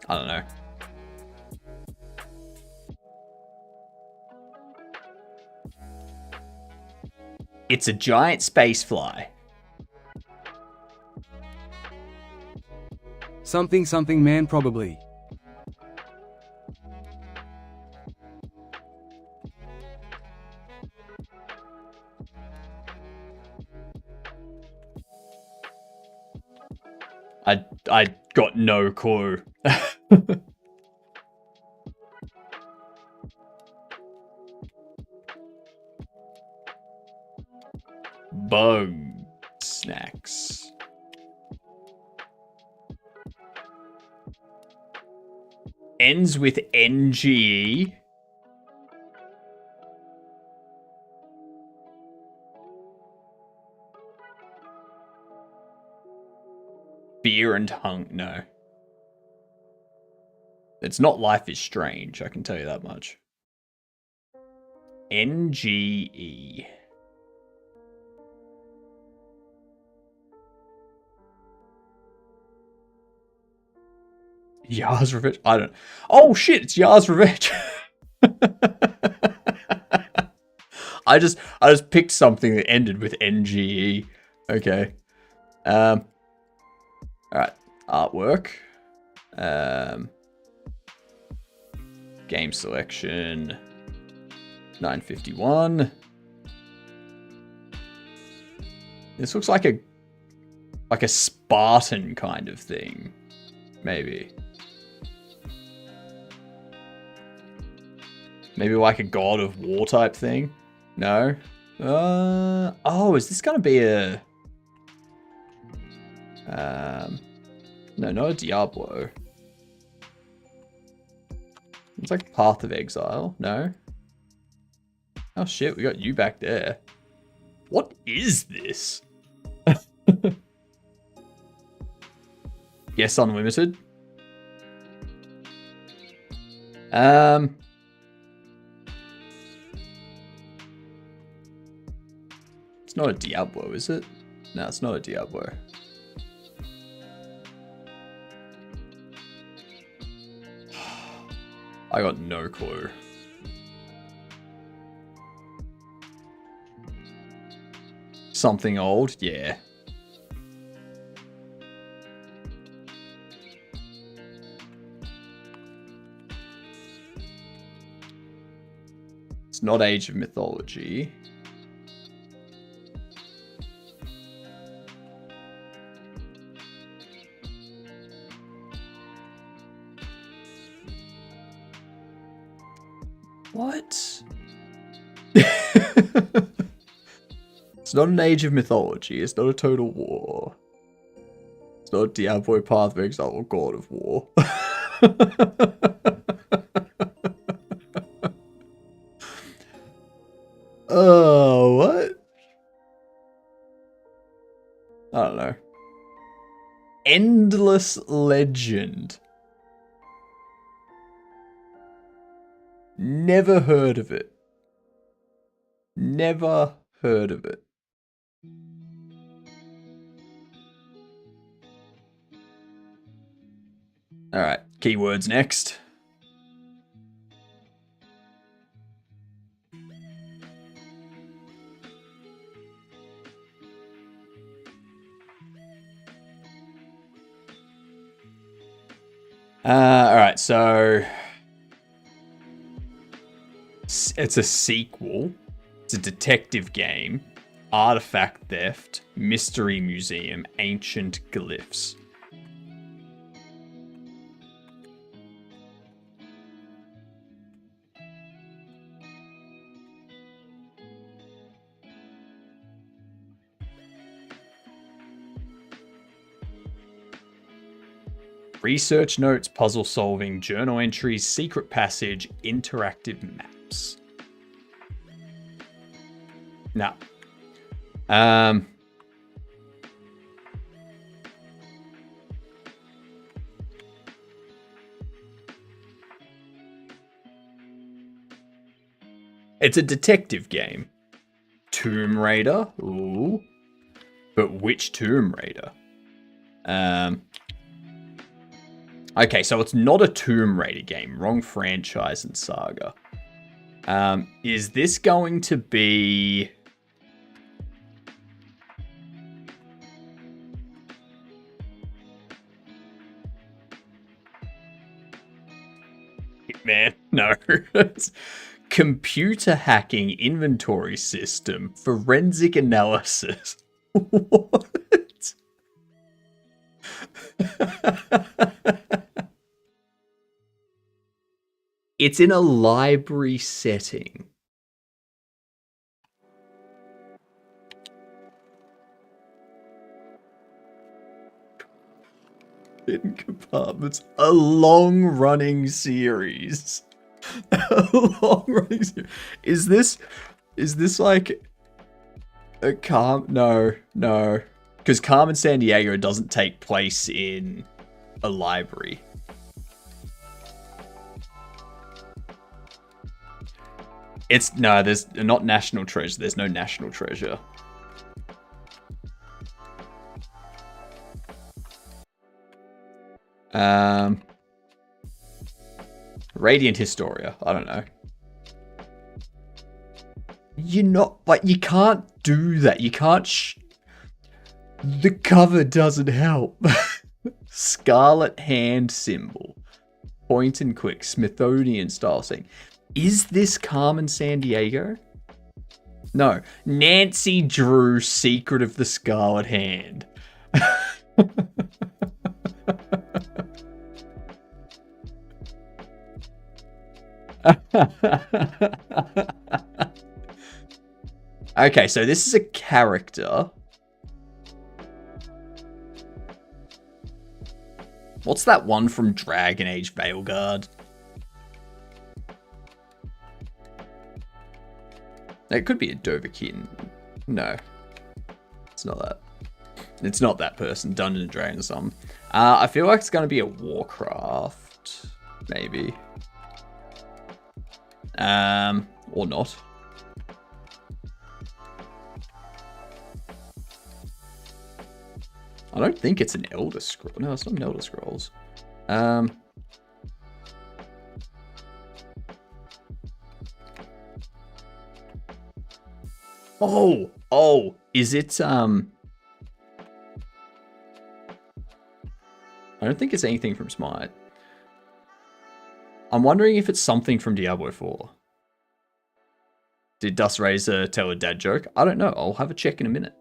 I don't know. It's a giant space fly. Something something man probably. I got no clue. Bug snacks. Ends with NGE. Beer and hung. No. It's not Life is Strange, I can tell you that much. NGE. Yar's Revenge? I don't... Oh shit, it's Yar's Revenge! I just picked something that ended with NGE. Okay. Alright. Artwork. Game selection. 951. This looks like a Spartan kind of thing. Maybe. Maybe like a God of War type thing? No? Oh, is this gonna be a... no, not a Diablo. It's like Path of Exile. No? Oh shit, we got you back there. What is this? Yes, Unlimited. It's not a Diablo, is it? No, it's not a Diablo. I got no clue. Something old? Yeah. It's not Age of Mythology. What? It's not an Age of Mythology. It's not a Total War. It's not a Diablo, Path of Exile, or God of War. Oh, what? I don't know. Endless Legend. Never heard of it. Never heard of it. Alright, keywords next. Alright, so it's a sequel. It's a detective game. Artifact theft. Mystery museum. Ancient glyphs. Research notes, puzzle solving, journal entries, secret passage, interactive maps. No. It's a detective game. Tomb Raider. Ooh. But which Tomb Raider? Okay, so it's not a Tomb Raider game. Wrong franchise and saga. Is this going to be No. It's computer hacking inventory system, forensic analysis. What? It's in a library setting. Hidden compartments. A long-running series. A long-running series. Is this like a No. Because Carmen Sandiego doesn't take place in a library. There's not National Treasure. There's no National Treasure. Radiant Historia. I don't know. You can't do that. You can't the cover doesn't help. Scarlet hand symbol. Point and click. Smithsonian style thing. Is this Carmen Sandiego? No. Nancy Drew, Secret of the Scarlet Hand. Okay, so this is a character. What's that one from Dragon Age Veilguard? It could be a Dovahkiin. No. It's not that. It's not that person. Dungeons and Dragons or something. I feel like it's going to be a Warcraft. Maybe. Or not. I don't think it's an Elder Scroll. No, it's not an Elder Scrolls. Oh, is it, I don't think it's anything from Smite. I'm wondering if it's something from Diablo 4. Did Dust Razor tell a dad joke? I don't know. I'll have a check in a minute.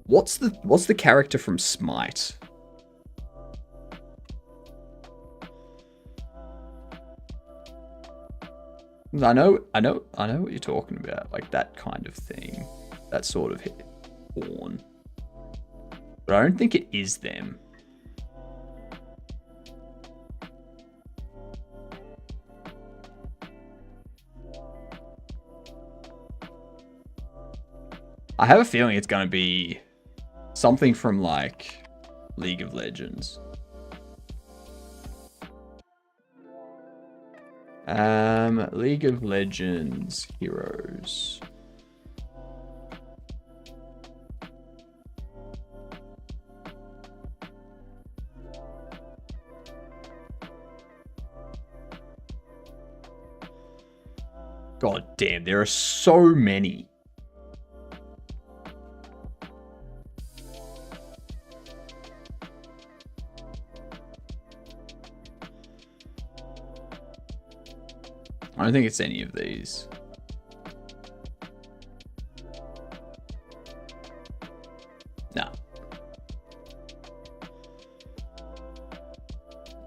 What's the character from Smite? I know what you're talking about. Like that kind of thing. That sort of horn. But I don't think it is them. I have a feeling it's going to be something from like League of Legends. League of Legends heroes. God damn, there are so many. I don't think it's any of these. No.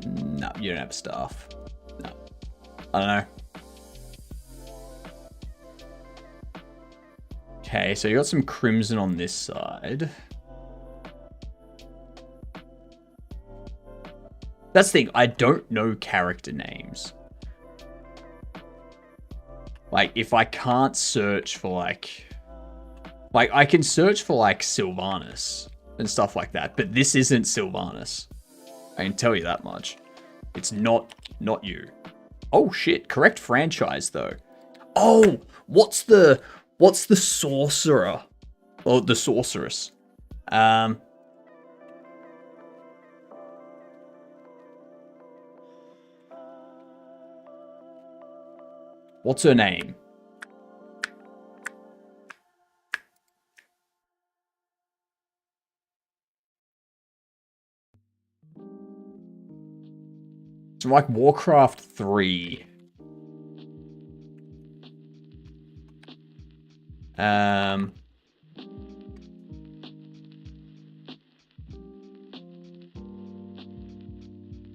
No, you don't have staff. No. I don't know. Okay, so you got some crimson on this side. That's the thing, I don't know character names. Like, if I can't search for, like, I can search for, like, Sylvanas and stuff like that, but this isn't Sylvanas. I can tell you that much. It's not you. Oh, shit. Correct franchise, though. Oh, what's the sorcerer? Oh, the sorceress. What's her name? So like Warcraft 3.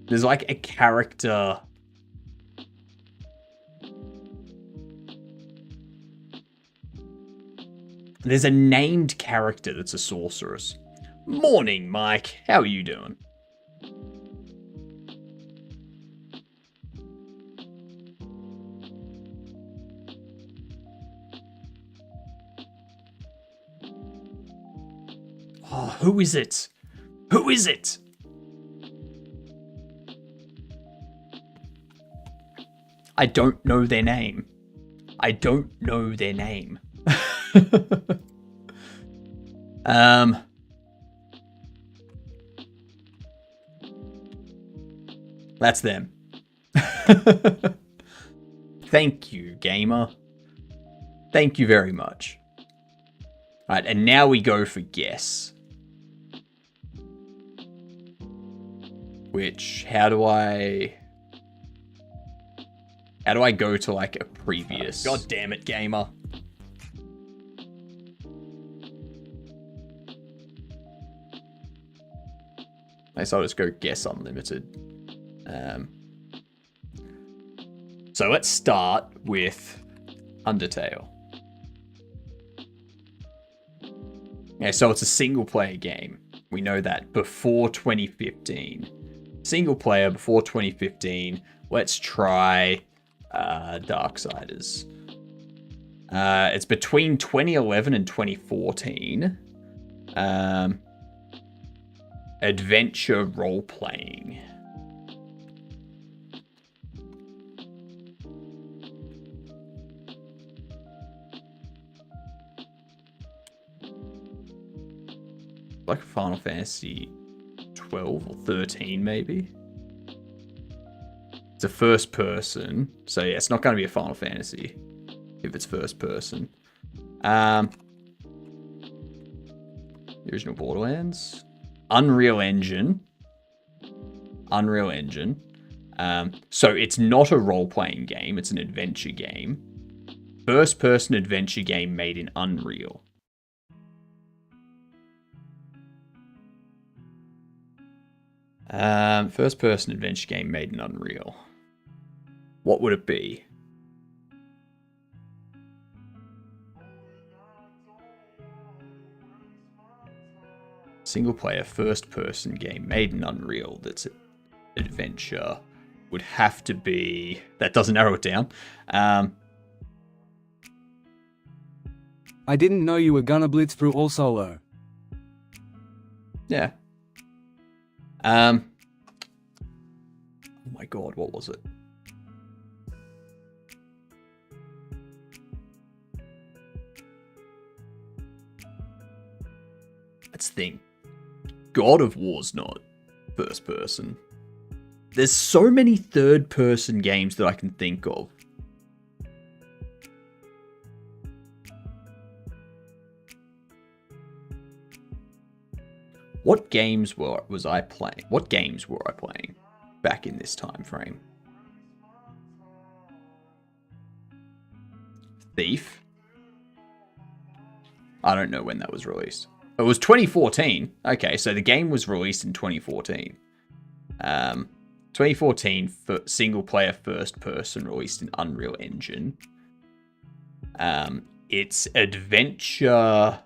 There's like a character. There's a named character that's a sorceress. Morning, Mike. How are you doing? Oh, who is it? Who is it? I don't know their name. I don't know their name. That's them. Thank you, gamer. Thank you very much. Alright, and now we go for guess. Which, how do I go to like a previous? God damn it, gamer. I guess I'll just go guess unlimited. So let's start with Undertale. Yeah, so it's a single player game. We know that before 2015. Single player before 2015. Let's try Darksiders. It's between 2011 and 2014. Adventure role-playing. Like Final Fantasy 12 or 13, maybe. It's a first person, so yeah, it's not going to be a Final Fantasy if it's first person. The original Borderlands, Unreal Engine. So it's not a role-playing game; it's an adventure game. First-person adventure game made in Unreal. First-person adventure game made in Unreal. What would it be? Single-player first-person game made in Unreal that's adventure would have to be... That doesn't narrow it down. I didn't know you were gonna blitz through all solo. Yeah. Oh my god, what was it? Let's think. God of War's not first person. There's so many third person games that I can think of. What games was I playing? What games were I playing back in this time frame? Thief? I don't know when that was released. It was 2014. Okay, so the game was released in 2014. 2014 for single player first person released in Unreal Engine. It's adventure.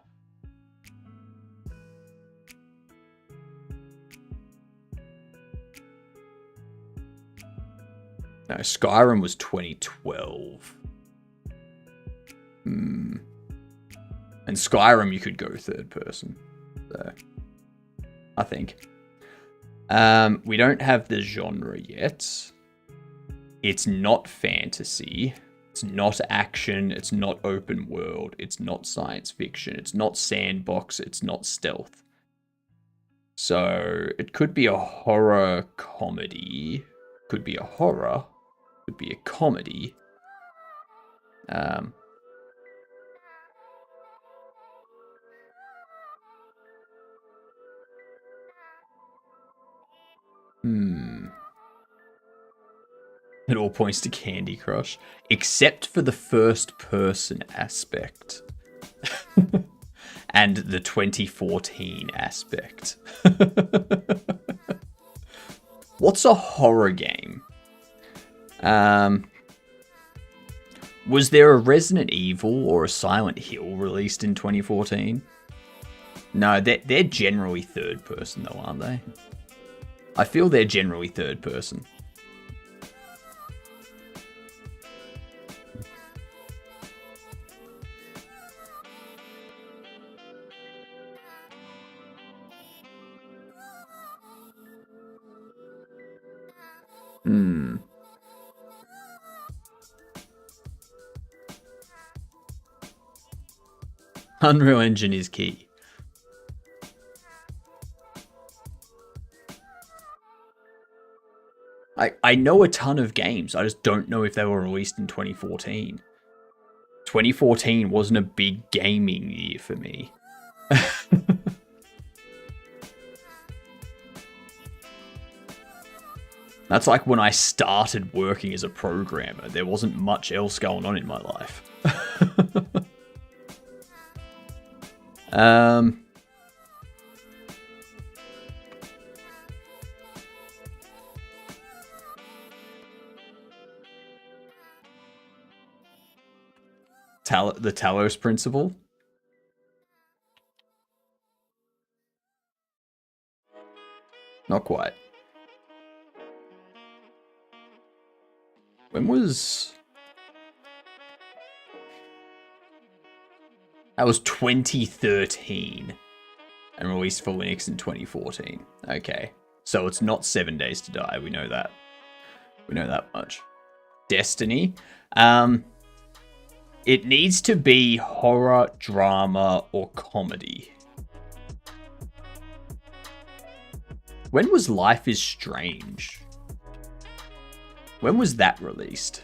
No, Skyrim was 2012. And Skyrim, you could go third person. So, I think. We don't have the genre yet. It's not fantasy. It's not action. It's not open world. It's not science fiction. It's not sandbox. It's not stealth. So, it could be a horror comedy. Could be a horror. Could be a comedy. It all points to Candy Crush, except for the first person aspect. And the 2014 aspect. What's a horror game? Was there a Resident Evil or a Silent Hill released in 2014? No, they're generally third person though, aren't they? I feel they're generally third person. Unreal Engine is key. I know a ton of games. I just don't know if they were released in 2014. 2014 wasn't a big gaming year for me. That's like when I started working as a programmer. There wasn't much else going on in my life. The Talos Principle. Not quite. When was... That was 2013 and released for Linux in 2014. Okay. So it's not 7 Days to Die. We know that. We know that much. Destiny. It needs to be horror, drama, or comedy. When was Life is Strange? When was that released?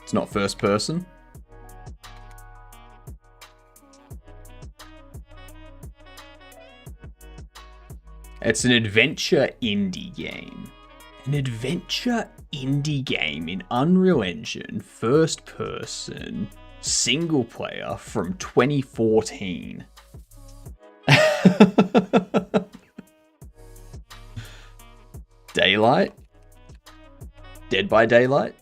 It's not first person. It's an adventure indie game. An adventure indie game in Unreal Engine, first person, single player from 2014. Daylight? Dead by Daylight?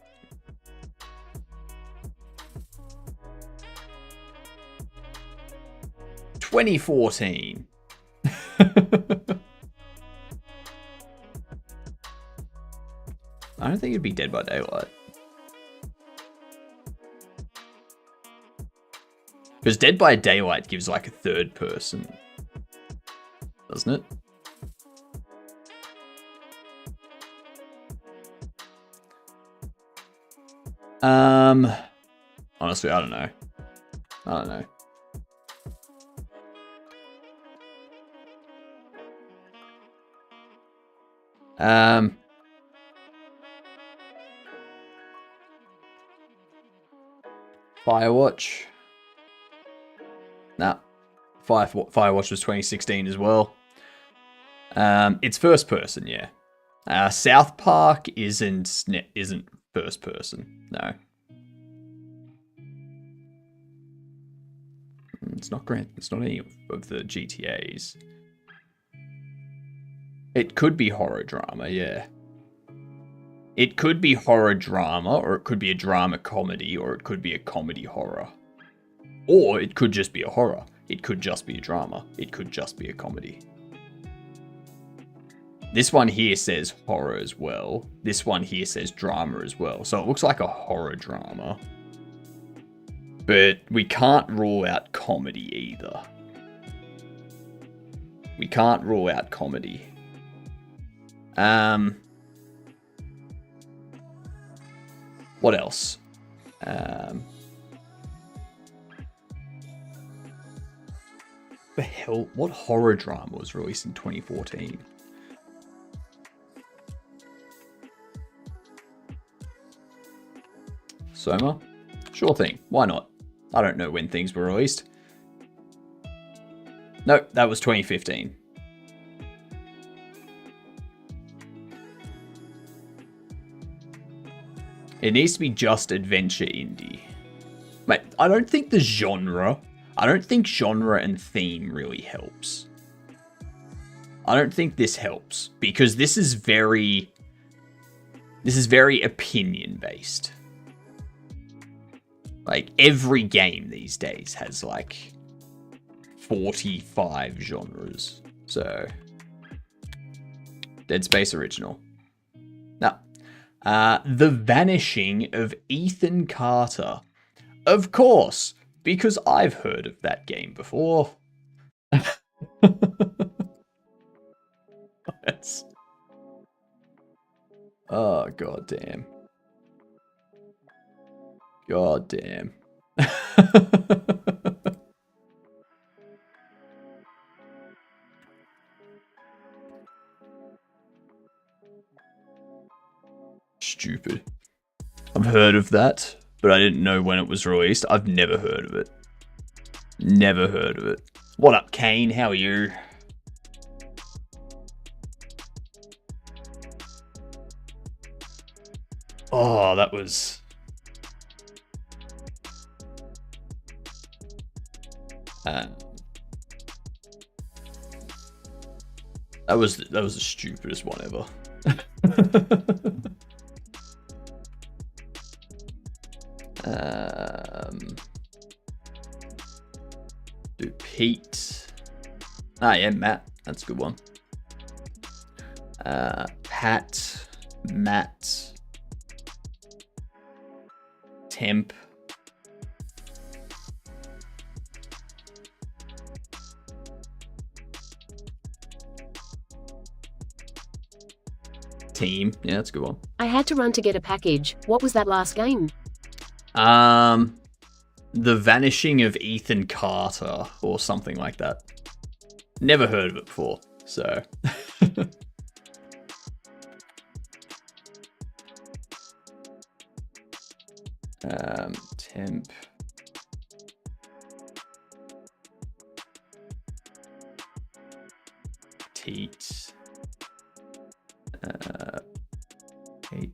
$2014. I don't think it'd be Dead by Daylight. Because Dead by Daylight gives like a third person, doesn't it? Honestly, I don't know. I don't know. Firewatch. Nah. Firewatch was 2016 as well. It's first person, yeah. South Park isn't first person. No. It's not great. It's not any of the GTAs. It could be horror drama, yeah. It could be horror drama, or it could be a drama comedy, or it could be a comedy horror. Or it could just be a horror. It could just be a drama. It could just be a comedy. This one here says horror as well. This one here says drama as well. So it looks like a horror drama. But we can't rule out comedy either. We can't rule out comedy. What else? The hell? What horror drama was released in 2014? Soma? Sure thing. Why not? I don't know when things were released. No, that was 2015. It needs to be just adventure indie. Mate, I don't think the genre... I don't think genre and theme really helps. I don't think this helps. Because this is very... This is very opinion-based. Like, every game these days has, like, 45 genres. So... Dead Space Original. Now, The Vanishing of Ethan Carter. Of course, because I've heard of that game before. That's... Oh, goddamn. Goddamn. Stupid. I've heard of that, but I didn't know when it was released. I've never heard of it. Never heard of it. What up, Kane? How are you? Oh, that was... that was the stupidest one ever. Do Pete. Ah, yeah, Matt. That's a good one. Pat, Matt, Temp. Team. Yeah, that's a good one. I had to run to get a package. What was that last game? The Vanishing of Ethan Carter or something like that. Never heard of it before, so. Temp. Teat. 8.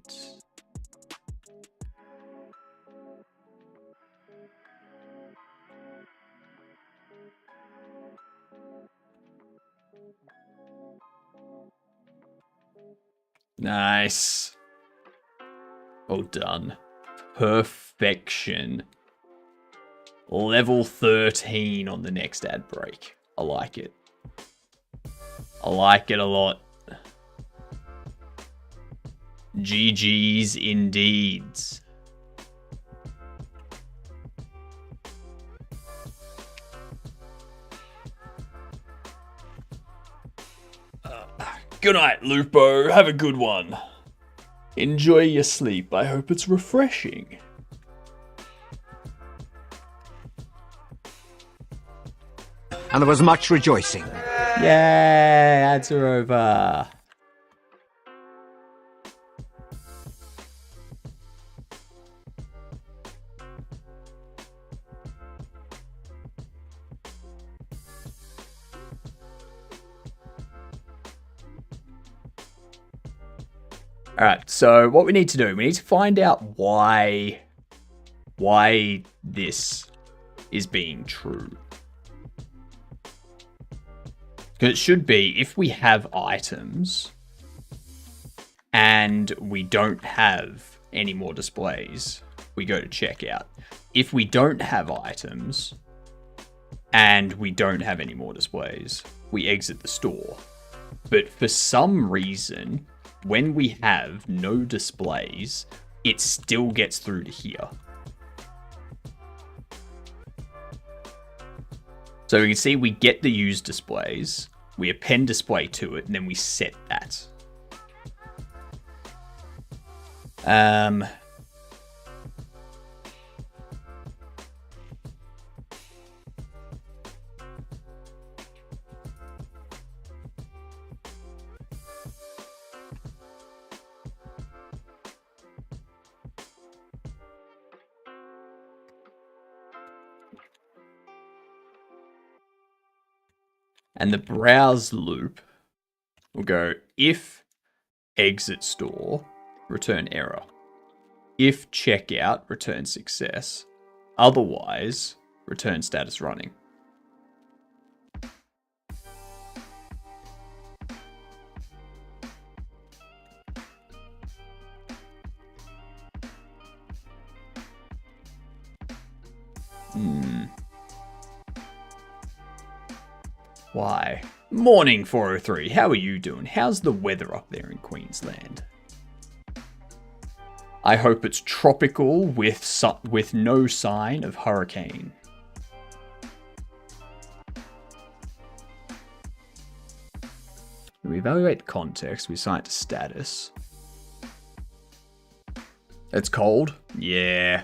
Nice. Well done. Perfection. Level 13 on the next ad break. I like it. I like it a lot. GG's indeed. Good night, Lupo. Have a good one. Enjoy your sleep. I hope it's refreshing. And there was much rejoicing. Yay, ads are over. All right, so what we need to do, we need to find out why this is being true. Because it should be, if we have items and we don't have any more displays, we go to checkout. If we don't have items and we don't have any more displays, we exit the store. But for some reason, when we have no displays, it still gets through to here. So we can see we get the used displays, we append display to it, and then we set that. And the browse loop will go if exit store, return error. If checkout, return success. Otherwise, return status running. Why? Morning 403, how are you doing? How's the weather up there in Queensland? I hope it's tropical with no sign of hurricane. We evaluate context, we assign it to status. It's cold? Yeah.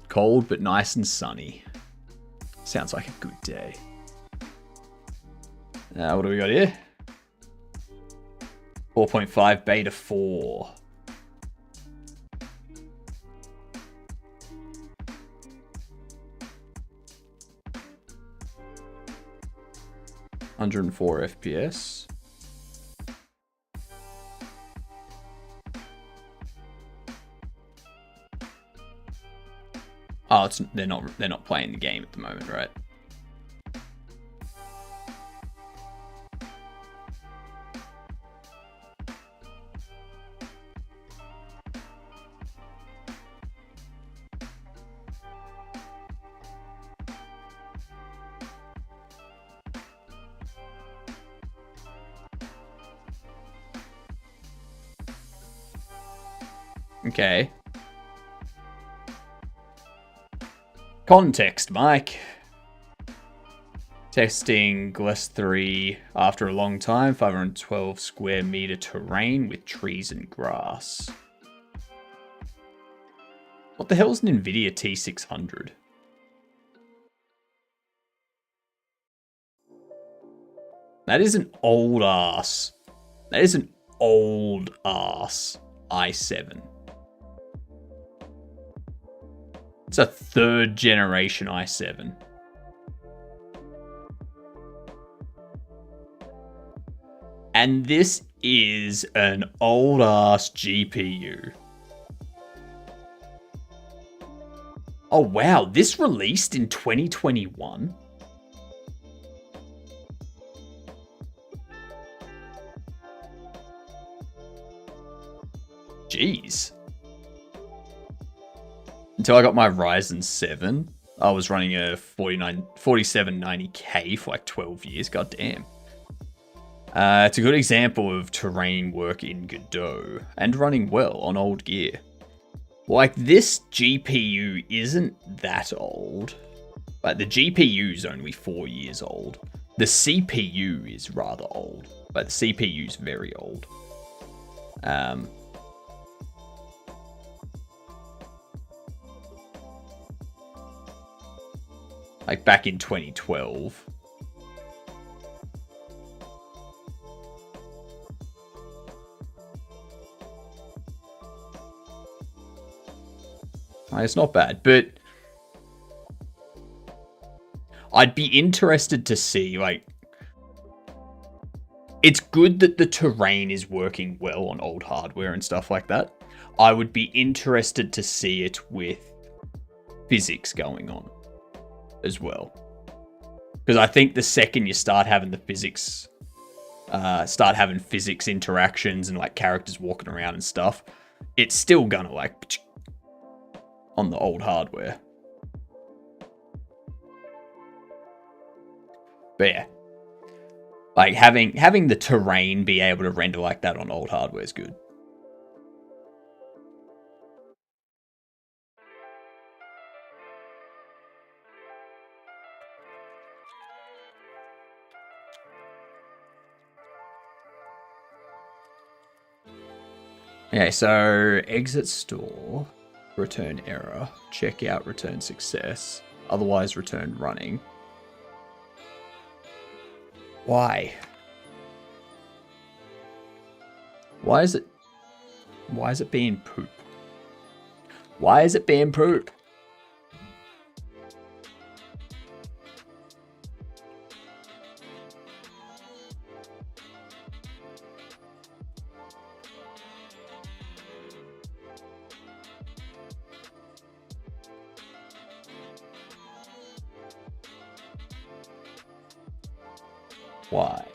Cold but nice and sunny. Sounds like a good day. What do we got here? 4.5 beta 4. $104 FPS. Oh, they're not playing the game at the moment, right? Okay. Context, Mike. Testing Glass 3 after a long time. 512 square meter terrain with trees and grass. What the hell is an NVIDIA T600? That is an old ass. That is an old ass i7. It's a 3rd generation i7. And this is an old ass GPU. Oh wow, this released in 2021? Jeez. Until I got my Ryzen 7, I was running a 4790K for like 12 years. God damn. It's a good example of terrain work in Godot and running well on old gear. Like, this GPU isn't that old. Like, the GPU's only 4 years old. The CPU is rather old. Like, the CPU's very old. Like back in 2012. It's not bad, but I'd be interested to see, like, it's good that the terrain is working well on old hardware and stuff like that. I would be interested to see it with physics going on as well. Because I think the second you start having the physics, physics interactions and like characters walking around and stuff, it's still gonna like on the old hardware. But yeah, like having the terrain be able to render like that on old hardware is good. Okay, so exit store, return error, checkout, return success, otherwise return running. Why? Why is it being poop? Why is it being poop? Why?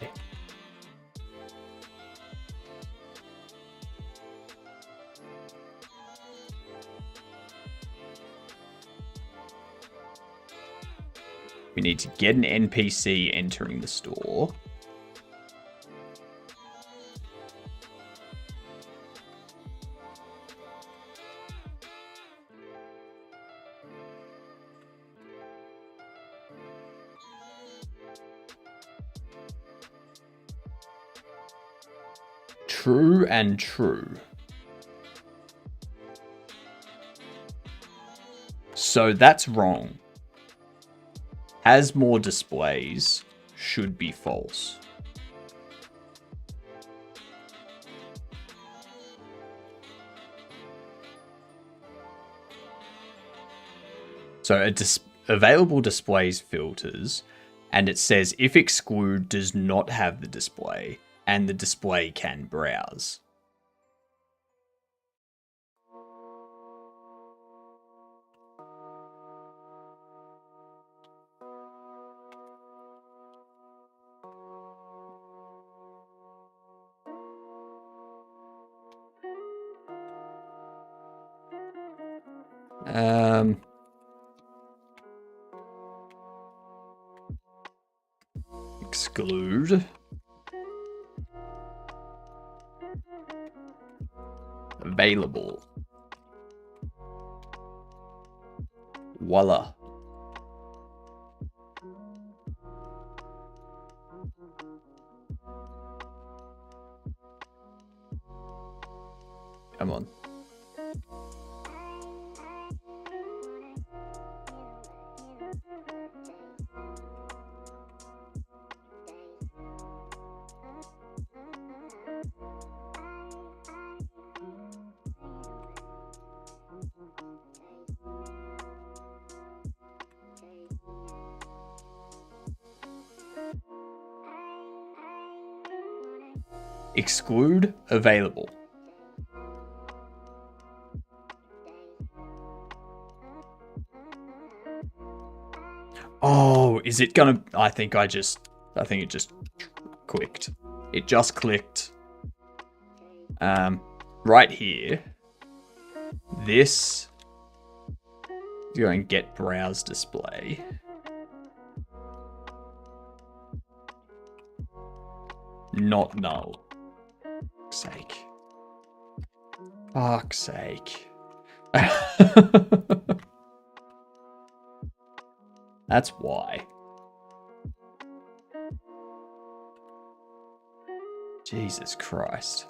We need to get an NPC entering the store. True and true. So that's wrong. Has more displays should be false. So available displays filters, and it says if exclude does not have the display, and the display can browse. Exclude. Available. Voila. Come on. Exclude available. Oh, is it gonna... I think it just clicked. It just clicked. Right here. This is going get browse display. Not null. Sake. Fuck's sake. That's why. Jesus Christ.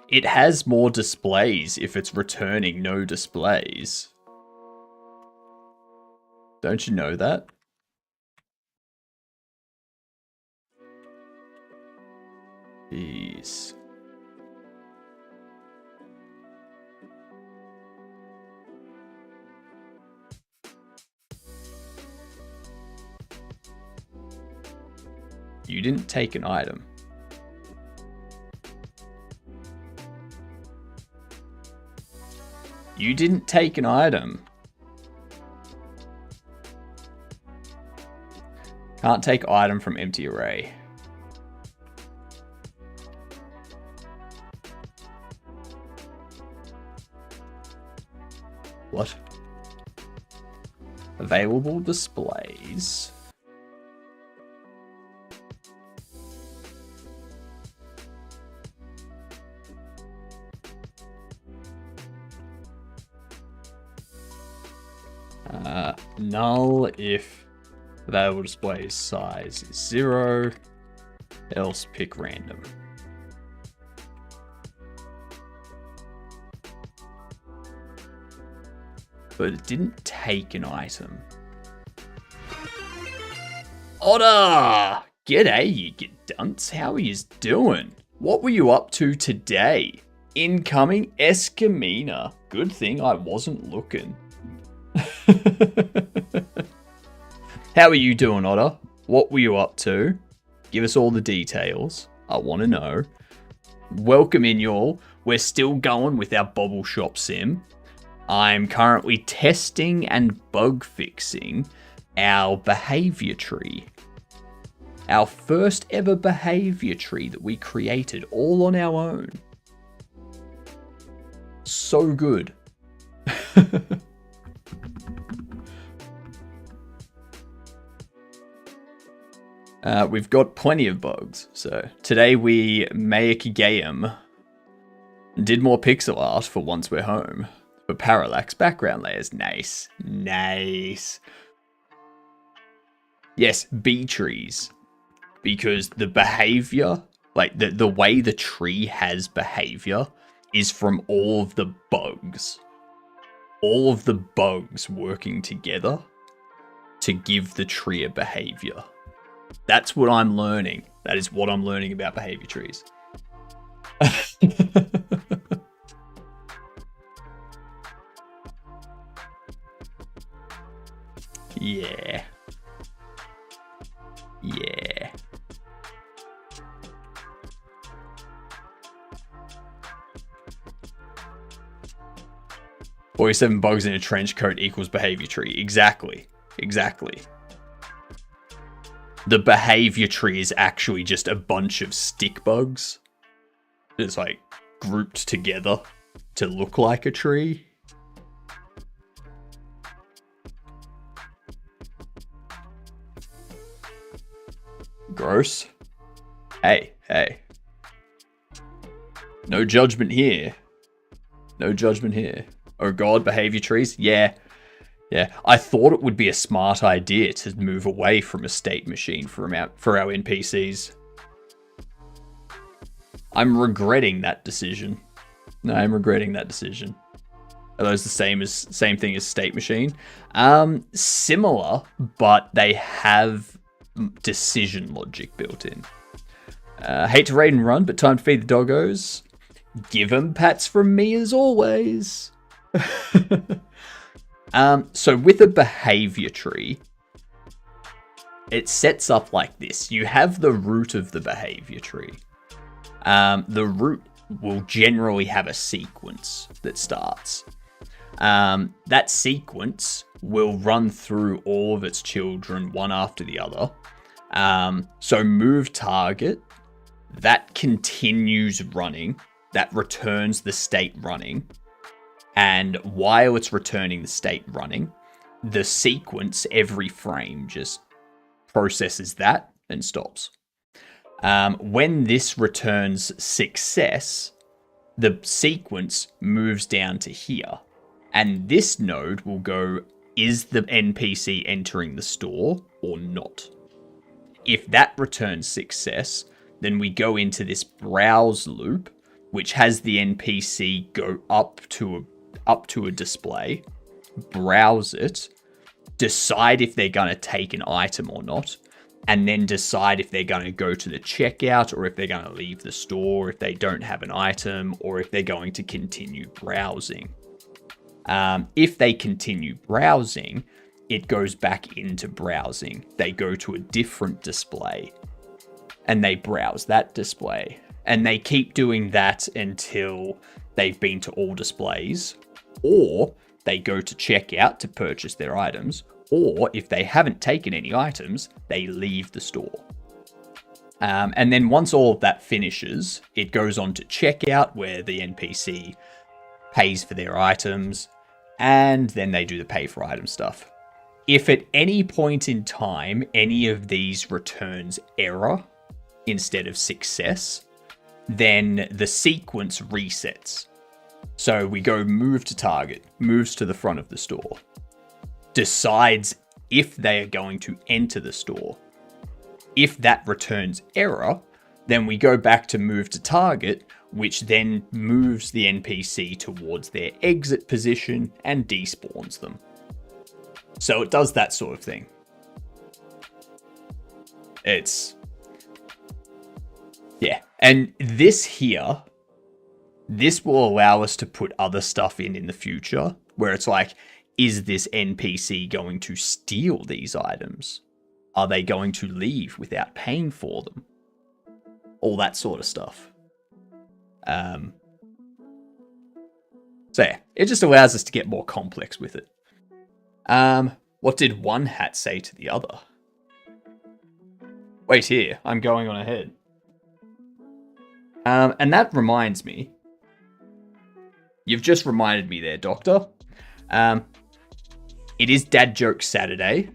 It has more displays if it's returning no displays. Don't you know that? Jeez. You didn't take an item. You didn't take an item. Can't take item from empty array. What? Available displays. Null if available display size is 0, else pick random. But it didn't take an item. Otter! G'day, you get dunce. How are you doing? What were you up to today? Incoming Escamina. Good thing I wasn't looking. How are you doing, Otter? What were you up to? Give us all the details. I want to know. Welcome in, y'all. We're still going with our Bobble Shop Sim. I'm currently testing and bug fixing our behavior tree. Our first ever behavior tree that we created all on our own. So good. We've got plenty of bugs. So today we make a game. Did more pixel art for once we're home. But parallax background layers. Nice. Nice. Yes, B trees. Because the behavior, like the way the tree has behavior is from all of the bugs. All of the bugs working together to give the tree a behavior. That's what I'm learning. That is what I'm learning about behavior trees. Yeah. Yeah. "47 bugs in a trench coat equals behavior tree." Exactly. Exactly. The behavior tree is actually just a bunch of stick bugs. It's like grouped together to look like a tree. Gross. Hey. No judgment here. No judgment here. Oh god, behavior trees? Yeah. I thought it would be a smart idea to move away from a state machine for our NPCs. I'm regretting that decision. No, I'm regretting that decision. Are those the same thing as state machine? Similar, but they have decision logic built in. Hate to raid and run, but time to feed the doggos. Give them pats from me as always. So with a behavior tree, it sets up like this. You have the root of the behavior tree. The root will generally have a sequence that starts. That sequence will run through all of its children one after the other. So move target, that continues running, that returns the state running. And while it's returning the state running, the sequence every frame just processes that and stops. When this returns success, the sequence moves down to here. And this node will go, is the NPC entering the store or not? If that returns success, then we go into this browse loop, which has the NPC go up to a display, browse it, decide if they're going to take an item or not, and then decide if they're going to go to the checkout or if they're going to leave the store, if they don't have an item, or if they're going to continue browsing. If they continue browsing, it goes back into browsing. They go to a different display and they browse that display. And they keep doing that until they've been to all displays, or they go to checkout to purchase their items, or if they haven't taken any items, they leave the store. And then once all of that finishes, it goes on to checkout where the NPC pays for their items, and then they do the pay for item stuff. If at any point in time, any of these returns error instead of success, then the sequence resets. So we go move to target, moves to the front of the store, decides if they are going to enter the store. If that returns error, then we go back to move to target, which then moves the NPC towards their exit position and despawns them. So it does that sort of thing. Yeah. And this here, this will allow us to put other stuff in the future, where it's like, is this NPC going to steal these items? Are they going to leave without paying for them? All that sort of stuff. So yeah, it just allows us to get more complex with it. What did one hat say to the other? Wait here, I'm going on ahead. And that reminds me. You've just reminded me there, Doctor. It is Dad Joke Saturday.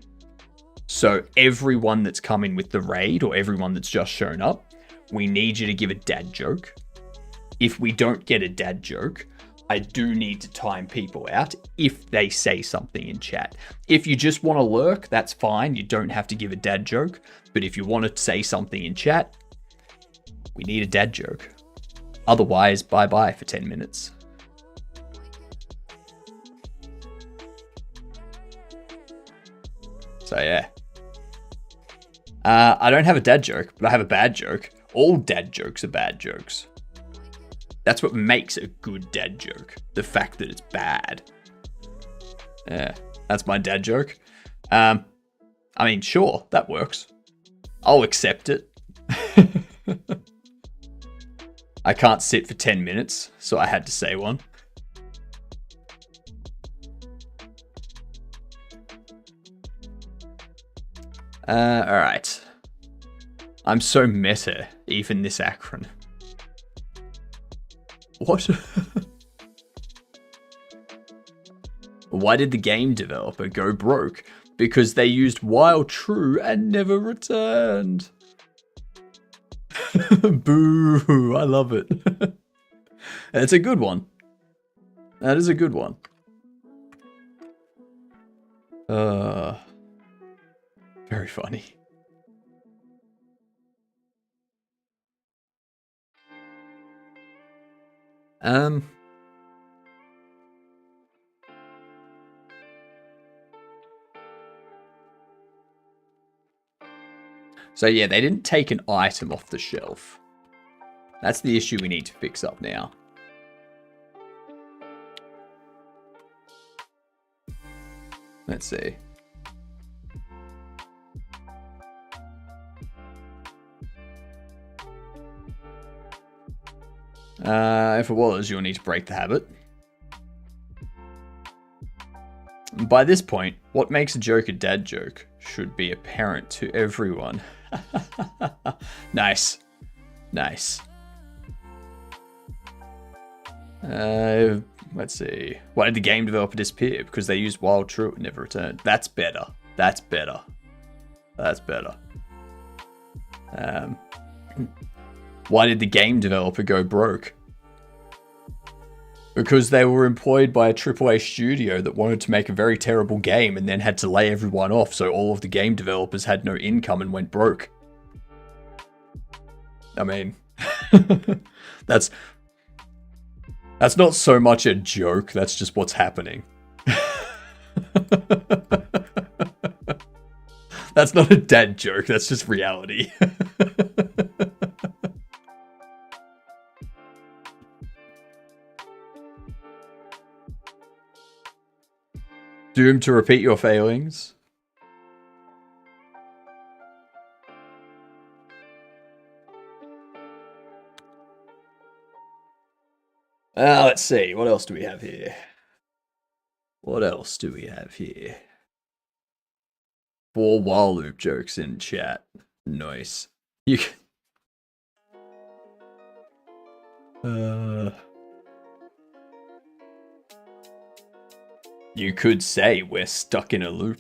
So everyone that's coming with the raid, or everyone that's just shown up, we need you to give a dad joke. If we don't get a dad joke, I do need to time people out if they say something in chat. If you just want to lurk, that's fine. You don't have to give a dad joke. But if you want to say something in chat, we need a dad joke. Otherwise, bye-bye for 10 minutes. So yeah. I don't have a dad joke, but I have a bad joke. All dad jokes are bad jokes. That's what makes a good dad joke. The fact that it's bad. Yeah, that's my dad joke. I mean, sure, that works. I'll accept it. I can't sit for 10 minutes, so I had to say one. Alright. I'm so meta, even this Akron. What? Why did the game developer go broke? Because they used while true and never returned. Boo, I love it. It's a good one. That is a good one. Very funny. So yeah, they didn't take an item off the shelf. That's the issue we need to fix up now. Let's see. If it was, you'll need to break the habit. By this point, what makes a joke a dad joke should be apparent to everyone. Nice. Nice. Let's see. Why did the game developer disappear? Because they used wild true and never returned. That's better. That's better. That's better. Why did the game developer go broke? Because they were employed by a AAA studio that wanted to make a very terrible game and then had to lay everyone off, so all of the game developers had no income and went broke. I mean, that's not so much a joke, that's just what's happening. That's not a dad joke, that's just reality. Doomed to repeat your failings. Let's see. What else do we have here? What else do we have here? 4 while loop jokes in chat. Nice. You could say we're stuck in a loop.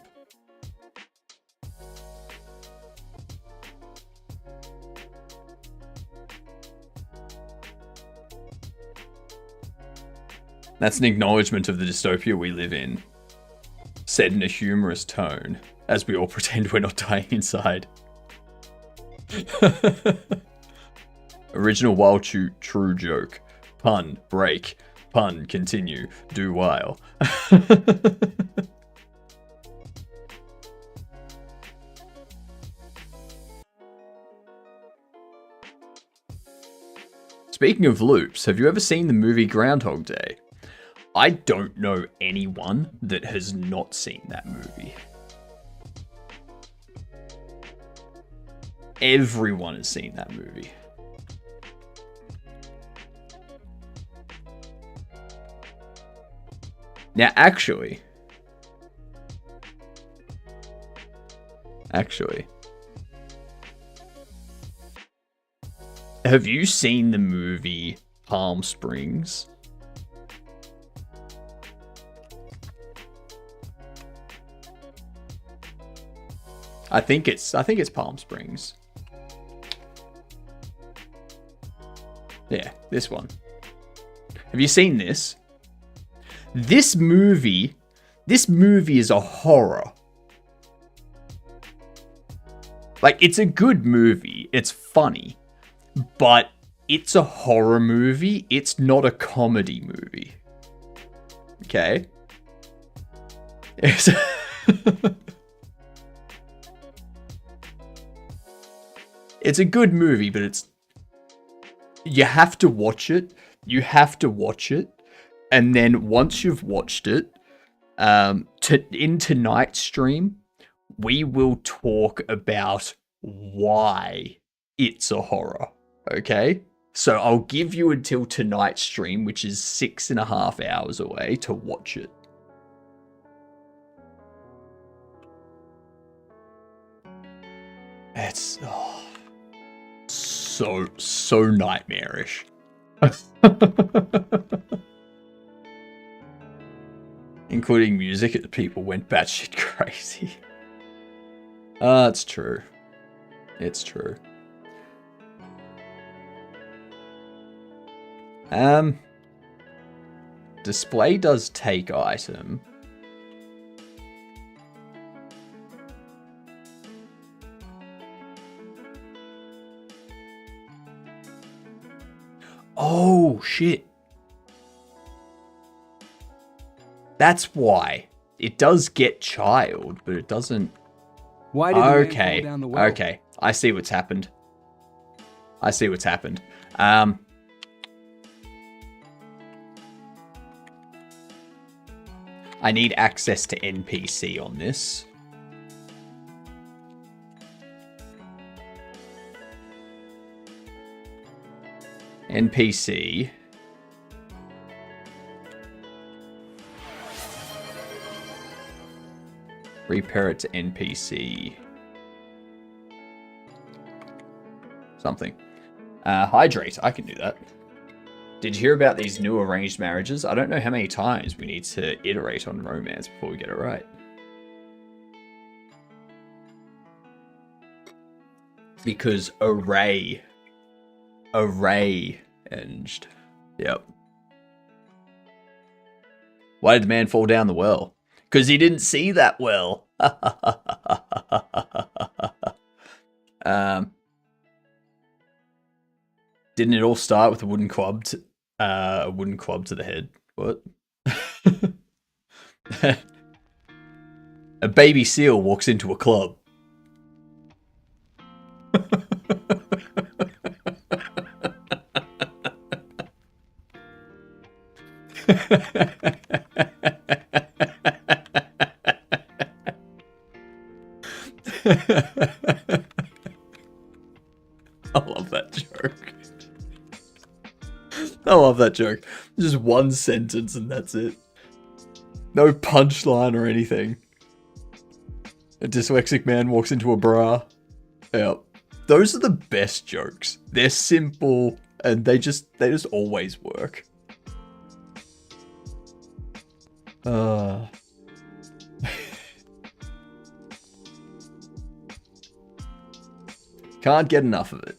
That's an acknowledgement of the dystopia we live in, said in a humorous tone, as we all pretend we're not dying inside. Original while true joke. Pun, break. Pun, continue. Do while. Speaking of loops, have you ever seen the movie Groundhog Day? I don't know anyone that has not seen that movie. Everyone has seen that movie. Now, actually, actually. Have you seen the movie Palm Springs? I think it's Palm Springs. Yeah, this one. Have you seen this? This movie is a horror. Like, it's a good movie. It's funny. But it's a horror movie. It's not a comedy movie. Okay? It's it's a good movie, but you have to watch it. You have to watch it. And then once you've watched it, in tonight's stream, we will talk about why it's a horror. Okay? So I'll give you until tonight's stream, which is 6.5 hours away, to watch it. It's so nightmarish. Including music, people went batshit crazy. It's true. It's true. Display does take item. Oh, shit. That's why. It does get child, but it doesn't... Why did the man fall down the well? Okay. I see what's happened. I see what's happened. I need access to NPC on this. NPC. Repair it to NPC. Something. Hydrate. I can do that. Did you hear about these new arranged marriages? I don't know how many times we need to iterate on romance before we get it right. Because arranged. Yep. Why did the man fall down the well? Because he didn't see that well. Didn't it all start with a wooden club to the head? What? A baby seal walks into a club. I love that joke. I love that joke. Just one sentence and that's it. No punchline or anything. A dyslexic man walks into a bra. Yep. Those are the best jokes. They're simple and they just always work. Can't get enough of it.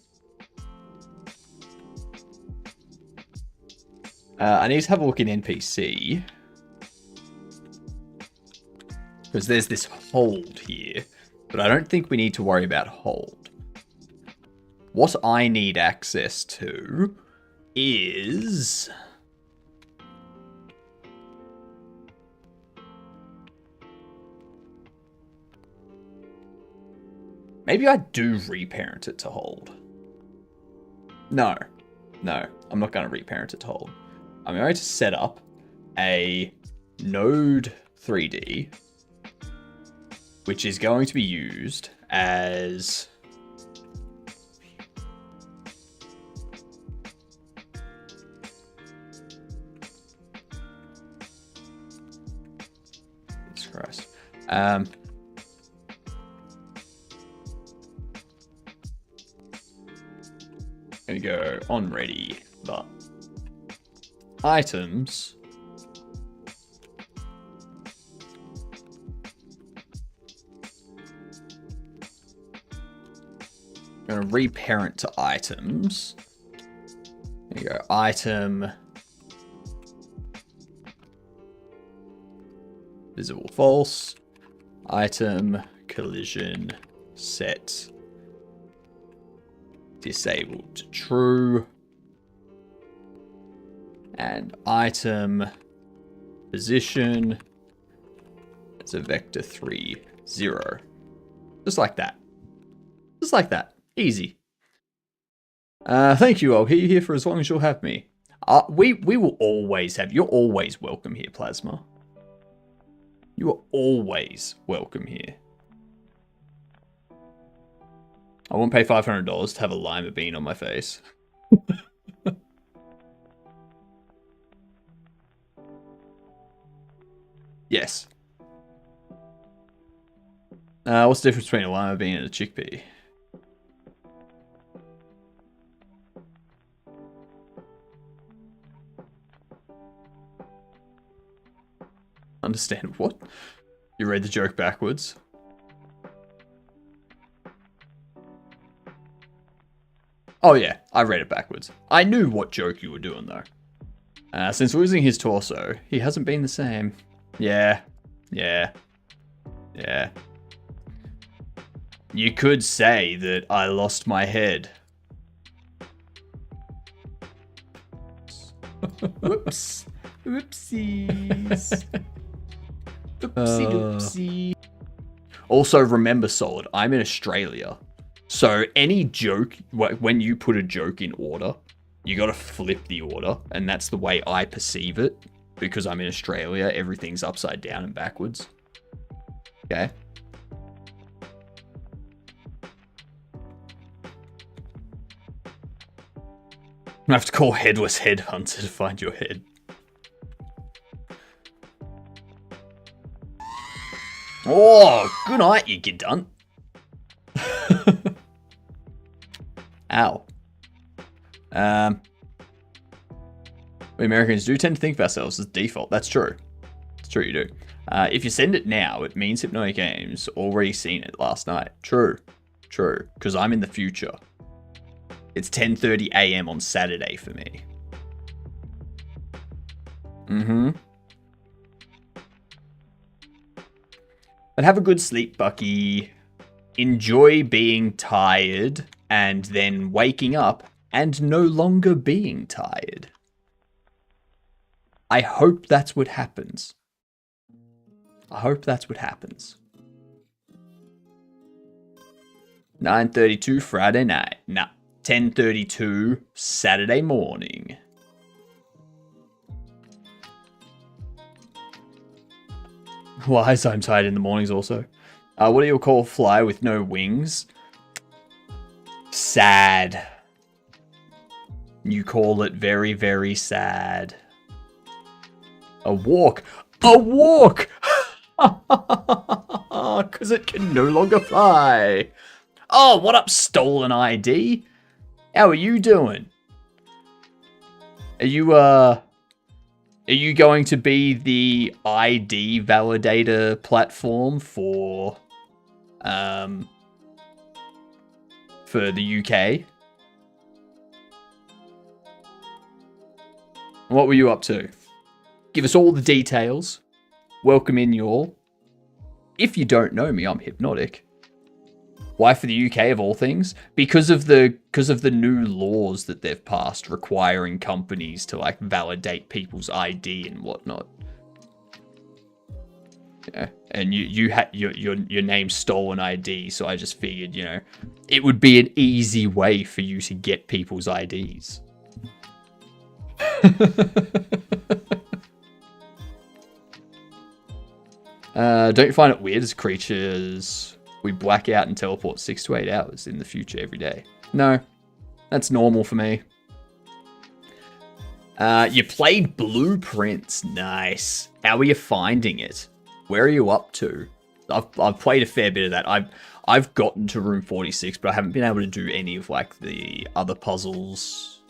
I need to have a look in NPC. Because there's this hold here. But I don't think we need to worry about hold. What I need access to is... maybe I do reparent it to hold. No, I'm not going to reparent it to hold. I'm going to set up a node 3D, which is going to be used as Jesus Christ. you go. On ready. But items. I'm going to reparent to items. There you go. Item. Visible false. Item. Collision. Set. Disabled to true. And item. Position. It's a vector 3, 0. Just like that. Just like that. Easy. Thank you. I'll hear you here for as long as you'll have me. We will always have... You're always welcome here, Plasma. You are always welcome here. I won't pay $500 to have a lima bean on my face. Yes. What's the difference between a lima bean and a chickpea? Understand what? You read the joke backwards? Oh yeah, I read it backwards. I knew what joke you were doing though. Since losing his torso, he hasn't been the same. Yeah. You could say that I lost my head. Whoops. Whoopsies. Oopsie. Also, remember, Solid, I'm in Australia. So any joke, when you put a joke in order, you gotta flip the order. And that's the way I perceive it. Because I'm in Australia, everything's upside down and backwards. Okay? I have to call Headless Headhunter to find your head. Oh, good night, you giddunt. Ow. We Americans do tend to think of ourselves as default. That's true. It's true, you do. If you send it now, it means HypnotiK Games already seen it last night. True. Because I'm in the future. It's 10:30 a.m. on Saturday for me. But have a good sleep, Bucky. Enjoy being tired and then waking up and no longer being tired. I hope that's what happens. 9:32 Friday night. Nah, 10:32 Saturday morning. Why is I'm tired in the mornings also? What do you call fly with no wings? Sad. You call it very, very sad. A walk. A walk! Because it can no longer fly. Oh, what up, stolen ID? How are you doing? Are you going to be the ID validator platform for the UK? What were you up to? Give us all the details. Welcome in, y'all. If you don't know me, I'm HypnotiK. Why for the UK of all things? Because of the new laws that they've passed requiring companies to like validate people's ID and whatnot. Yeah, and you had your name's stolen ID, so I just figured, you know, it would be an easy way for you to get people's IDs. Don't you find it weird as creatures we black out and teleport 6 to 8 hours in the future every day? No, that's normal for me. You played Blueprints. Nice. How are you finding it? Where are you up to? I've played a fair bit of that. I've gotten to room 46, but I haven't been able to do any of like the other puzzles.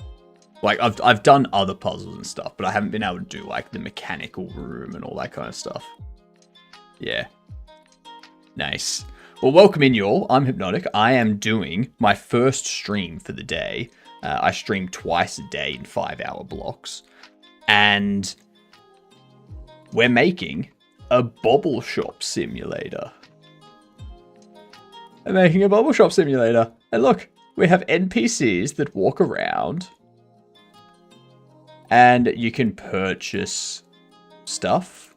Like I've done other puzzles and stuff, but I haven't been able to do like the mechanical room and all that kind of stuff. Yeah. Nice. Well, welcome in, y'all. I'm HypnotiK. I am doing my first stream for the day. I stream twice a day in 5-hour blocks. And we're making a Bobble Shop Simulator. I'm making a Bobble Shop Simulator. And look, we have NPCs that walk around. And you can purchase stuff.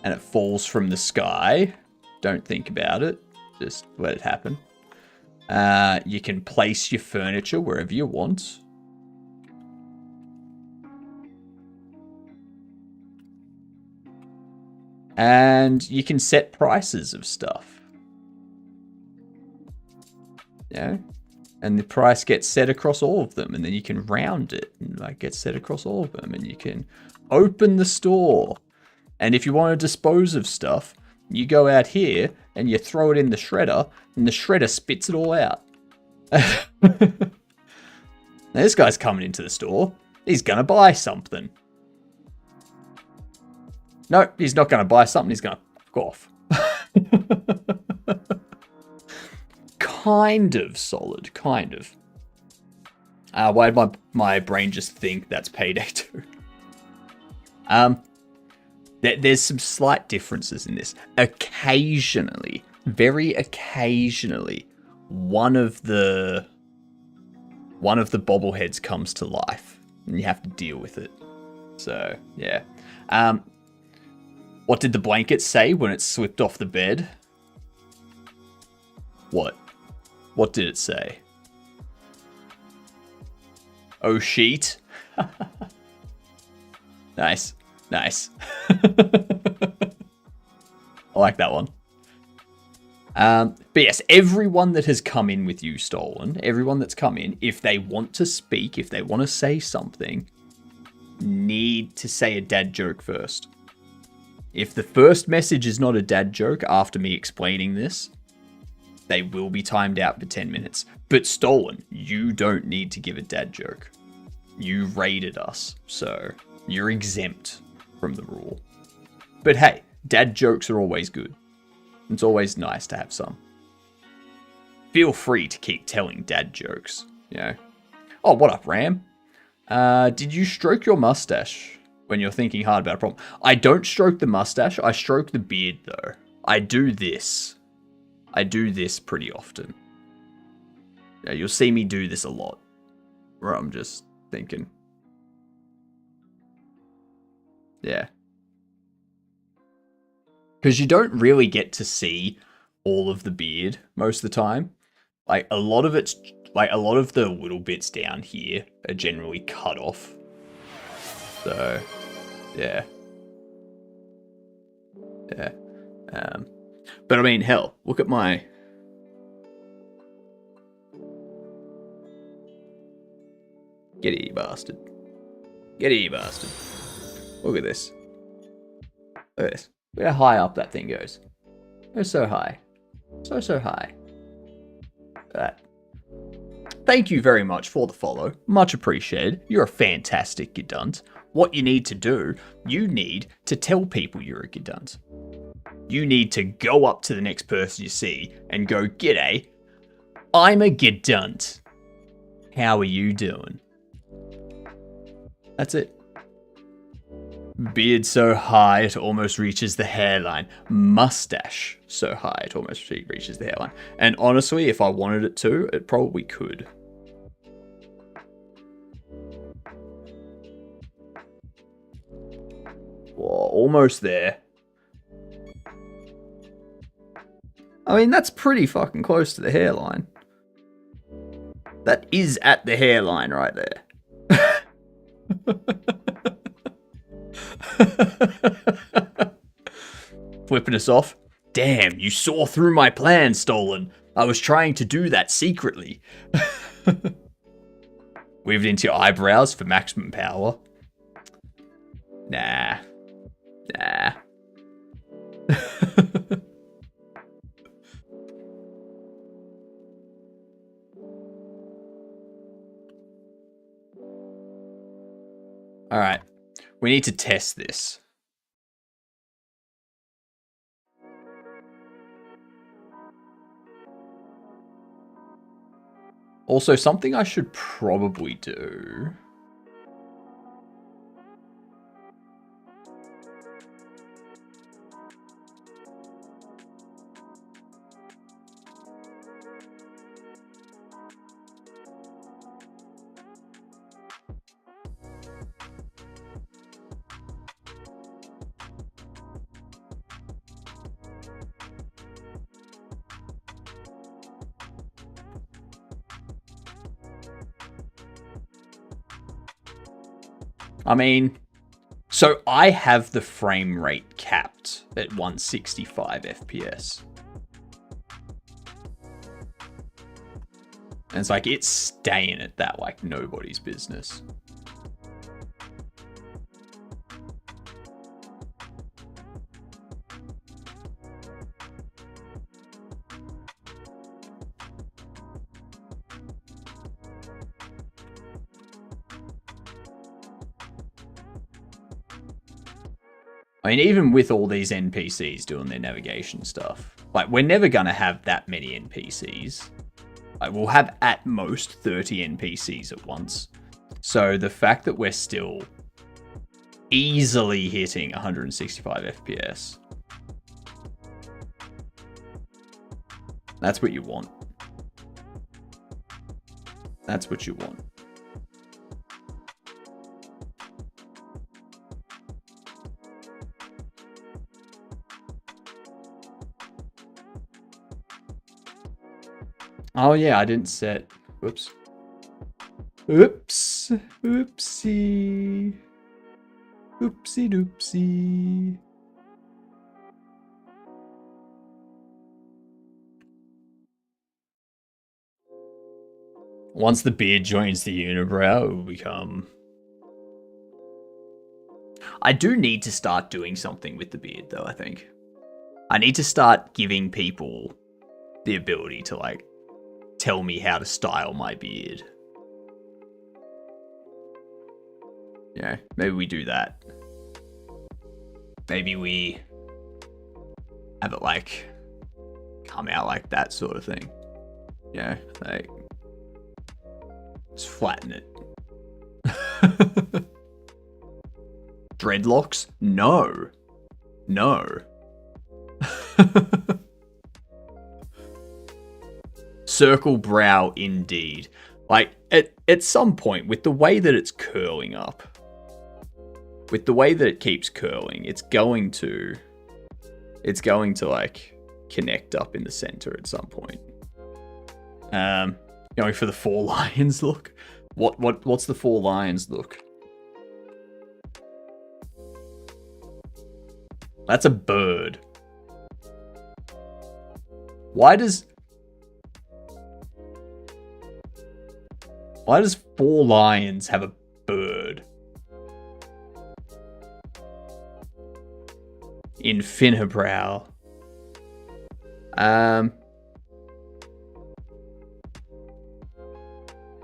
And it falls from the sky. Don't think about it. Just let it happen. You can place your furniture wherever you want. And you can set prices of stuff. Yeah. And the price gets set across all of them. And then you can round it and like get set across all of them. And you can open the store. And if you want to dispose of stuff, you go out here and you throw it in the shredder, and the shredder spits it all out. Now this guy's coming into the store. He's going to buy something. No, he's not going to buy something. He's going to fuck off. Kind of solid. Kind of. Why did my brain just think that's Payday 2? There's some slight differences in this. Occasionally, very occasionally, one of the bobbleheads comes to life, and you have to deal with it. So yeah. What did the blanket say when it slipped off the bed? What? What did it say? Oh, sheet. Nice. Nice. I like that one. But yes, everyone that has come in with you, Stolen, everyone that's come in, if they want to speak, if they want to say something, need to say a dad joke first. If the first message is not a dad joke after me explaining this, they will be timed out for 10 minutes. But Stolen, you don't need to give a dad joke. You raided us, so you're exempt from the rule. But hey, dad jokes are always good. It's always nice to have some. Feel free to keep telling dad jokes, you know. Oh, what up, Ram? Did you stroke your mustache when you're thinking hard about a problem? I don't stroke the mustache. I stroke the beard, though. I do this. I do this pretty often. Yeah, you'll see me do this a lot. Where I'm just thinking. Yeah. Because you don't really get to see all of the beard most of the time. Like, a lot of it's... Like, a lot of the little bits down here are generally cut off. So, yeah. Yeah. But I mean, hell, look at my... Get here, you bastard. Get here, you bastard. Look at this. Look at this. Look how high up that thing goes. It's so high. So high. Look at that. Thank you very much for the follow. Much appreciated. You're a fantastic Gidunt. What you need to do, you need to tell people you're a Gidunt. You need to go up to the next person you see and go, "G'day, I'm a Gidunt. How are you doing?" That's it. Beard so high it almost reaches the hairline. Mustache so high it almost reaches the hairline. And honestly, if I wanted it to, it probably could. Whoa, almost there. I mean, that's pretty fucking close to the hairline. That is at the hairline right there. Flipping us off. Damn, you saw through my plan, Stolen. I was trying to do that secretly. Weave it into your eyebrows for maximum power. Nah. We need to test this. Also, something I should probably do. I mean, so I have the frame rate capped at 165 FPS. And it's like, it's staying at that like nobody's business. I mean, even with all these NPCs doing their navigation stuff, like, we're never going to have that many NPCs. Like, we'll have at most 30 NPCs at once. So the fact that we're still easily hitting 165 FPS, that's what you want. That's what you want. Oh yeah, I didn't set. Whoops. Oops. Oopsie. Oopsie doopsie. Once the beard joins the unibrow, it will become... I do need to start doing something with the beard, though, I think. I need to start giving people the ability to, like, tell me how to style my beard. Yeah, maybe we do that. Maybe we have it, like, come out like that sort of thing. Yeah, like, just flatten it. Dreadlocks? No. No. Circle brow indeed. Like, at some point, with the way that it's curling up, with the way that it keeps curling, it's going to like connect up in the center at some point. Going for the 4 lions look. What's the 4 lions look? That's a bird. Why does 4 lions have a bird? Infinibrow. I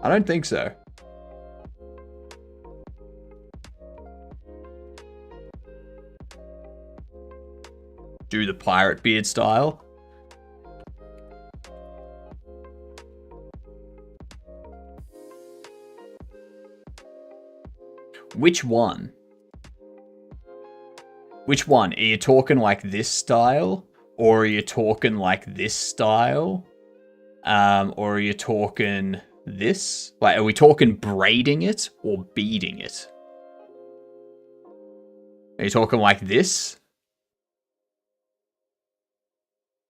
don't think so. Do the pirate beard style. Which one? Which one? Are you talking like this style? Or are you talking like this style? Or are you talking this? Like, are we talking braiding it or beading it? Are you talking like this?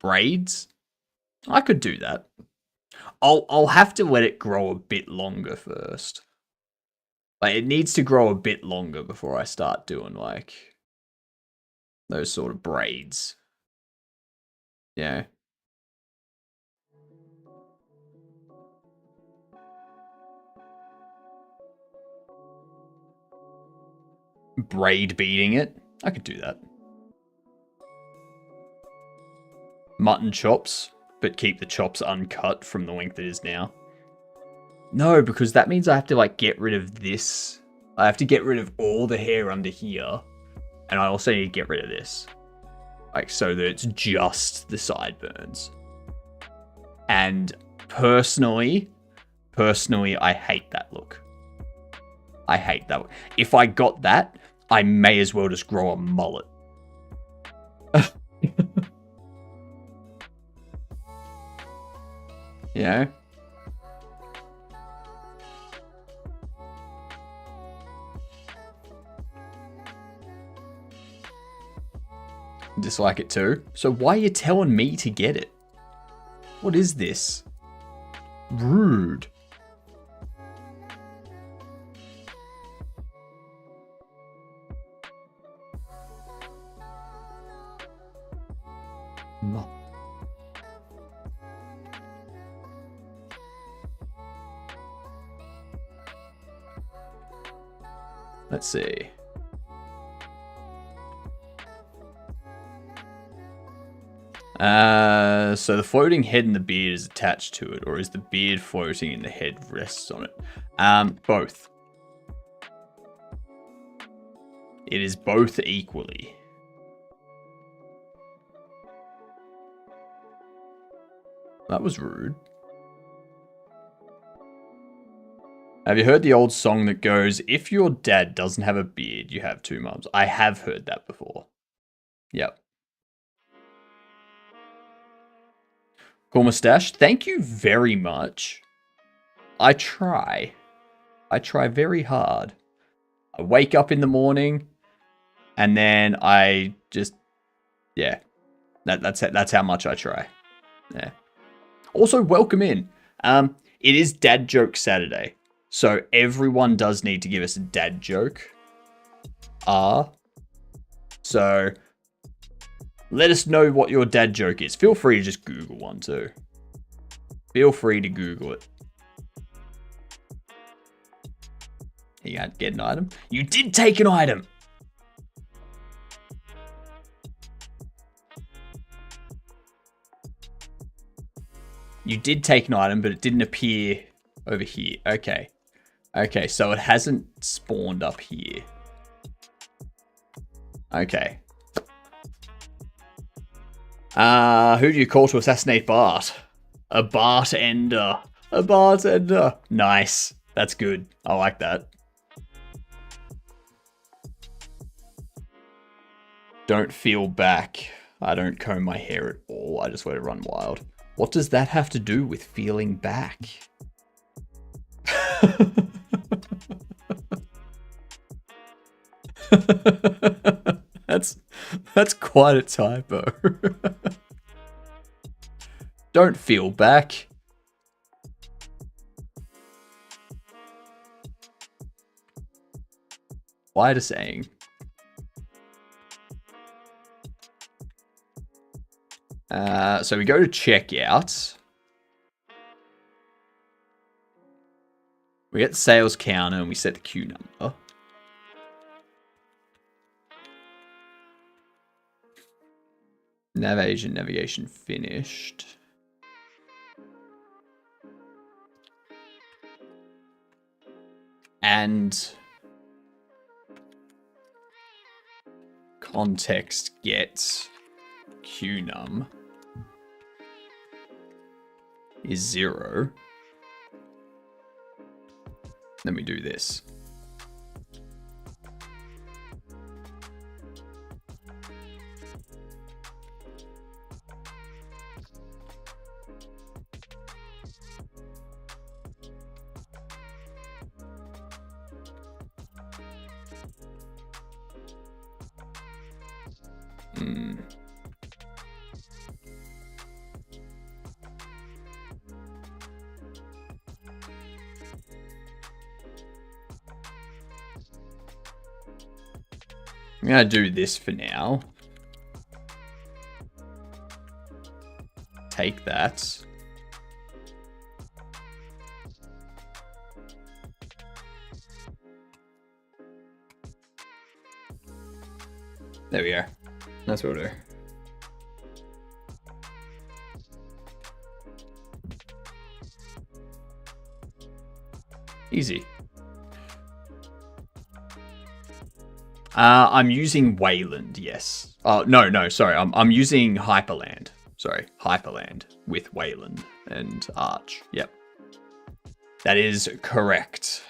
Braids? I could do that. I'll have to let it grow a bit longer first. Like, it needs to grow a bit longer before I start doing, like, those sort of braids. Yeah. Braid beading it? I could do that. Mutton chops, but keep the chops uncut from the length it is now. No, because that means I have to, like, get rid of this I have to get rid of all the hair under here. And I also need to get rid of this. Like, so that it's just the sideburns. And personally, I hate that look. I hate that look. If I got that, I may as well just grow a mullet. You know? Dislike it too. So why are you telling me to get it? What is this? Rude. No. Let's see. So the floating head and the beard is attached to it, or is the beard floating and the head rests on it? Both. It is both equally. That was rude. Have you heard the old song that goes, if your dad doesn't have a beard, you have two mums? I have heard that before. Yep. Cool mustache. Thank you very much. I try. I try very hard. I wake up in the morning and then I just, yeah. That's how much I try. Yeah. Also, welcome in. It is Dad Joke Saturday. So everyone does need to give us a dad joke. So let us know what your dad joke is. Feel free to just Google one too. Feel free to Google it. You got to get an item. You did take an item. You did take an item, but it didn't appear over here. Okay. Okay, so it hasn't spawned up here. Okay. Who do you call to assassinate Bart? A bartender. A bartender. Nice. That's good. I like that. Don't feel back. I don't comb my hair at all. I just let it run wild. What does that have to do with feeling back? That's quite a typo. Don't feel back. Quite a saying. So we go to checkout. We get the sales counter and we set the queue number. Navigation finished. And context get QNum is 0. Then we do this. I'm going to do this for now. Take that. There we go. That's what we'll do. Easy. I'm using Wayland, yes. No, sorry. I'm using Hyperland. Sorry, Hyperland with Wayland and Arch. Yep. That is correct.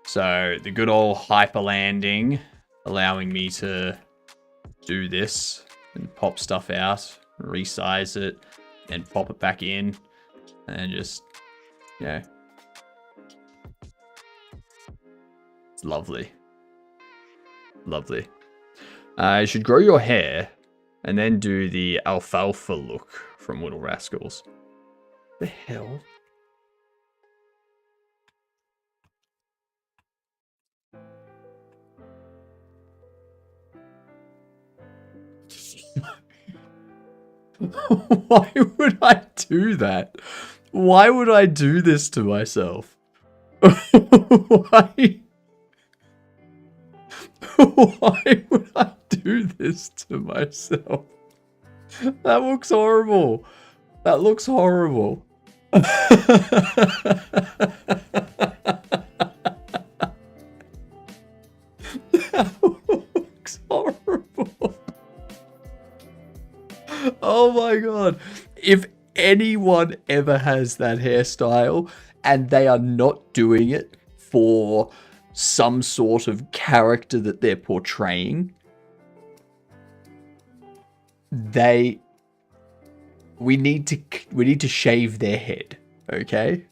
So the good old hyperlanding, allowing me to do this and pop stuff out, resize it, and pop it back in, and just, yeah. It's lovely. Lovely. You should grow your hair and then do the alfalfa look from Little Rascals. The hell? Why would I do that? Why would I do this to myself? Why? Why would I do this to myself? That looks horrible. That looks horrible. That looks horrible. Oh my god. If anyone ever has that hairstyle and they are not doing it for some sort of character that they're portraying, we need to shave their head, okay?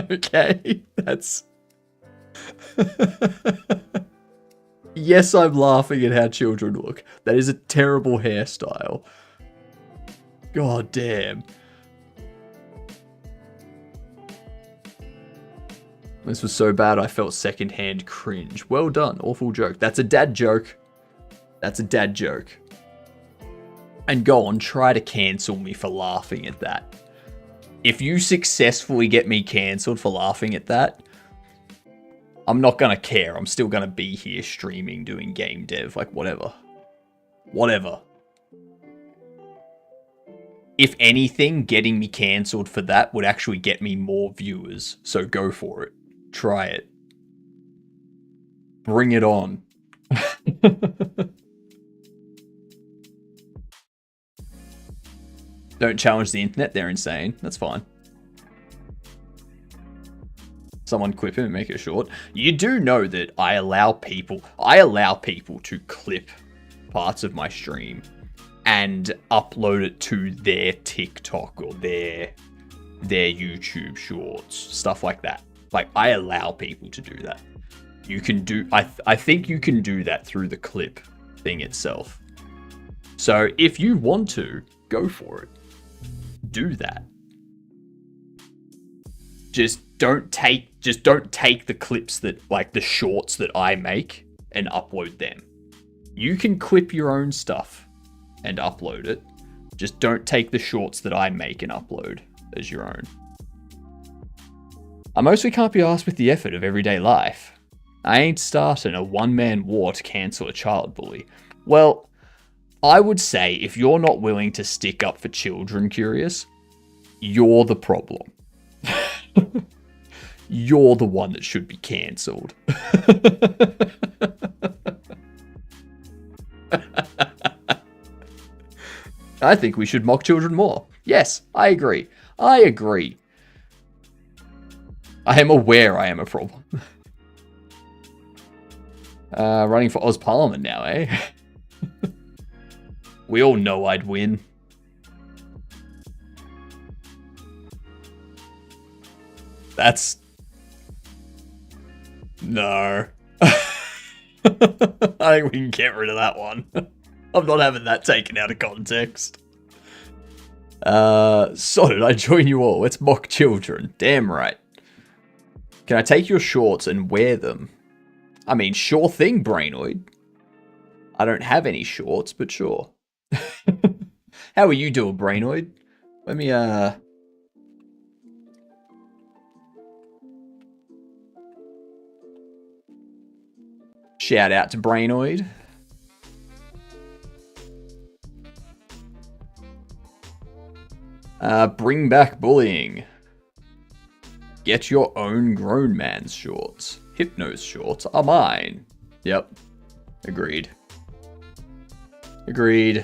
Okay? That's Yes, I'm laughing at how children look. That is a terrible hairstyle. God damn. This was so bad I felt secondhand cringe. Well done. Awful joke. That's a dad joke. That's a dad joke. And go on, try to cancel me for laughing at that. If you successfully get me cancelled for laughing at that, I'm not gonna care. I'm still gonna be here streaming, doing game dev, like whatever. Whatever. If anything, getting me cancelled for that would actually get me more viewers. So go for it. Try it. Bring it on. Don't challenge the internet, they're insane. That's fine. Someone clip him and make it short. You do know that I allow people to clip parts of my stream and upload it to their TikTok or their YouTube shorts, stuff like that. Like, I allow people to do that. You can do, I think you can do that through the clip thing itself. So if you want to, go for it. Do that. Just don't take the clips that, like the shorts that I make and upload them. You can clip your own stuff and upload it. Just don't take the shorts that I make and upload as your own. I mostly can't be asked with the effort of everyday life. I ain't starting a one-man war to cancel a child bully. Well, I would say if you're not willing to stick up for children, Curious, you're the problem. You're the one that should be cancelled. I think we should mock children more. Yes, I agree. I agree. I am aware I am a problem. Running for Oz Parliament now, eh? We all know I'd win. That's... No. I think we can get rid of that one. I'm not having that taken out of context. So did I join you all? Let's mock children. Damn right. Can I take your shorts and wear them? I mean, sure thing, Brainoid. I don't have any shorts, but sure. How are you doing, Brainoid? Let me, shout out to Brainoid. Bring back bullying. Get your own grown man's shorts. Hypno's shorts are mine. Yep. Agreed. Agreed.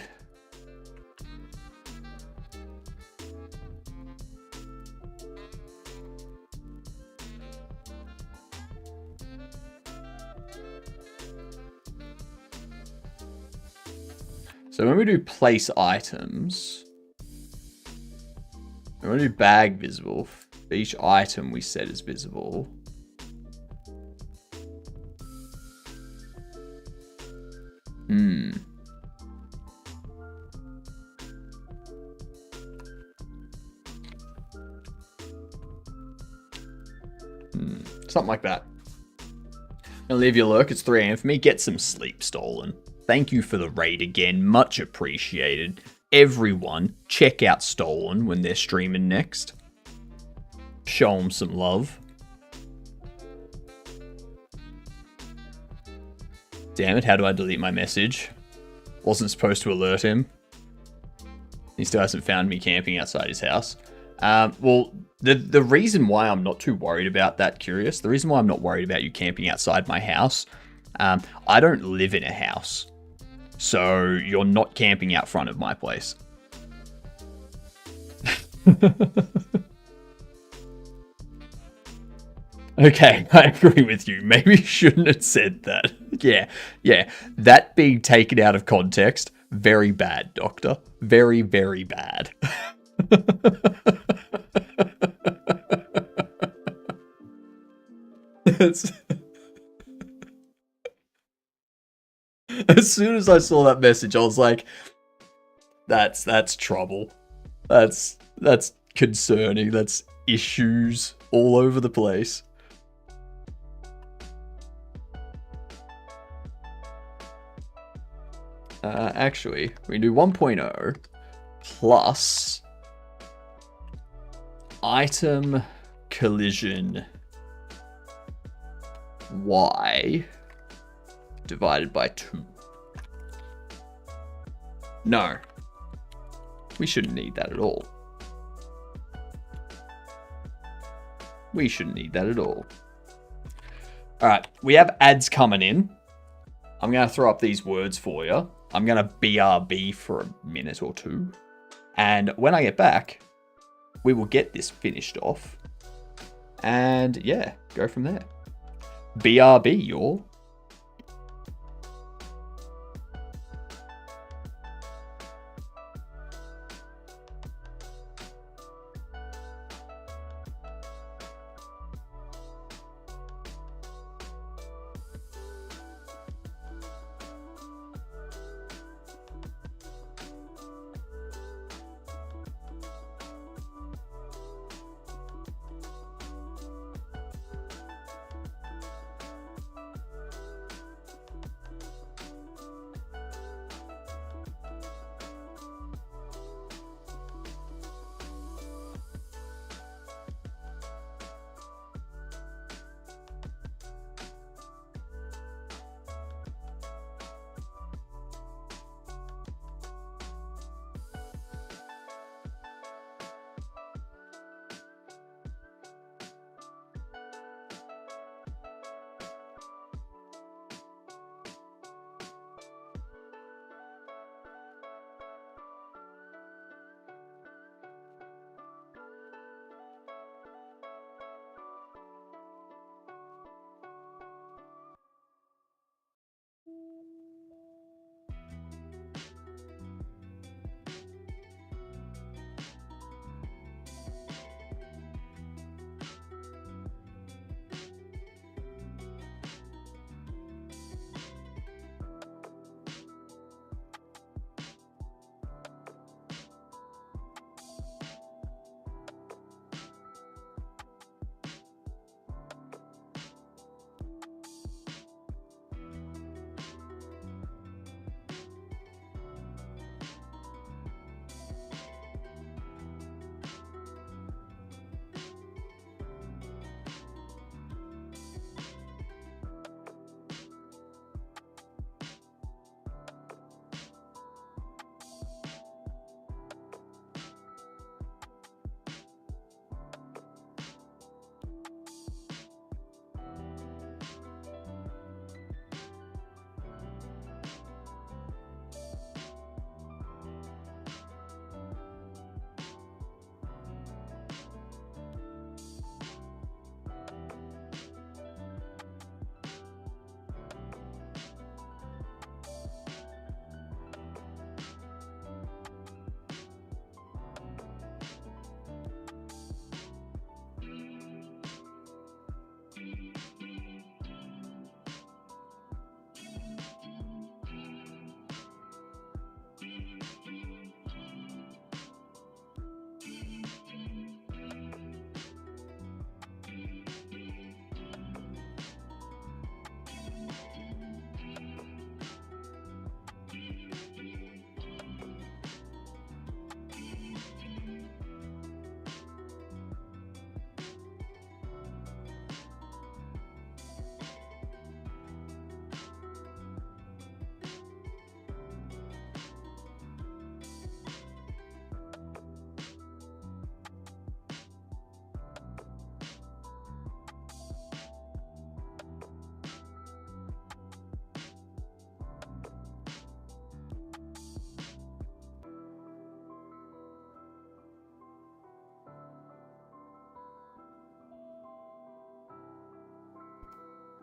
So when we do place items, when we do bag visible, for each item we set as visible. Something like that. I'll leave you a lurk. It's 3 AM for me. Get some sleep, Stolen. Thank you for the raid again. Much appreciated. Everyone, check out Stolen when they're streaming next. Show them some love. Damn it, how do I delete my message? Wasn't supposed to alert him. He still hasn't found me camping outside his house. Well, the reason why I'm not too worried about that, Curious, the reason why I'm not worried about you camping outside my house, I don't live in a house. So you're not camping out front of my place. Okay, I agree with you. Maybe you shouldn't have said that. Yeah. That being taken out of context, very bad, Doctor. Very, very bad. As soon as I saw that message, I was like, that's trouble. That's concerning. That's issues all over the place. Actually, we do 1.0 plus item collision y divided by 2. No. We shouldn't need that at all. We shouldn't need that at all. Alright, we have ads coming in. I'm going to throw up these words for you. I'm going to BRB for a minute or two. And when I get back, we will get this finished off. And yeah, go from there. BRB, y'all.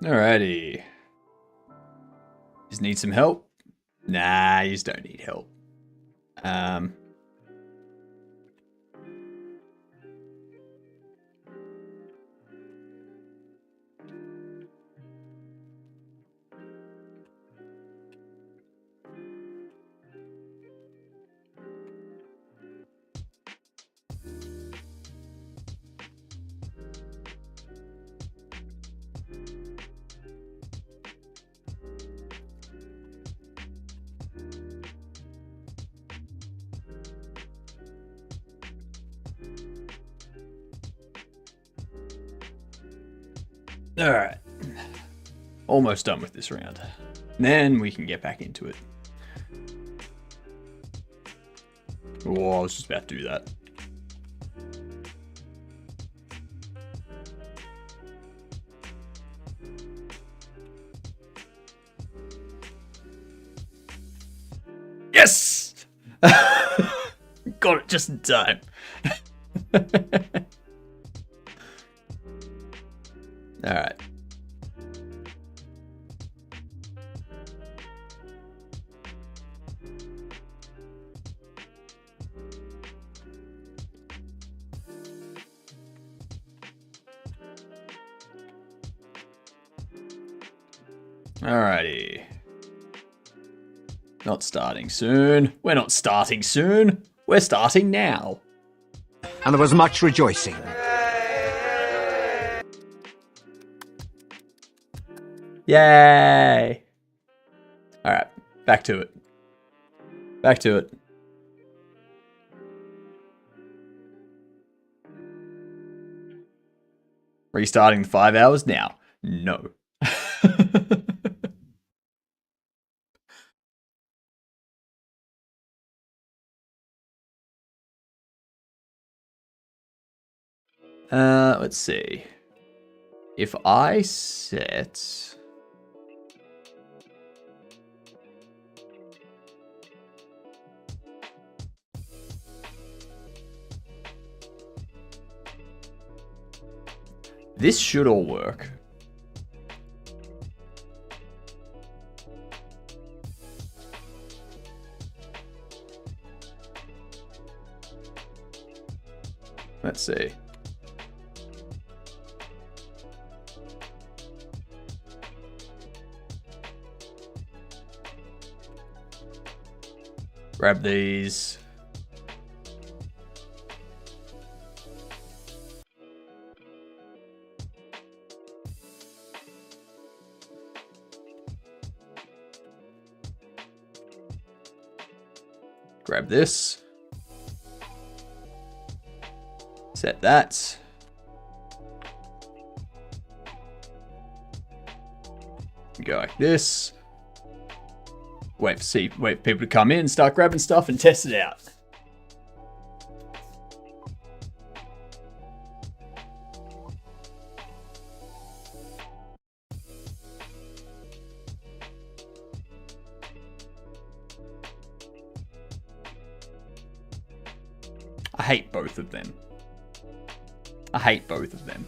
Alrighty. Just need some help? Nah, you just don't need help. Alright. Almost done with this round. Then we can get back into it. Oh, I was just about to do that. Yes! Got it just in time. Alright. Alrighty. Not starting soon. We're not starting soon. We're starting now. And there was much rejoicing. Yay! Alright, back to it. Back to it. Restarting the 5 hours now? No. Let's see. If I set... This should all work. Let's see. Grab these. Grab this. Set that. Go like this. Wait for people to come in, start grabbing stuff and test it out. I hate both of them. I hate both of them.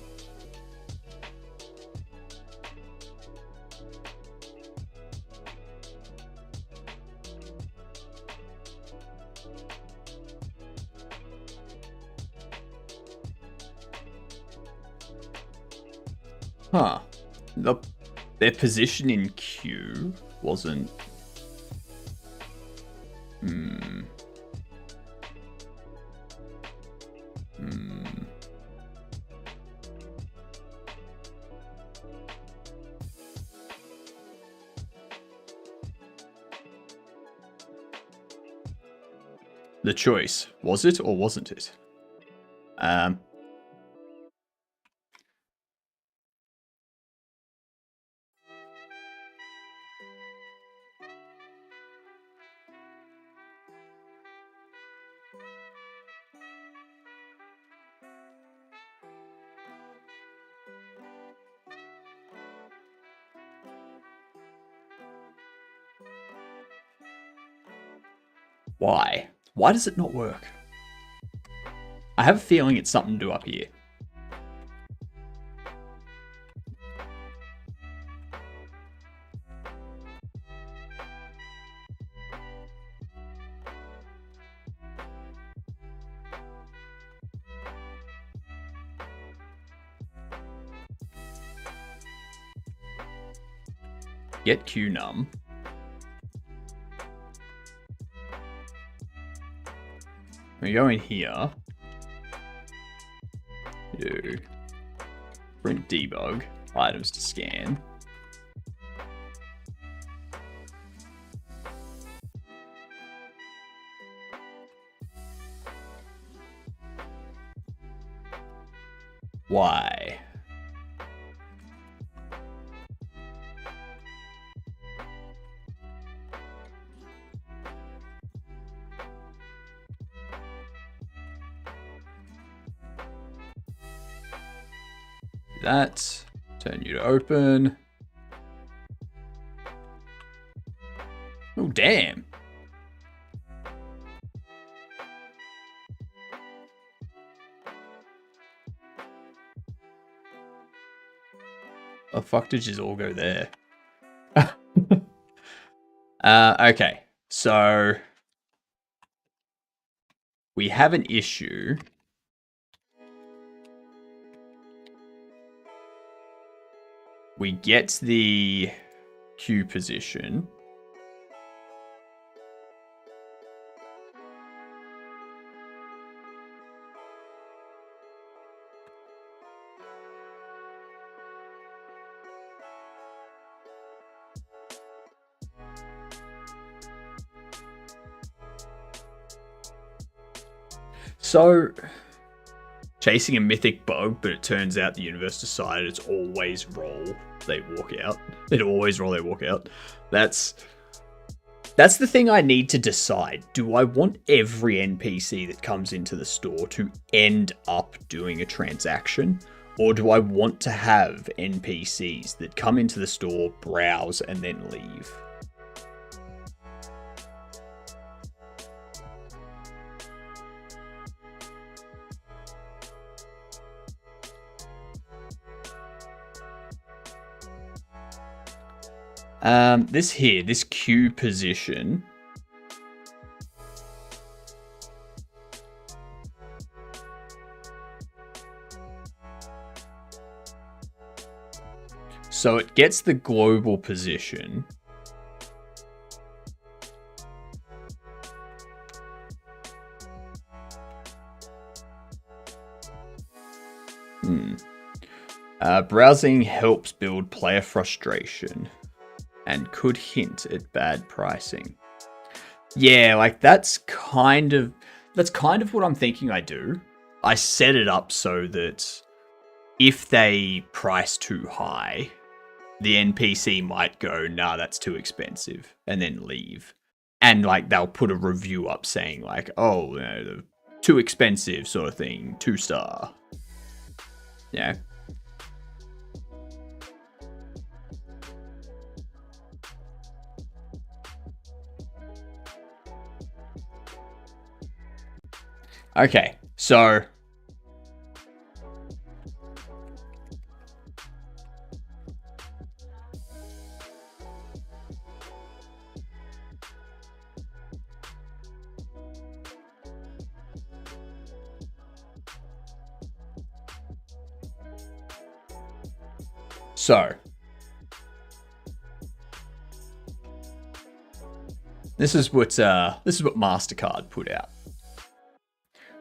Huh. Their position in queue wasn't... The choice, was it or wasn't it? Why? Why does it not work? I have a feeling it's something to do up here. Get QNum. We go in here. Do print debug. Items to scan. Why? That. Turn you to open. Oh, damn. The fuck did you all go there? Okay, so we have an issue. We get the queue position. So, chasing a mythic bug, but it turns out the universe decided it's always roll, they walk out. It always roll, they walk out. That's the thing I need to decide. Do I want every NPC that comes into the store to end up doing a transaction? Or do I want to have NPCs that come into the store, browse, and then leave? This queue position. So it gets the global position. Browsing helps build player frustration and could hint at bad pricing. Yeah, like that's kind of what I'm thinking I do. I set it up so that if they price too high, the NPC might go, nah, that's too expensive, and then leave. And like they'll put a review up saying like, oh, you know, too expensive sort of thing, 2-star. Yeah. Okay, so this is what MasterCard put out.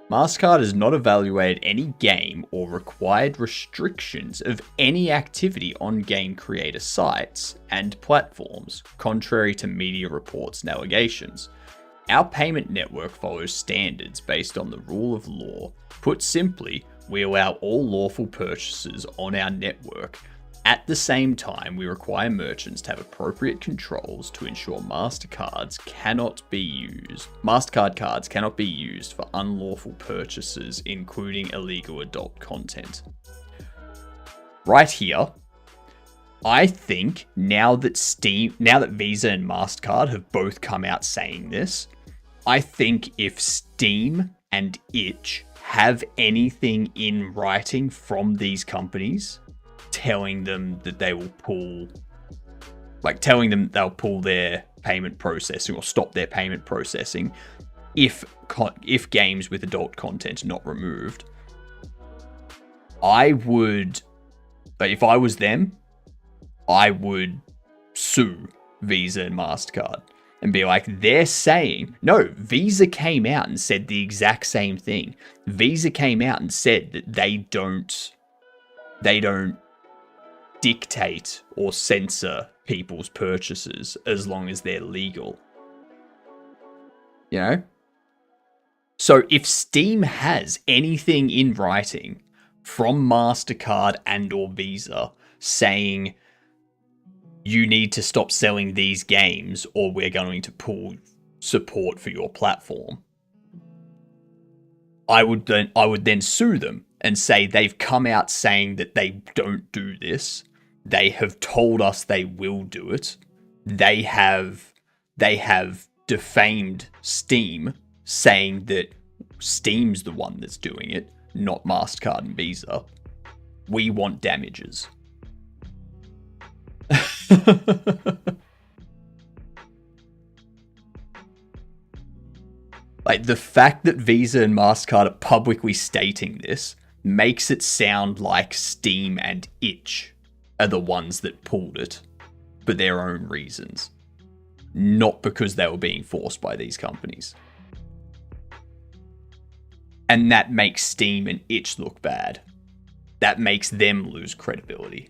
MasterCard has not evaluated any game or required restrictions of any activity on game creator sites and platforms, contrary to media reports and allegations. Our payment network follows standards based on the rule of law. Put simply, we allow all lawful purchases on our network. At the same time, we require merchants to have appropriate controls to ensure MasterCard cards cannot be used for unlawful purchases, including illegal adult content. Right here, I think now that Visa and MasterCard have both come out saying this, I think if Steam and Itch have anything in writing from these companies telling them that they will pull, telling them they'll pull their payment processing or stop their payment processing if games with adult content are not removed, I would, if I was them, I would sue Visa and MasterCard and be like, they're saying, no, Visa came out and said the exact same thing. Visa came out and said that they don't dictate or censor people's purchases as long as they're legal. You know? So if Steam has anything in writing from MasterCard and or Visa saying you need to stop selling these games or we're going to pull support for your platform, I would then sue them and say they've come out saying that they don't do this. They have told us they will do it. They have defamed Steam, saying that Steam's the one that's doing it, not MasterCard and Visa. We want damages. Like, the fact that Visa and MasterCard are publicly stating this makes it sound like Steam and Itch are the ones that pulled it for their own reasons, not because they were being forced by these companies. And that makes Steam and Itch look bad. That makes them lose credibility.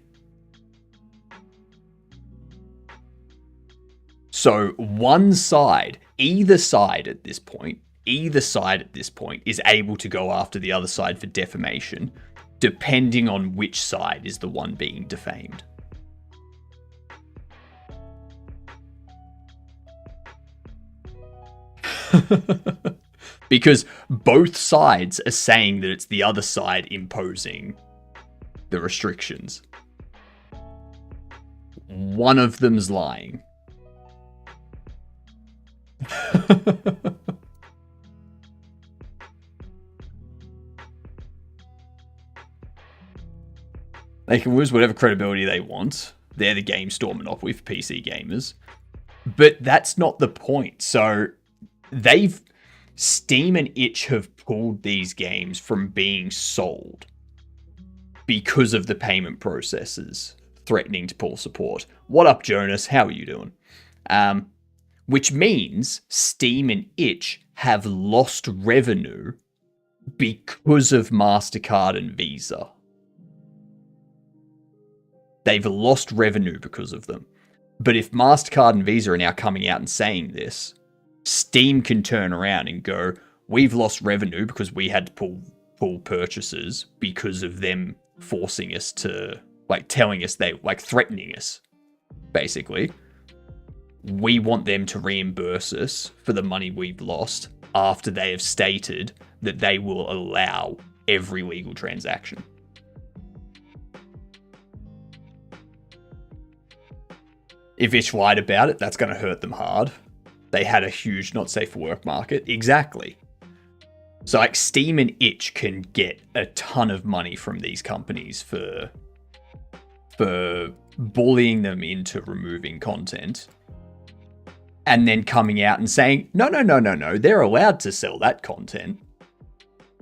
So one side, either side at this point is able to go after the other side for defamation, depending on which side is the one being defamed. Because both sides are saying that it's the other side imposing the restrictions. One of them's lying. They can lose whatever credibility they want. They're the game store monopoly for PC gamers. But that's not the point. So Steam and Itch have pulled these games from being sold because of the payment processes threatening to pull support. What up, Jonas? How are you doing? Which means Steam and Itch have lost revenue because of MasterCard and Visa. They've lost revenue because of them. But if MasterCard and Visa are now coming out and saying this, Steam can turn around and go, we've lost revenue because we had to pull purchases because of them forcing us to, like, telling us threatening us, basically. We want them to reimburse us for the money we've lost after they have stated that they will allow every legal transaction. If Itch lied about it, that's going to hurt them hard. They had a huge not safe for work market. Exactly. So like Steam and Itch can get a ton of money from these companies for bullying them into removing content. And then coming out and saying, no, they're allowed to sell that content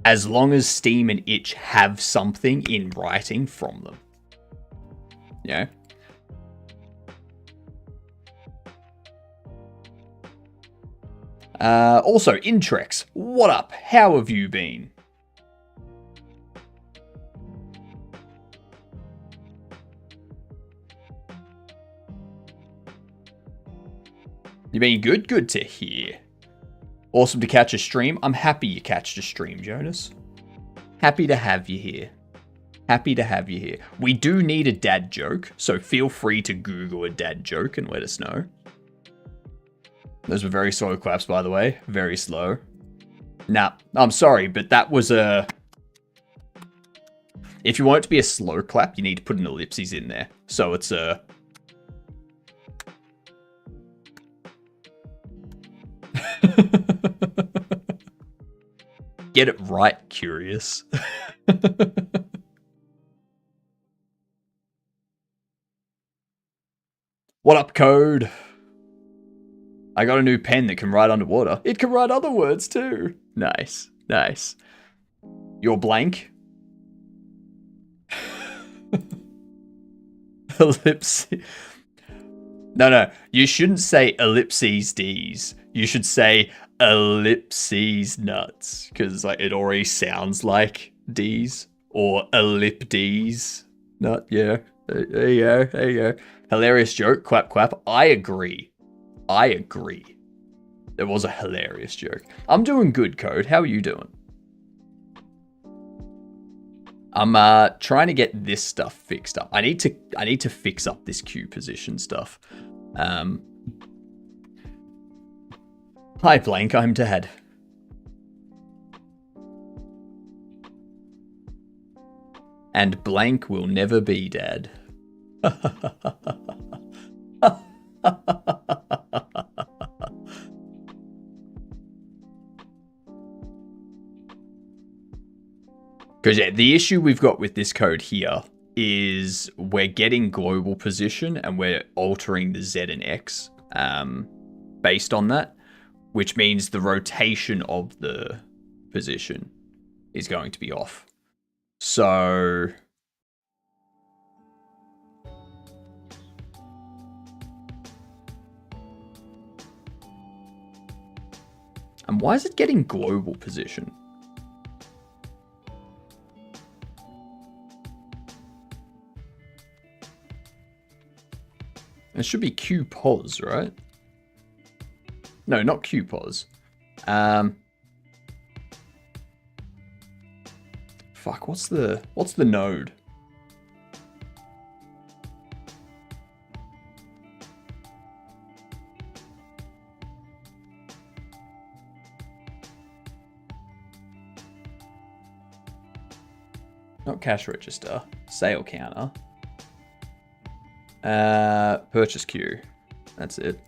as long as Steam and Itch have something in writing from them. Yeah. Also, Intrex, what up? How have you been? You been good? Good to hear. Awesome to catch a stream. I'm happy you catched a stream, Jonas. Happy to have you here. Happy to have you here. We do need a dad joke, so feel free to Google a dad joke and let us know. Those were very slow claps, by the way. Very slow. Nah, I'm sorry, but that was a... If you want it to be a slow clap, you need to put an ellipses in there. So it's a... Get it right, curious. What up, Code? I got a new pen that can write underwater. It can write other words too. Nice, nice. You're blank? Ellipsis. No. You shouldn't say ellipses D's. You should say ellipses nuts. Because like it already sounds like D's. Or ellipdes nut. Yeah. There you go. There you go. Hilarious joke. Quap quap. I agree. It was a hilarious joke. I'm doing good, Code. How are you doing? I'm trying to get this stuff fixed up. I need to fix up this queue position stuff. Hi Blank, I'm Dad. And Blank will never be Dad. Because yeah, the issue we've got with this code here is we're getting global position and we're altering the Z and X based on that, which means the rotation of the position is going to be off. So and why is it getting global position? It should be QPOS, right? No, not QPOS. Fuck, what's the node? Not cash register, sale counter. Purchase queue. That's it.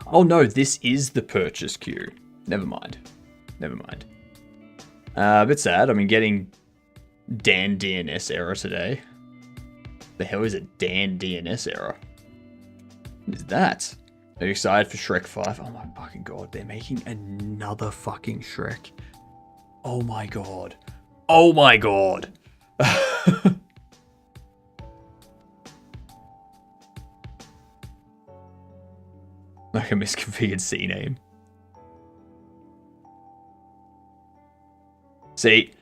Oh no, this is the purchase queue. Never mind. A bit sad. I mean, getting Dan DNS error today. The hell is a Dan DNS error? What is that? Are you excited for Shrek 5? Oh my fucking god, they're making another fucking Shrek. Oh my god. Oh my god. Like a misconfigured C name. See,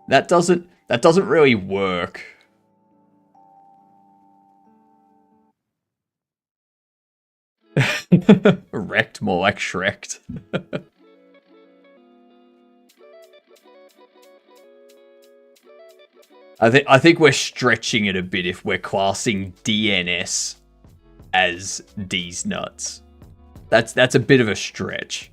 that doesn't really work. Wrecked more like Shreked. I think we're stretching it a bit if we're classing DNS as D's nuts. That's a bit of a stretch.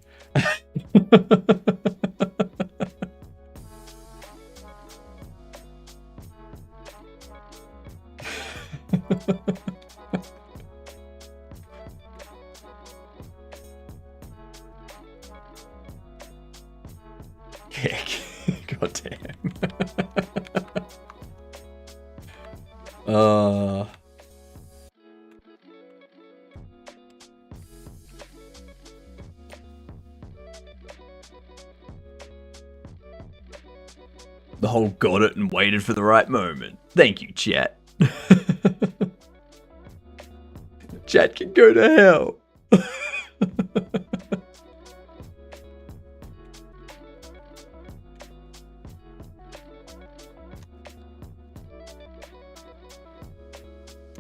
Heck. God damn. The whole got it and waited for the right moment. Thank you, chat. Chat can go to hell.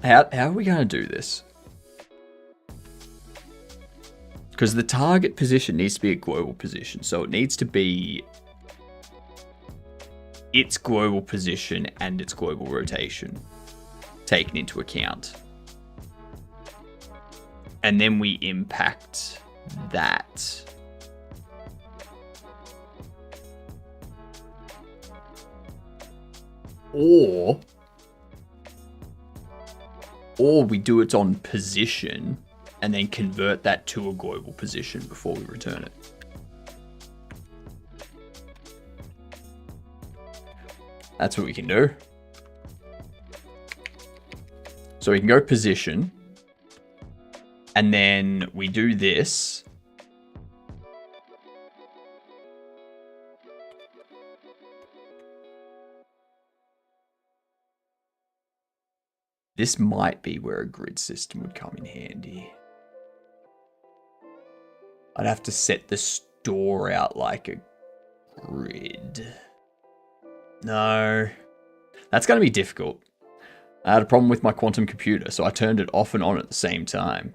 How are we going to do this? Because the target position needs to be a global position, so it needs to be its global position and its global rotation taken into account. And then we impact that. Or we do it on position and then convert that to a global position before we return it. That's what we can do. So we can go position, and then we do this. This might be where a grid system would come in handy. I'd have to set the store out like a grid. No. That's going to be difficult. I had a problem with my quantum computer, so I turned it off and on at the same time.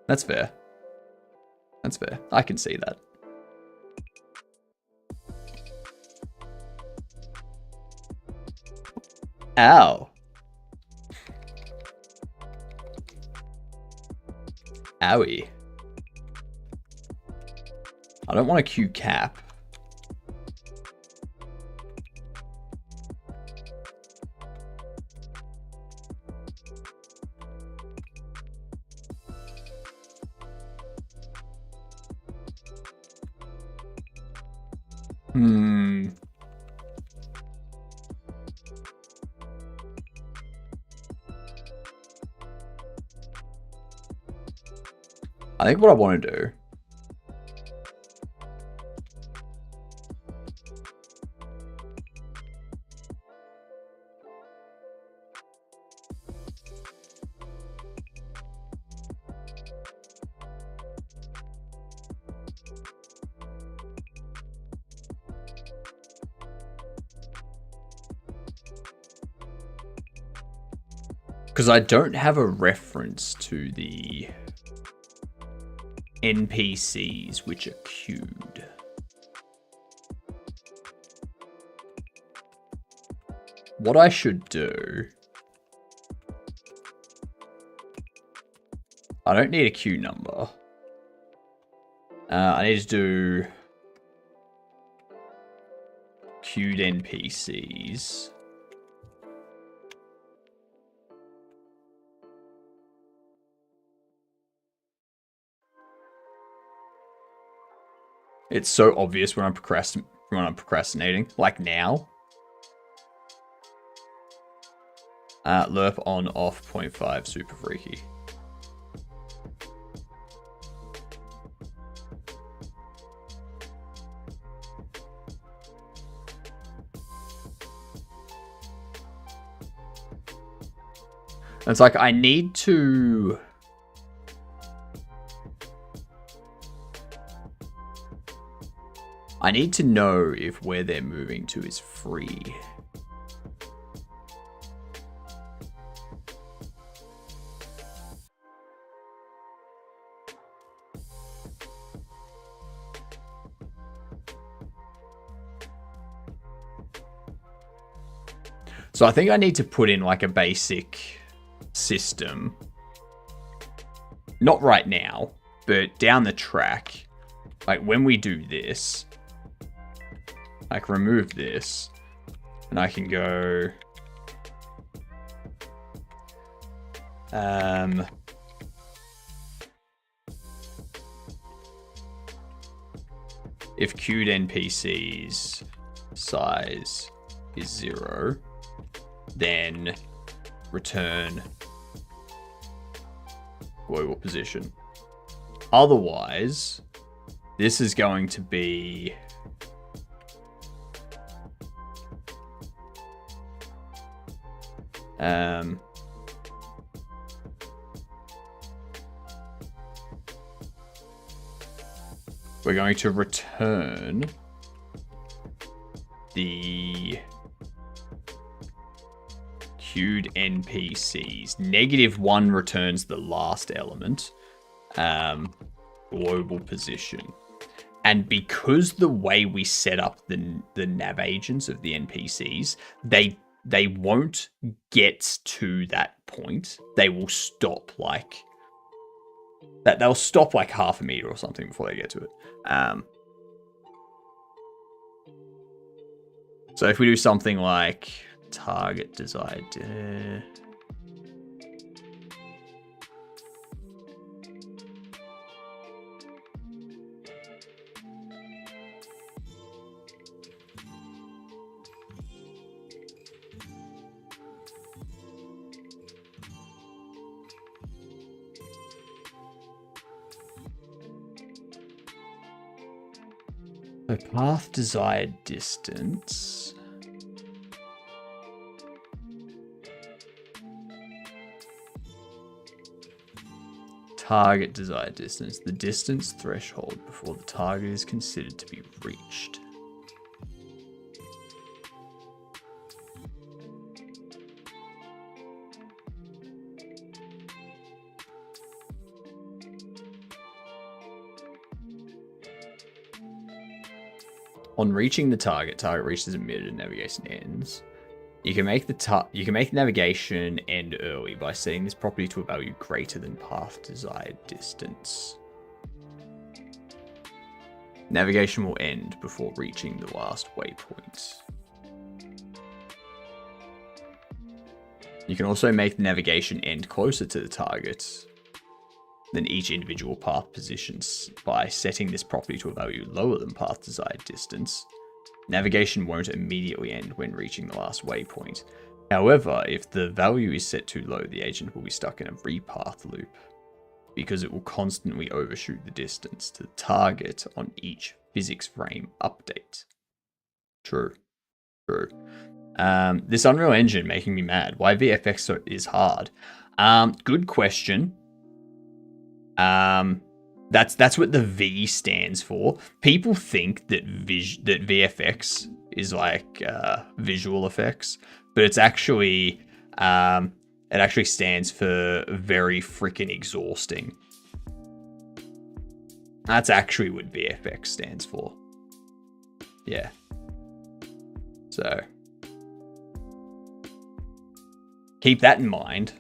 That's fair. That's fair. I can see that. Ow. Owie. I don't want a Q cap. I think what I want to do because I don't have a reference to the NPCs which are queued. What I should do... I don't need a queue number. I need to do queued NPCs. It's so obvious when I'm procrastinating, like now. Lerp on off 0.5 super freaky. It's like I need to... I need to know if where they're moving to is free. So I think I need to put in like a basic system. Not right now, but down the track. Like when we do this, I can remove this and I can go if queued NPCs size is 0, then return global position. Otherwise, this is going to be we're going to return the queued NPCs. -1 returns the last element, global position. And because the way we set up the nav agents of the NPCs, they won't get to that point. They will stop like that. They'll stop like half a meter or something before they get to it. So if we do something like target desired, so path desired distance. Target desired distance. The distance threshold before the target is considered to be reached. On reaching the target, target reaches emitted and navigation ends. You can make the navigation end early by setting this property to a value greater than path desired distance. Navigation will end before reaching the last waypoint. You can also make the navigation end closer to the target than each individual path positions by setting this property to a value lower than path desired distance. Navigation won't immediately end when reaching the last waypoint. However, if the value is set too low, the agent will be stuck in a repath loop because it will constantly overshoot the distance to the target on each physics frame update. True. This Unreal Engine making me mad. Why VFX is hard? Good question. That's what the V stands for. People think that that VFX is like visual effects, but it's actually it actually stands for very freaking exhausting. That's actually what VFX stands for. Yeah. So keep that in mind.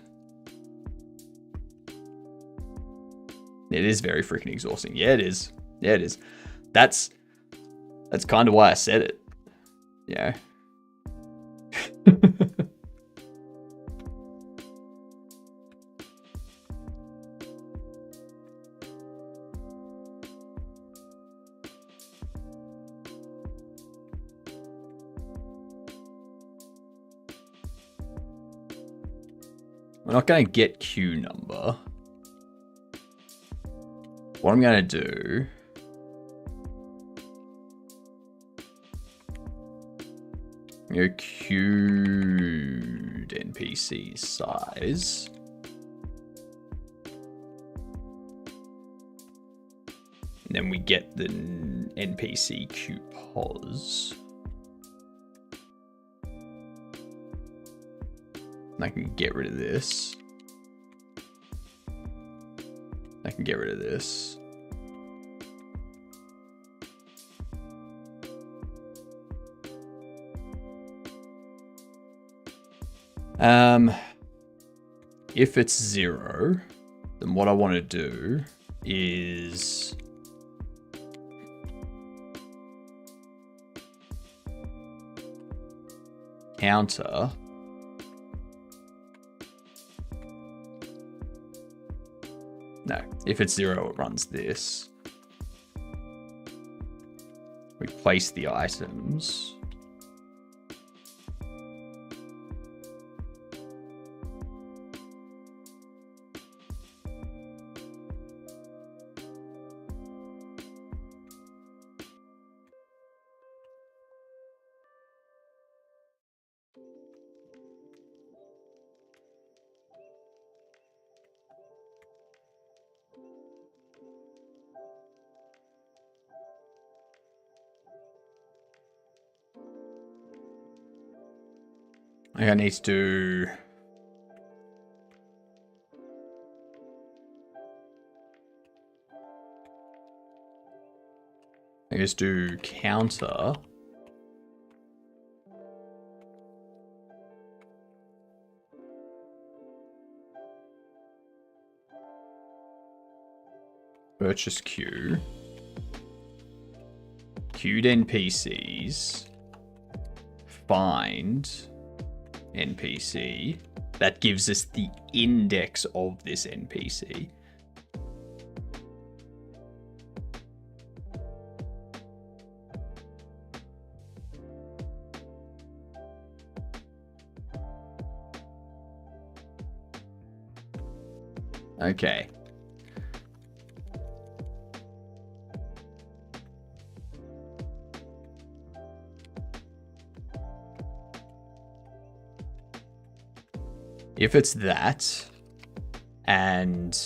It is very freaking exhausting. Yeah, it is. That's kind of why I said it. Yeah. We're not going to get queue number. What I'm going to do go queued NPC size. And then we get the NPC queue pos. I can get rid of this. I can get rid of this. If it's 0, then what I want to do is counter No, if it's 0, it runs this. We place the items. I need to do do counter. Purchase queue. Queued NPCs. Find NPC. That gives us the index of this NPC. Okay. If it's that, and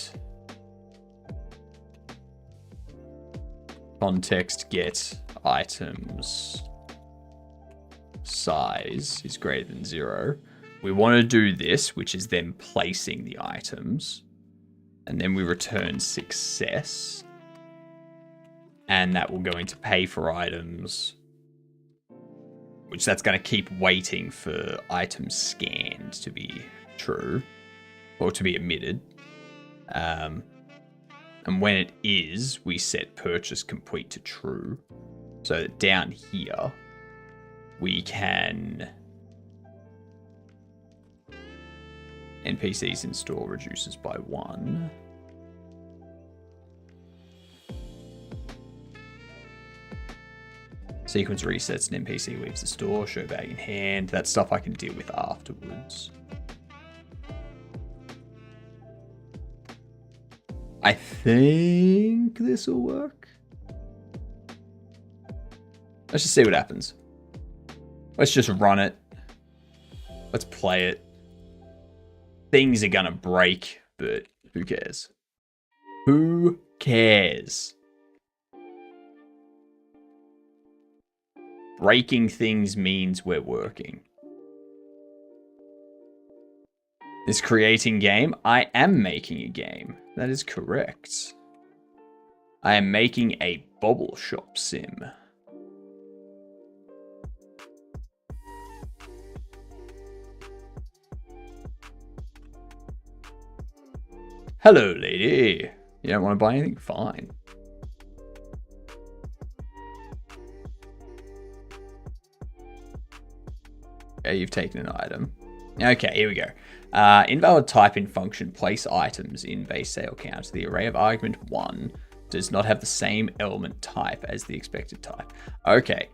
context get items size is greater than 0. We want to do this, which is then placing the items. And then we return success. And that will go into pay for items, which that's going to keep waiting for items scanned to be true or to be emitted. And when it is, we set purchase complete to true. So that down here, we can... NPCs in store reduces by 1. Sequence resets an NPC leaves the store, show bag in hand. That's stuff I can deal with afterwards. I think this will work. Let's just see what happens. Let's just run it. Let's play it. Things are gonna break, but who cares? Who cares? Breaking things means we're working. This creating game? I am making a game. That is correct. I am making a Bobble Shop sim. Hello, lady. You don't want to buy anything? Fine. Okay, you've taken an item. Okay, here we go. Invalid type in function place items in base sale count. The array of argument 1 does not have the same element type as the expected type. Okay.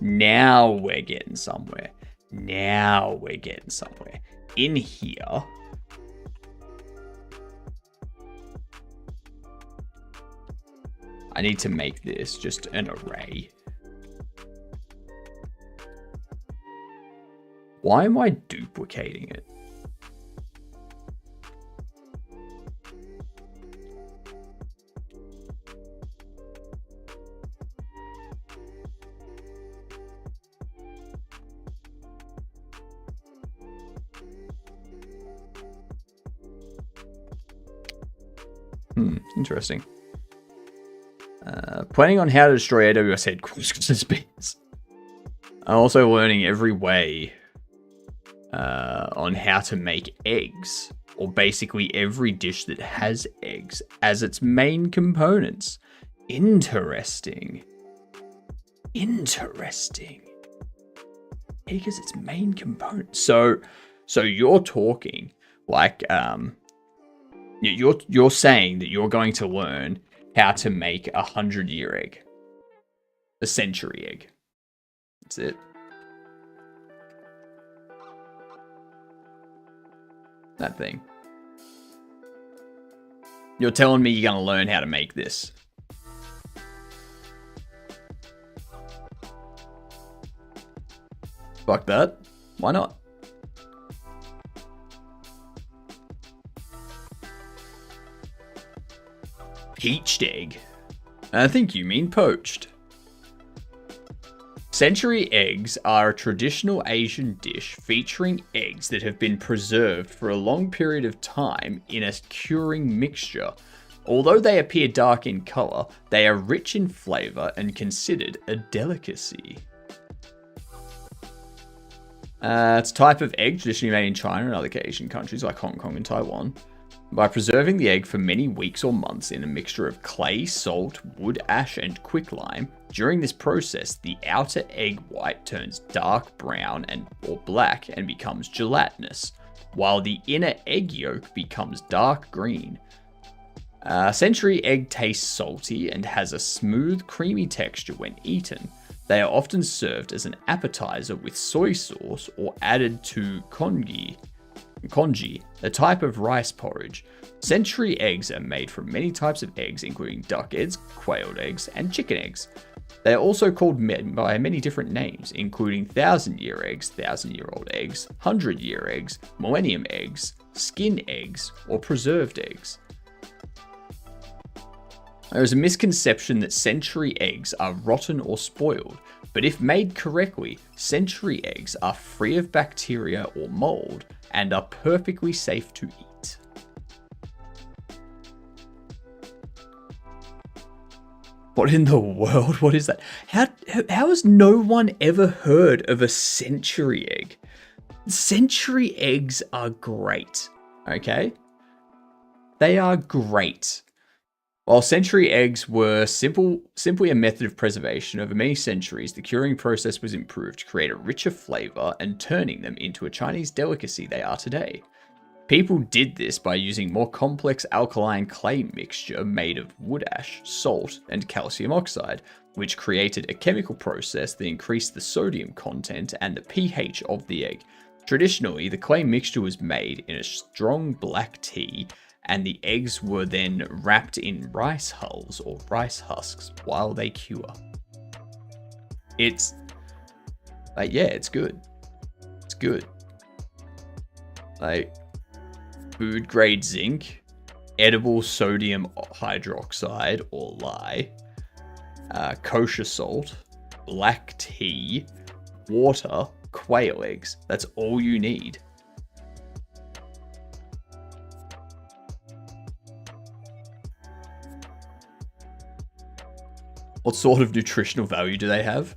Now we're getting somewhere. In here, I need to make this just an array. Why am I duplicating it? Interesting. Planning on how to destroy AWS headquarters beans. I'm also learning every way on how to make eggs, or basically every dish that has eggs as its main components. Interesting. Egg as its main component. So you're talking like you're saying that you're going to learn how to make a 100-year egg, a century egg. That's it. That thing. You're telling me you're going to learn how to make this. Fuck that. Why not? Peached egg. I think you mean poached. Century eggs are a traditional Asian dish featuring eggs that have been preserved for a long period of time in a curing mixture. Although they appear dark in color, they are rich in flavor and considered a delicacy. It's a type of egg traditionally made in China and other Asian countries like Hong Kong and Taiwan. By preserving the egg for many weeks or months in a mixture of clay, salt, wood ash, and quicklime, during this process, the outer egg white turns dark brown or black and becomes gelatinous, while the inner egg yolk becomes dark green. Century egg tastes salty and has a smooth, creamy texture when eaten. They are often served as an appetizer with soy sauce or added to congee, a type of rice porridge. Century eggs are made from many types of eggs, including duck eggs, quailed eggs, and chicken eggs. They are also called by many different names, including 1,000-year eggs, 1,000-year-old eggs, 100-year eggs, millennium eggs, skin eggs, or preserved eggs. There is a misconception that century eggs are rotten or spoiled, but if made correctly, century eggs are free of bacteria or mold and are perfectly safe to eat. What in the world? What is that? How has no one ever heard of a century egg? Century eggs are great, okay? They are great. While century eggs were simply a method of preservation, over many centuries, the curing process was improved to create a richer flavor and turning them into a Chinese delicacy they are today. People did this by using more complex alkaline clay mixture made of wood ash, salt, and calcium oxide, which created a chemical process that increased the sodium content and the pH of the egg. Traditionally, the clay mixture was made in a strong black tea, and the eggs were then wrapped in rice hulls or rice husks while they cure. It's like, yeah, it's good. It's good. Like, food grade zinc, edible sodium hydroxide or lye, kosher salt, black tea, water, quail eggs. That's all you need. What sort of nutritional value do they have?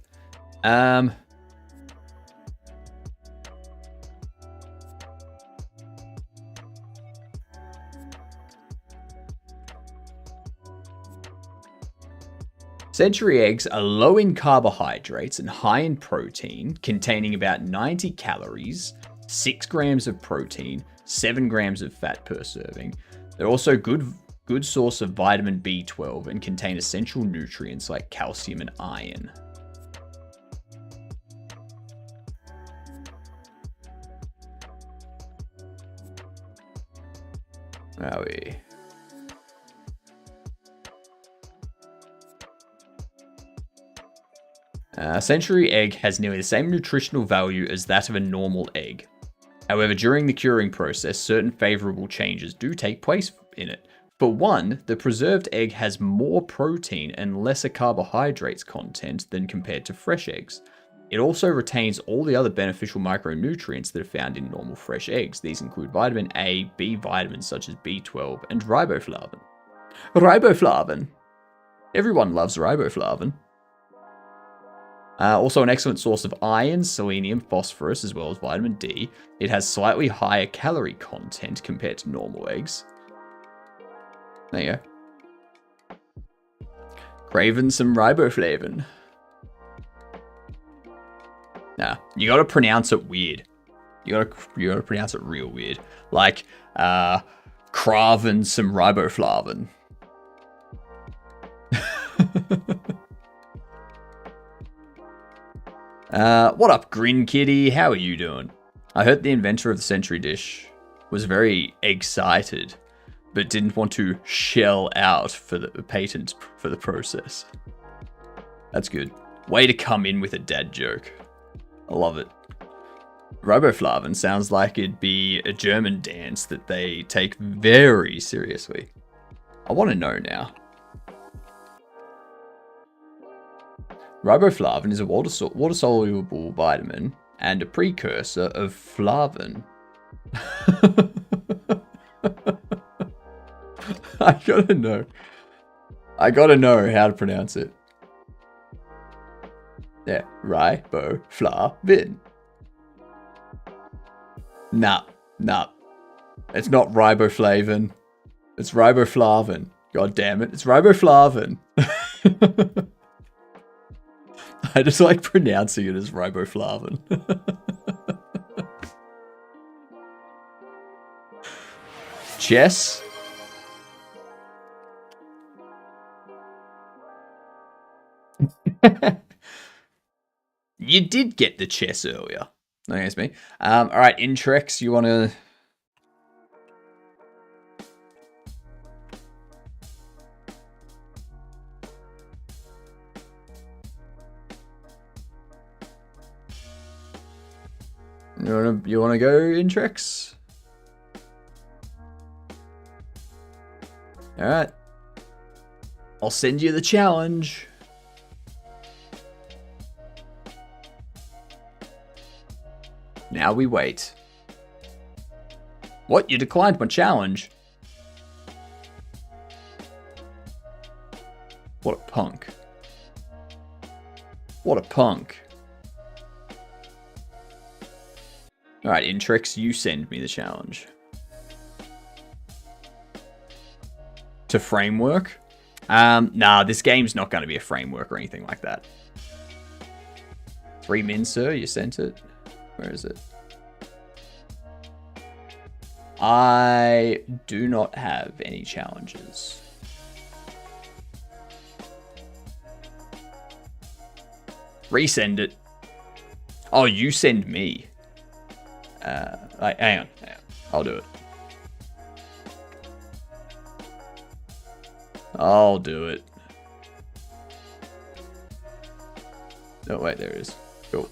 Century eggs are low in carbohydrates and high in protein, containing about 90 calories, 6 grams of protein, 7 grams of fat per serving. They're also good source of vitamin B12 and contain essential nutrients like calcium and iron. Where are we? Century egg has nearly the same nutritional value as that of a normal egg. However, during the curing process, certain favorable changes do take place in it. For one, the preserved egg has more protein and lesser carbohydrates content than compared to fresh eggs. It also retains all the other beneficial micronutrients that are found in normal fresh eggs. These include vitamin A, B vitamins such as B12, and riboflavin. Riboflavin! Everyone loves riboflavin. Also an excellent source of iron, selenium, phosphorus, as well as vitamin D. It has slightly higher calorie content compared to normal eggs. There you go. Craving some riboflavin. Nah, you gotta pronounce it weird. You gotta pronounce it real weird. Like, craving some riboflavin. What up, Grin Kitty? How are you doing? I heard the inventor of the century dish was very excited, but didn't want to shell out for the patent for the process. That's good. Way to come in with a dad joke. I love it. Riboflavin sounds like it'd be a German dance that they take very seriously. I want to know now. Riboflavin is a water-soluble vitamin and a precursor of flavin. I gotta know. I gotta know how to pronounce it. Yeah, riboflavin. Nah. It's not riboflavin. It's riboflavin. God damn it. It's riboflavin. I just like pronouncing it as riboflavin. Chess? You did get the chess earlier. No, that's me. Alright, Intrex, you wanna... You wanna go, Intrex? Alright. I'll send you the challenge. Now we wait. What? You declined my challenge? What a punk. What a punk. Alright, Intrix, you send me the challenge. To framework? Nah, this game's not going to be a framework or anything like that. 3 min, sir, you sent it? Where is it? I do not have any challenges. Resend it. Oh, you send me. Hang on. I'll do it. I'll do it. Oh, wait, there it is. Cool.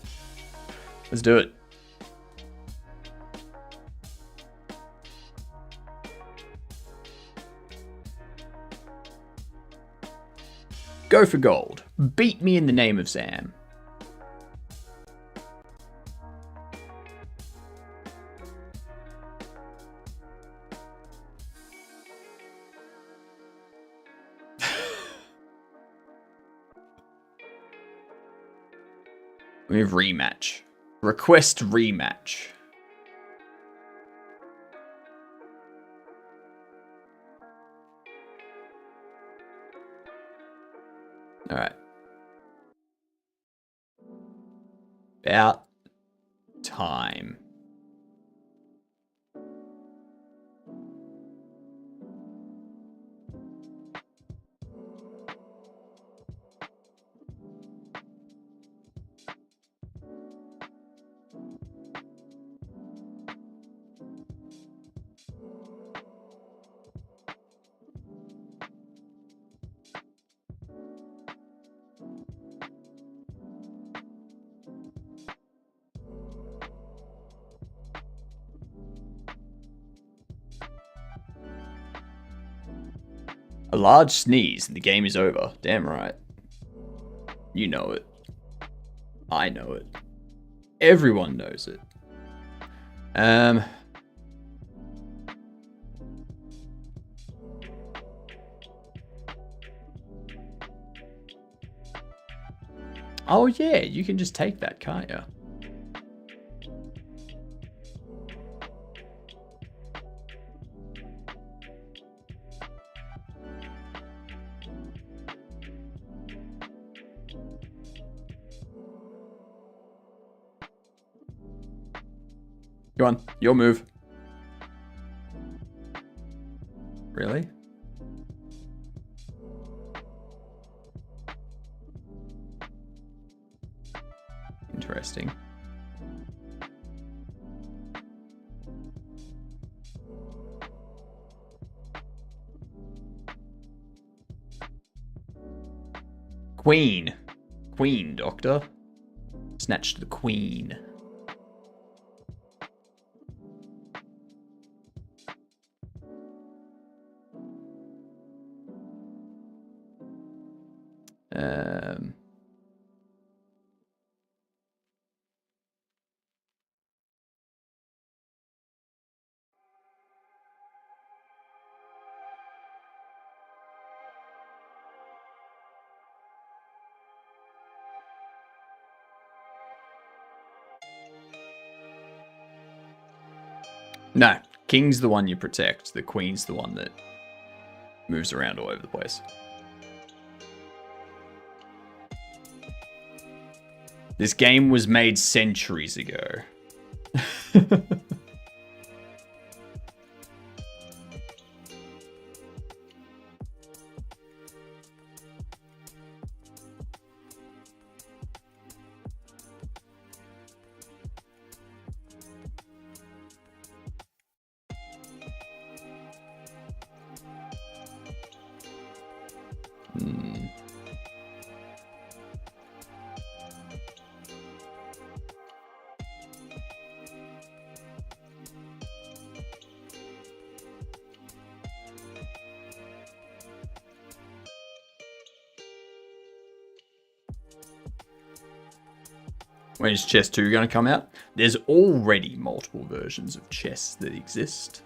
Let's do it. Go for gold. Beat me in the name of Sam. We have rematch. Request rematch. Alright. About time. A large sneeze and the game is over. Damn right. You know it. I know it. Everyone knows it. Oh yeah, you can just take that, can't you? Go on, your move. Really? Interesting. Queen. Queen, Doctor. Snatched the Queen. No, King's the one you protect. The Queen's the one that moves around all over the place. This game was made centuries ago. When is Chess 2 going to come out? There's already multiple versions of chess that exist.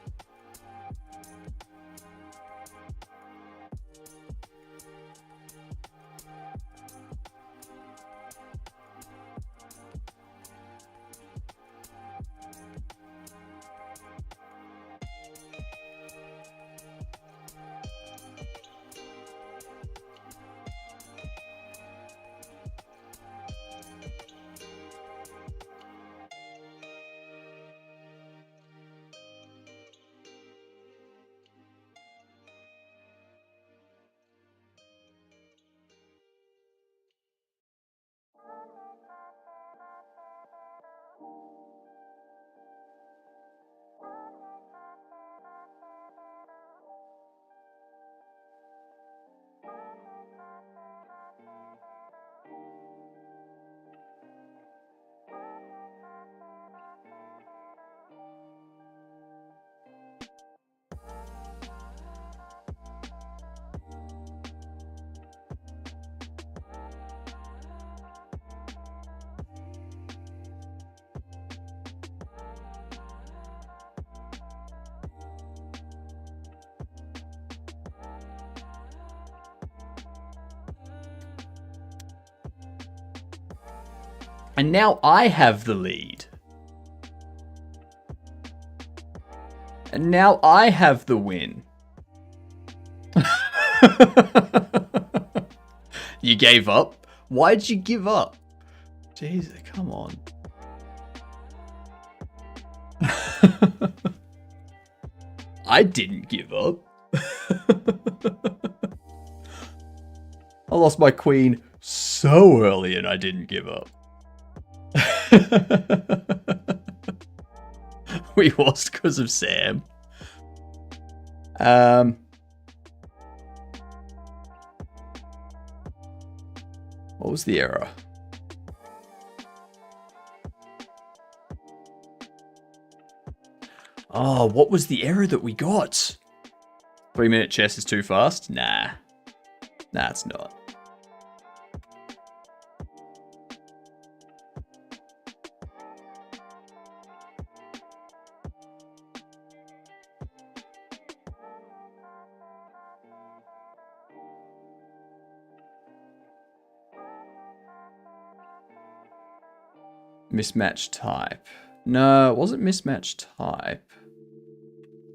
And now I have the lead. And now I have the win. You gave up? Why'd you give up? Jesus, come on. I didn't give up. I lost my queen so early and I didn't give up. We lost because of Sam. What was the error? Oh, what was the error that we got? 3-minute chess is too fast? Nah. Nah, it's not. Mismatched type. No, it wasn't mismatched type.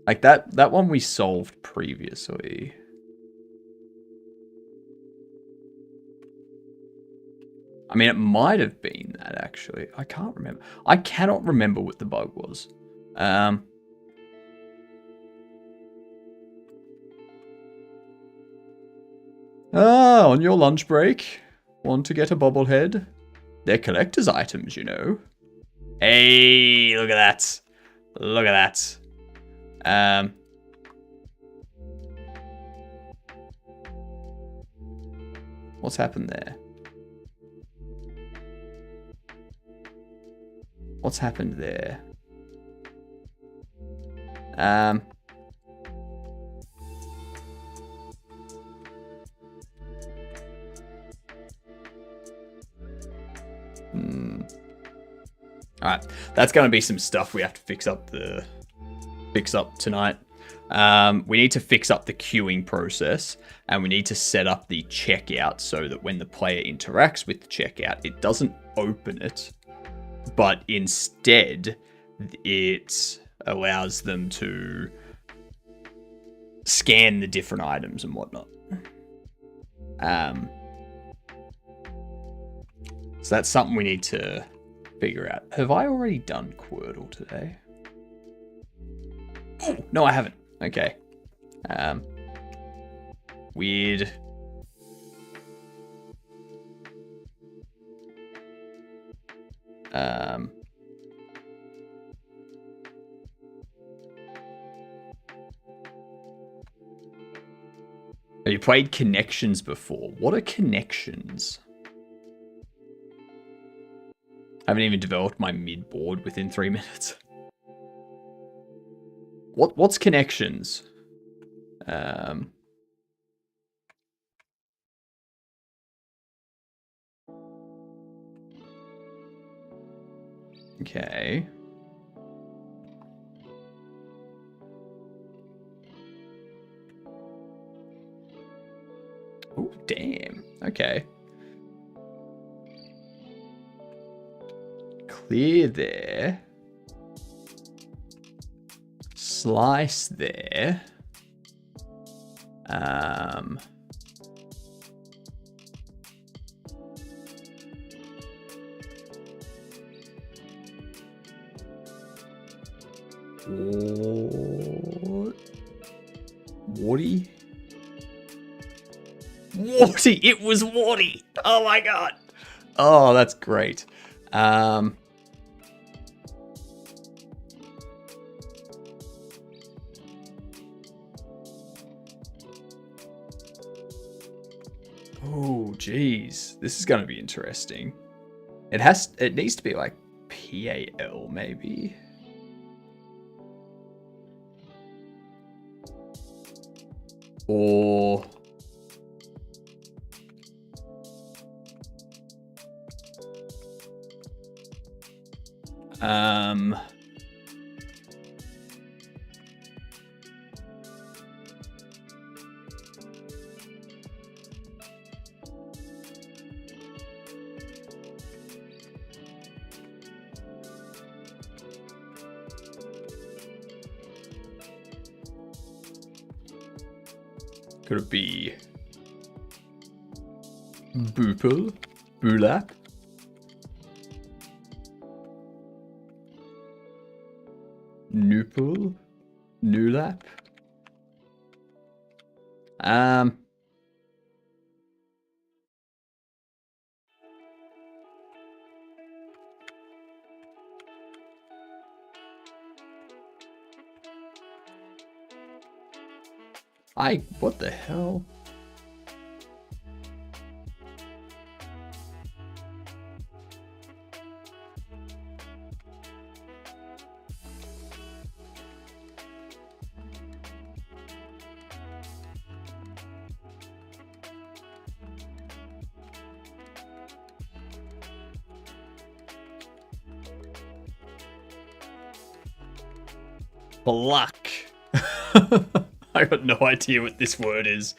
Like that one we solved previously. I mean, it might have been that, actually. I can't remember. I cannot remember what the bug was. On your lunch break, want to get a bobblehead? They're collector's items, you know. Hey, look at that. Look at that. What's happened there? What's happened there? Alright, that's going to be some stuff we have to fix up tonight. We need to fix up the queuing process, and we need to set up the checkout so that when the player interacts with the checkout, it doesn't open it, but instead it allows them to scan the different items and whatnot. So that's something we need to figure out. Have I already done Quirtle today? Oh, no, I haven't. Okay. Weird. Have you played Connections before? What are Connections? I haven't even developed my mid board within 3 minutes. What's Connections? Okay. Oh, damn. Okay. Clear there. Slice there. Warty? Warty! It was Warty! Oh my god! Oh, that's great. Oh, geez. This is going to be interesting. It needs to be like PAL, maybe. Or... could it be Boople? Boolap? Noople? Noolap? What the hell? Pluck. I got no idea what this word is.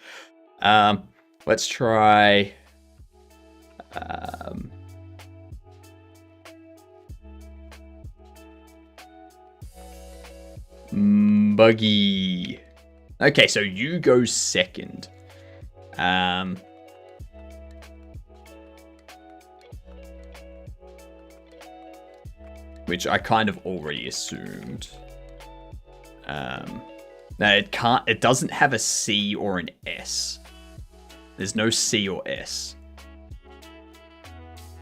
Let's try. Buggy. Okay, so you go second. Which I kind of already assumed. No, it doesn't have a C or an S. There's no C or S.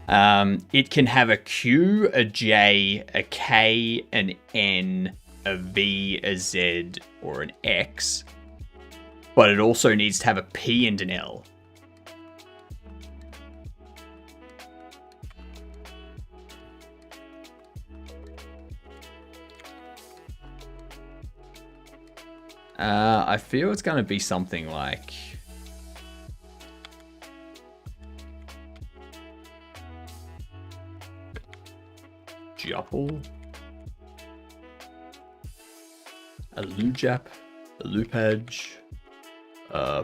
It can have a Q, a J, a K, an N, a V, a Z, or an X. But it also needs to have a P and an L. I feel it's going to be something like... Jupple? A Lujap? A Lupage? A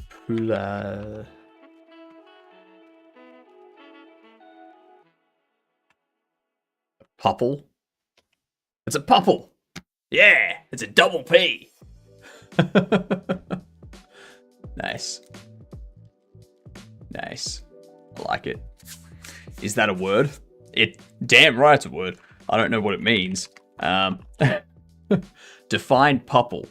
Pula... Pupple? It's a Pupple! Yeah! It's a double P! Nice. Nice. I like it. Is that a word? Damn right it's a word. I don't know what it means. Define Pupple.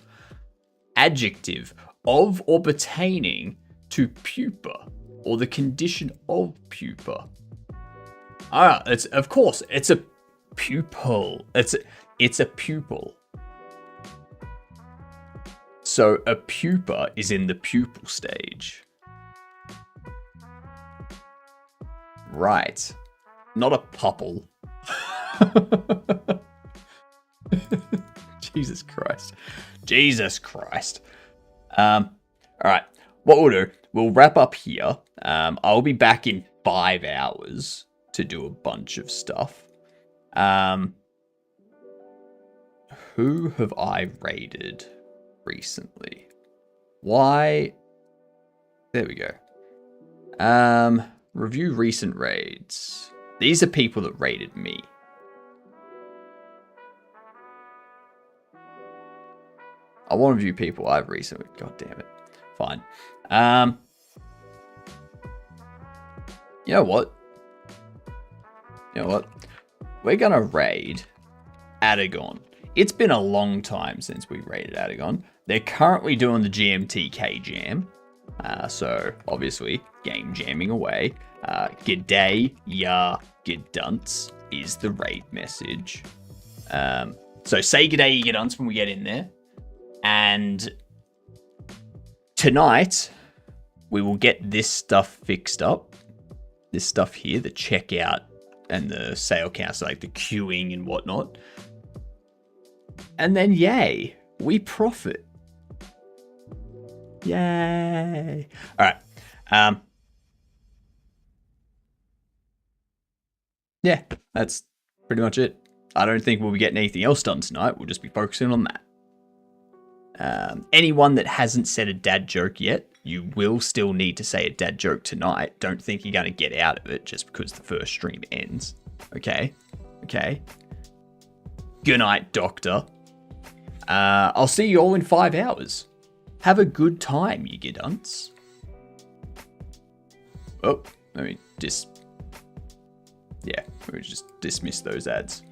Adjective of or pertaining to pupa or the condition of pupa. It's of course it's a pupil. It's a pupil. So a pupa is in the pupil stage. Right. Not a pupple. Jesus Christ. Jesus Christ. Alright. What we'll do, we'll wrap up here. I'll be back in 5 hours to do a bunch of stuff. Who have I raided recently? Why? There we go. Review recent raids. These are people that raided me. I want to view people I've recently. God damn it. Fine. You know what? We're gonna raid Adagon. It's been a long time since we raided Adagon. They're currently doing the GMTK jam. So obviously game jamming away. G'day, ya, g'dunce is the raid message. So say g'day, ya g'dunce when we get in there. And tonight we will get this stuff fixed up. This stuff here, the checkout and the sale counts, so like the queuing and whatnot. And then yay, we profit. Yay. All right. Yeah, that's pretty much it. I don't think we'll be getting anything else done tonight. We'll just be focusing on that. Anyone that hasn't said a dad joke yet, you will still need to say a dad joke tonight. Don't think you're going to get out of it just because the first stream ends. Okay? Good night, doctor. I'll see you all in 5 hours. Have a good time, you gidunts. Oh, let me just dismiss those ads.